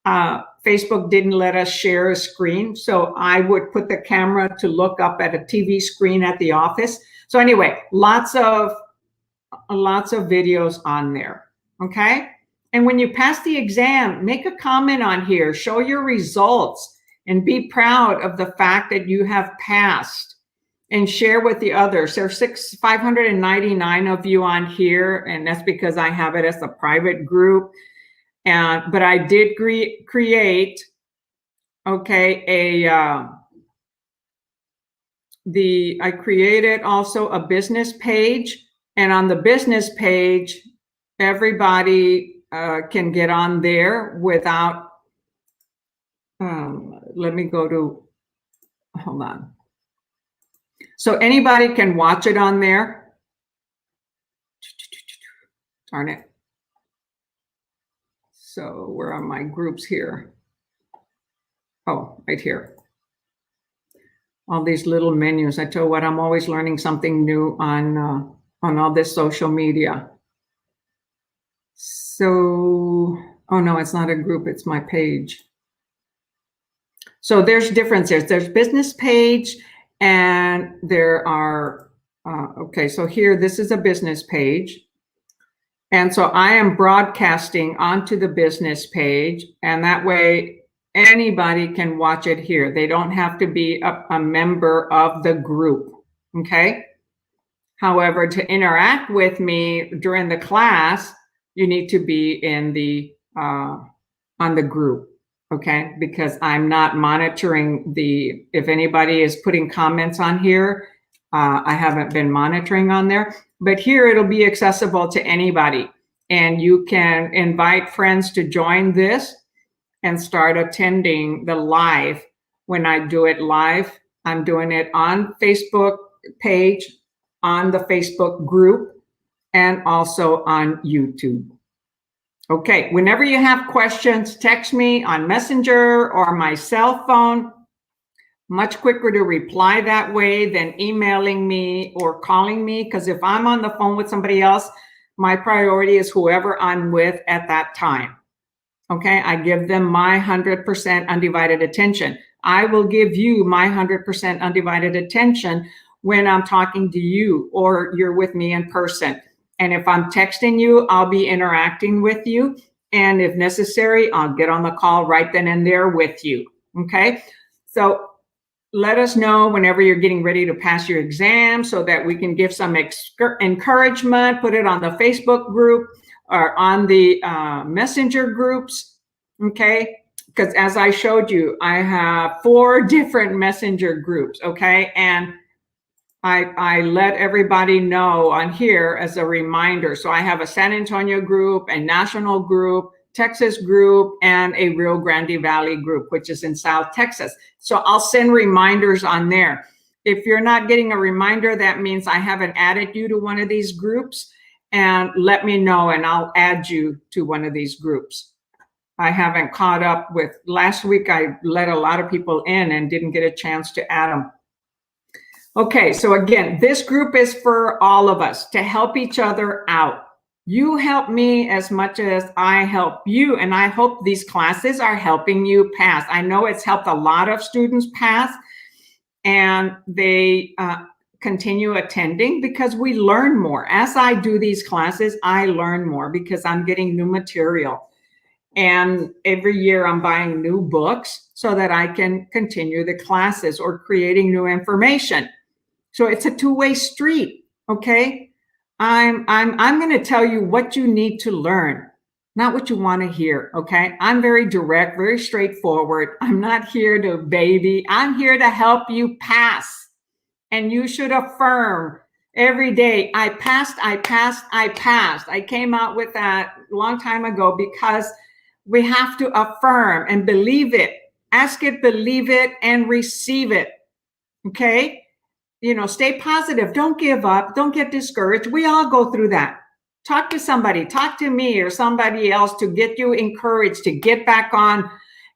Facebook didn't let us share a screen. So I would put the camera to look up at a TV screen at the office. So anyway, lots of videos on there, okay? And when you pass the exam, make a comment on here, show your results, and be proud of the fact that you have passed, and share with the others. There's 599 of you on here, and that's because I have it as a private group. But I did create, okay, I created also a business page, and on the business page, everybody can get on there without, let me go to, hold on. So anybody can watch it on there. Darn it. So where are my groups here? Oh, right here. All these little menus. I tell you what, I'm always learning something new on all this social media. So, oh no, it's not a group, it's my page. So there's differences. There's business page, and there are, okay, so here, this is a business page. And so I am broadcasting onto the business page, and that way anybody can watch it here. They don't have to be a member of the group, okay? However, to interact with me during the class, you need to be in the on the group, okay? Because I'm not monitoring if anybody is putting comments on here, I haven't been monitoring on there. But here it'll be accessible to anybody, and you can invite friends to join this and start attending the live. When I do it live, I'm doing it on Facebook page, on the Facebook group, and also on YouTube. Okay, whenever you have questions, text me on Messenger or my cell phone. Much quicker to reply that way than emailing me or calling me, because if I'm on the phone with somebody else, my priority is whoever I'm with at that time. Okay, I give them my 100% undivided attention. I will give you my 100% undivided attention when I'm talking to you or you're with me in person. And if I'm texting you, I'll be interacting with you. And if necessary, I'll get on the call right then and there with you. Okay, so let us know whenever you're getting ready to pass your exam so that we can give some encouragement, put it on the Facebook group or on the messenger groups, okay? Because as I showed you, I have 4 different messenger groups, okay? And I let everybody know on here as a reminder. So I have a San Antonio group, a national group, Texas group, and a Rio Grande Valley group, which is in South Texas. So I'll send reminders on there. If you're not getting a reminder, that means I haven't added you to one of these groups, and let me know and I'll add you to one of these groups. I haven't caught up with, last week I let a lot of people in and didn't get a chance to add them. Okay, so again, this group is for all of us to help each other out. You help me as much as I help you, and I hope these classes are helping you pass. I know it's helped a lot of students pass, and they continue attending because we learn more. As I do these classes, I learn more because I'm getting new material. And every year I'm buying new books so that I can continue the classes or creating new information. So it's a two-way street, okay? I'm going to tell you what you need to learn, not what you want to hear, okay? I'm very direct, very straightforward. I'm not here to baby. I'm here to help you pass. And you should affirm every day, I passed, I passed, I passed. I came out with that a long time ago because we have to affirm and believe it. Ask it, believe it, and receive it, okay? You know, stay positive. Don't give up. Don't get discouraged. We all go through that. Talk to somebody, talk to me or somebody else to get you encouraged to get back on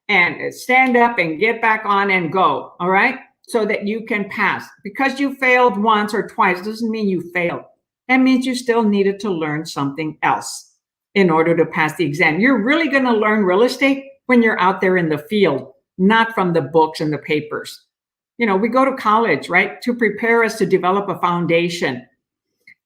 and stand up and get back on and go. All right. So that you can pass. Because you failed once or twice doesn't mean you failed. That means you still needed to learn something else in order to pass the exam. You're really going to learn real estate when you're out there in the field, not from the books and the papers. You know, we go to college, right, to prepare us to develop a foundation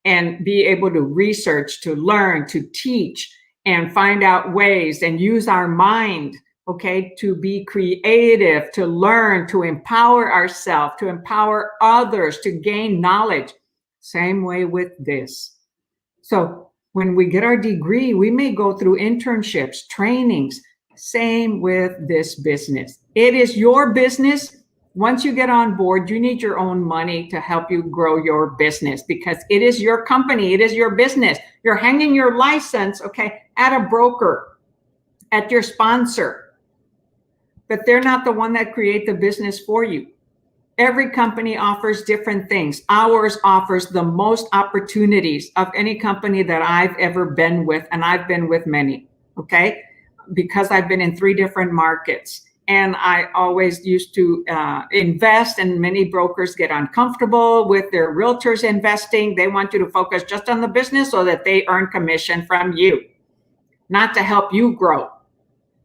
and be able to research, to learn, to teach, and find out ways and use our mind, okay, to be creative, to learn, to empower ourselves, to empower others, to gain knowledge. Same way with this. So when we get our degree, we may go through internships, trainings. Same with this business. It is your business. Once you get on board, you need your own money to help you grow your business because it is your company. It is your business. You're hanging your license, okay, at a broker, at your sponsor, but they're not the one that create the business for you. Every company offers different things. Ours offers the most opportunities of any company that I've ever been with, and I've been with many, okay, because I've been in 3 different markets. And I always used to invest, and many brokers get uncomfortable with their realtors investing. They want you to focus just on the business so that they earn commission from you, not to help you grow.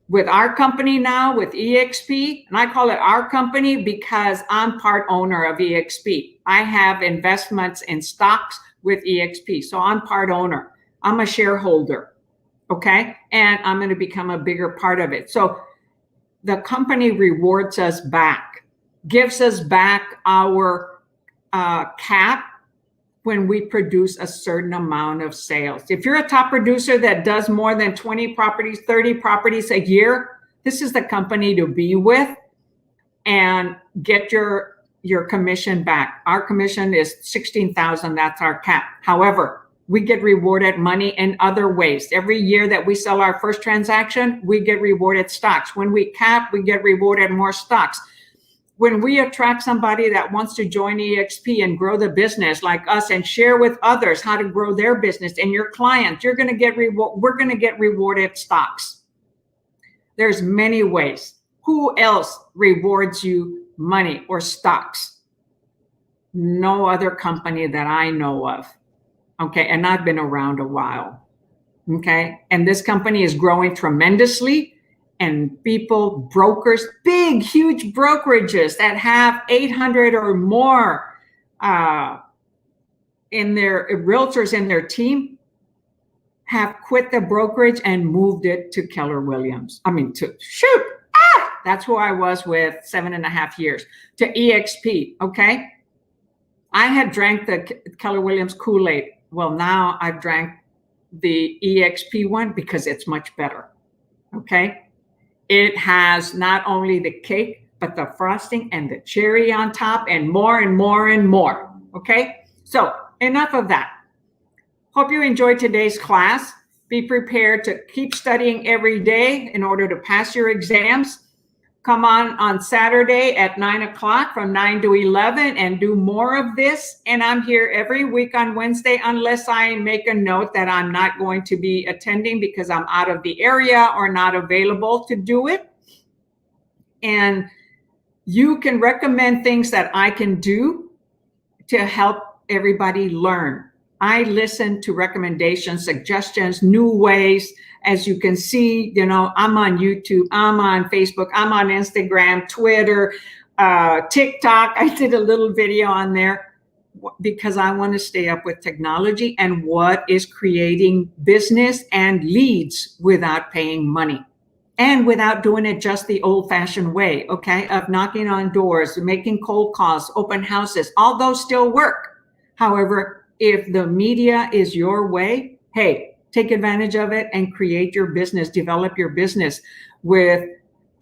With our company now, with EXP, and I call it our company because I'm part owner of EXP. I have investments in stocks with EXP, so I'm part owner. I'm a shareholder, okay? And I'm going to become a bigger part of it. So the company rewards us back, gives us back our cap when we produce a certain amount of sales. If you're a top producer that does more than 20 properties, 30 properties a year, this is the company to be with and get your commission back. Our commission is $16,000. That's our cap. However, we get rewarded money in other ways. Every year that we sell our first transaction, we get rewarded stocks. When we cap, we get rewarded more stocks. When we attract somebody that wants to join EXP and grow the business like us and share with others how to grow their business and your clients, we're going to get rewarded stocks. There's many ways. Who else rewards you money or stocks? No other company that I know of. Okay, and I've been around a while. Okay. And this company is growing tremendously. And people, brokers, big, huge brokerages that have 800 or more in their realtors in their team have quit the brokerage and moved it to Keller Williams. That's who I was with 7.5 years, to EXP. Okay. I had drank the Keller Williams Kool-Aid. Well, now I've drank the EXP one because it's much better. Okay. It has not only the cake, but the frosting and the cherry on top and more and more and more. Okay. So enough of that. Hope you enjoyed today's class. Be prepared to keep studying every day in order to pass your exams. Come on Saturday at 9 o'clock from 9 to 11 and do more of this. And I'm here every week on Wednesday, unless I make a note that I'm not going to be attending because I'm out of the area or not available to do it. And you can recommend things that I can do to help everybody learn. I listen to recommendations, suggestions, new ways. As you can see, I'm on YouTube, I'm on Facebook, I'm on Instagram, Twitter, TikTok. I did a little video on there because I want to stay up with technology and what is creating business and leads without paying money and without doing it just the old-fashioned way, okay, of knocking on doors, making cold calls, open houses. All those still work. However, if the media is your way, hey, take advantage of it and create your business, develop your business with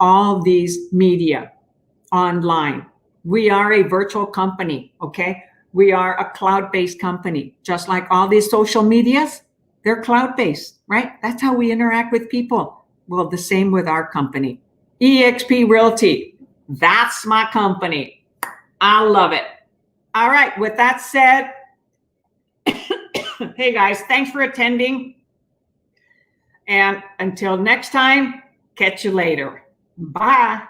all these media online. We are a virtual company, okay? We are a cloud-based company. Just like all these social medias, they're cloud-based, right? That's how we interact with people. Well, the same with our company. EXP Realty, that's my company. I love it. All right, with that said, hey guys, thanks for attending. And until next time, catch you later. Bye.